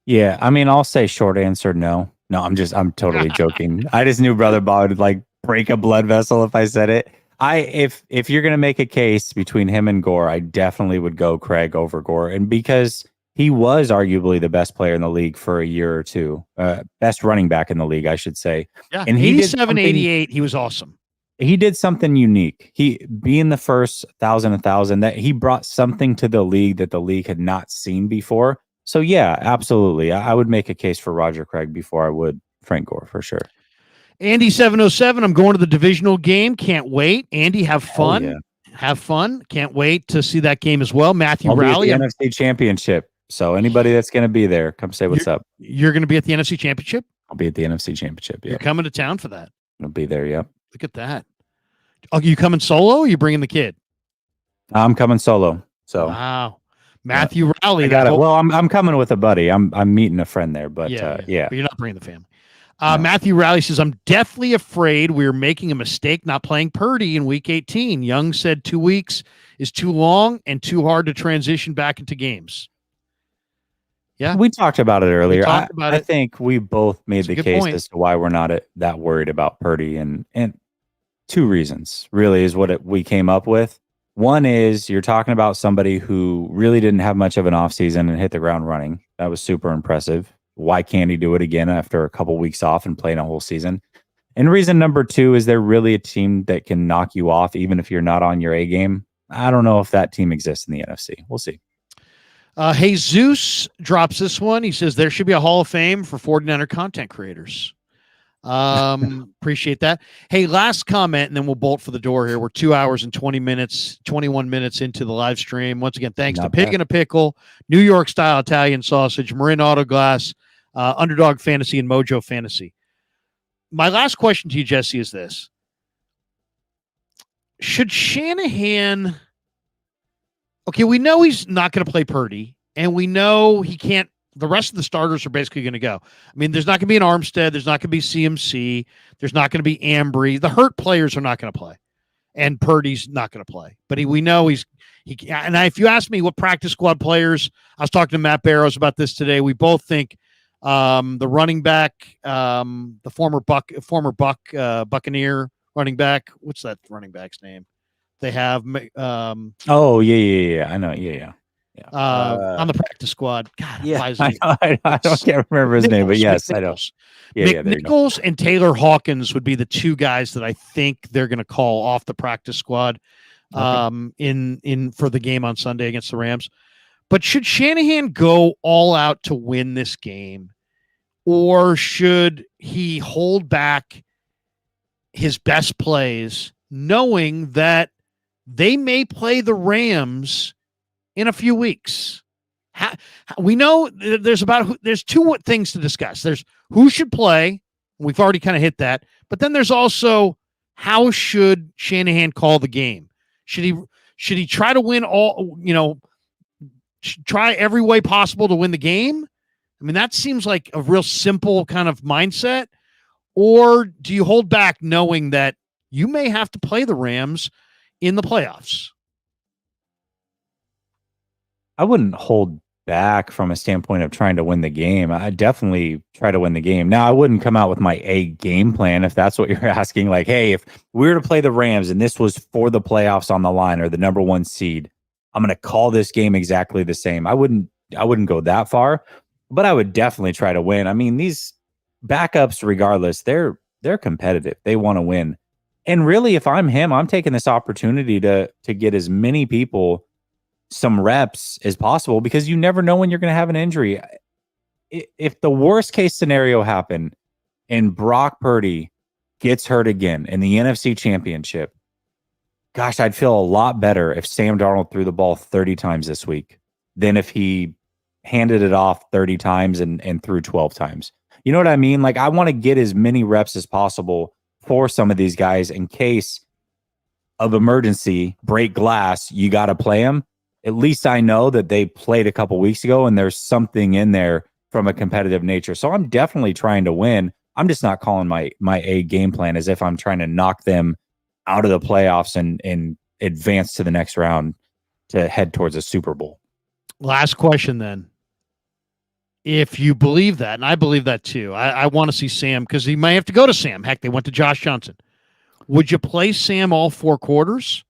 Yeah, I mean, I'll say short answer, no. No, I'm totally joking. I just knew Brother Bob would break a blood vessel if I said it. If you're gonna make a case between him and Gore, I definitely would go Craig over Gore, and because he was arguably the best player in the league for a year or two, best running back in the league, I should say. Yeah, and 87, 88, he was awesome. He did something unique. He being the first 1,000, that he brought something to the league that the league had not seen before. So yeah, absolutely. I would make a case for Roger Craig before I would Frank Gore for sure. Andy 707, I'm going to the divisional game. Can't wait. Andy, have fun. Yeah. Have fun. Can't wait to see that game as well. Matthew I'll Rowley. be at the NFC Championship. So anybody that's going to be there, come say what's up. You're going to be at the NFC Championship? I'll be at the NFC Championship. Yeah. You're coming to town for that. I'll be there. Yep. Look at that. Oh, you coming solo? Or are you bringing the kid? I'm coming solo. So wow. Matthew Rowley. I got it. Well, I'm coming with a buddy. I'm meeting a friend there, but yeah. But you're not bringing the family. No. Matthew Rowley says, I'm deathly afraid we're making a mistake not playing Purdy in week 18. Young said 2 weeks is too long and too hard to transition back into games. Yeah. We talked about it earlier. I think we both made the case point. as to why we're not that worried about Purdy. And two reasons really is what we came up with. One is you're talking about somebody who really didn't have much of an offseason and hit the ground running. That was super impressive. Why can't he do it again after a couple weeks off and playing a whole season? And reason number two is they're really a team that can knock you off even if you're not on your A game. I don't know if that team exists in the NFC. We'll see. Jesus drops this one. He says there should be a Hall of Fame for 49er content creators. Appreciate that. Hey, last comment, and then we'll bolt for the door here. We're 2 hours and 21 minutes into the live stream. Once again, thanks to Pig and a Pickle, New York style Italian sausage, Marin Auto Glass, Underdog Fantasy, and Mojo Fantasy. My last question to you, Jesse, is this. Should Shanahan... Okay, we know he's not going to play Purdy, and we know he can't. The rest of the starters are basically going to go. I mean, there's not going to be an Armstead. There's not going to be CMC. There's not going to be Ambry. The hurt players are not going to play, and Purdy's not going to play. But we know he. And if you ask me what practice squad players, I was talking to Matt Barrows about this today. We both think the running back, the former Buccaneer running back. What's that running back's name? They have oh yeah I know yeah on the practice squad. God, yeah, I can't remember his name, but yes, I know. Yeah, McNichols and Taylor Hawkins would be the two guys that I think they're going to call off the practice squad in for the game on Sunday against the Rams. But should Shanahan go all out to win this game, or should he hold back his best plays, knowing that they may play the Rams in a few weeks? We know there's two things to discuss. There's who should play. We've already kind of hit that. But then there's also how should Shanahan call the game? Should he try to win try every way possible to win the game? I mean, that seems like a real simple kind of mindset. Or do you hold back knowing that you may have to play the Rams in the playoffs? I wouldn't hold back from a standpoint of trying to win the game. I definitely try to win the game. Now, I wouldn't come out with my A game plan if that's what you're asking. Like, hey, if we were to play the Rams and this was for the playoffs on the line or the number one seed, I'm going to call this game exactly the same. I wouldn't go that far, but I would definitely try to win. I mean, these backups, regardless, they're competitive. They want to win. And really, if I'm him, I'm taking this opportunity to get as many people some reps as possible, because you never know when you're going to have an injury. If the worst case scenario happened and Brock Purdy gets hurt again in the NFC Championship, gosh, I'd feel a lot better if Sam Darnold threw the ball 30 times this week than if he handed it off 30 times and threw 12 times. You know what I mean? Like, I want to get as many reps as possible for some of these guys in case of emergency, break glass, you got to play them. At least I know that they played a couple weeks ago and there's something in there from a competitive nature. So I'm definitely trying to win. I'm just not calling my A game plan as if I'm trying to knock them out of the playoffs and advance to the next round to head towards a Super Bowl. Last question then. If you believe that, and I believe that too, I want to see Sam, because he might have to go to Sam. Heck, they went to Josh Johnson. Would you play Sam all 4 quarters,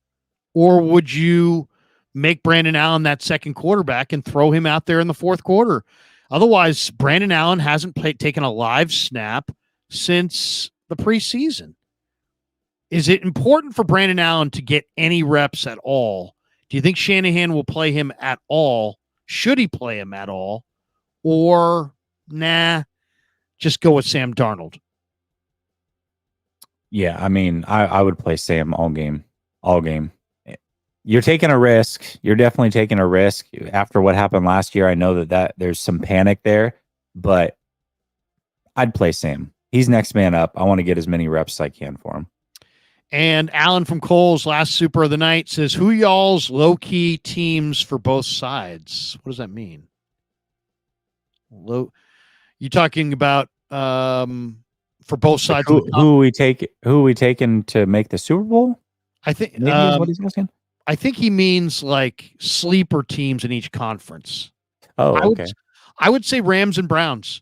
or would you make Brandon Allen that second quarterback and throw him out there in the 4th quarter? Otherwise, Brandon Allen hasn't taken a live snap since the preseason. Is it important for Brandon Allen to get any reps at all? Do you think Shanahan will play him at all? Should he play him at all? Or, nah, just go with Sam Darnold? Yeah, I mean, I would play Sam all game. You're taking a risk. You're definitely taking a risk after what happened last year. I know that there's some panic there, but I'd play Sam. He's next man up. I want to get as many reps as I can for him. And Alan from Cole's last super of the night says, who y'all's low-key teams for both sides? What does that mean? You talking about for both sides? Who we taking to make the Super Bowl? I think maybe is what he's asking. I think he means like sleeper teams in each conference. Oh, okay. I would say Rams and Browns.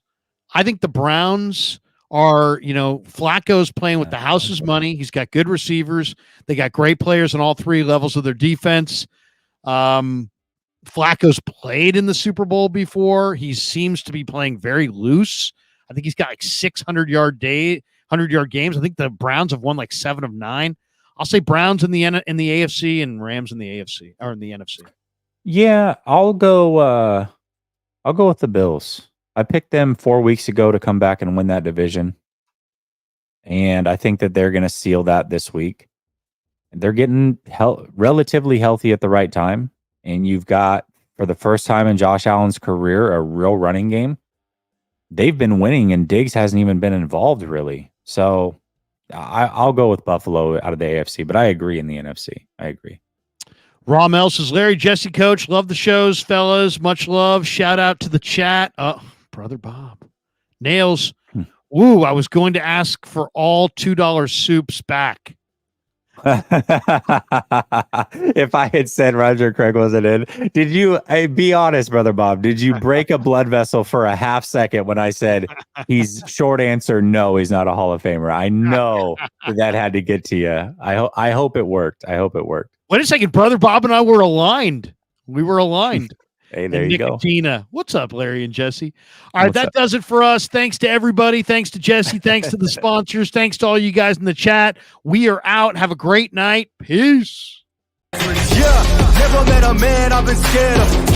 I think the Browns are, Flacco's playing with the house's money. He's got good receivers. They got great players on all 3 levels of their defense. Flacco's played in the Super Bowl before. He seems to be playing very loose. I think he's got like 100-yard games. I think the Browns have won like 7 of 9. I'll say Browns in the AFC and Rams in the AFC, or in the NFC. Yeah, I'll go with the Bills. I picked them 4 weeks ago to come back and win that division. And I think that they're going to seal that this week. They're getting relatively healthy at the right time. And you've got, for the first time in Josh Allen's career, a real running game. They've been winning, and Diggs hasn't even been involved, really. So I'll go with Buffalo out of the AFC, but I agree in the NFC. I agree. Raw Mel says, Larry, Jesse, Coach, love the shows, fellas. Much love. Shout out to the chat. Brother Bob. Nails. Woo, I was going to ask for all $2 soups back. If I had said Roger Craig wasn't in, did you be honest, Brother Bob? Did you break a blood vessel for a half second when I said he's short answer? No, he's not a Hall of Famer. I know that had to get to you. I hope it worked. Wait a second, Brother Bob and I were aligned. We were aligned. Hey, there you go. What's up, Larry and Jesse? All right, that does it for us. Thanks to everybody. Thanks to Jesse. Thanks to the sponsors. Thanks to all you guys in the chat. We are out. Have a great night. Peace. Yeah, never met a man I've been scared of.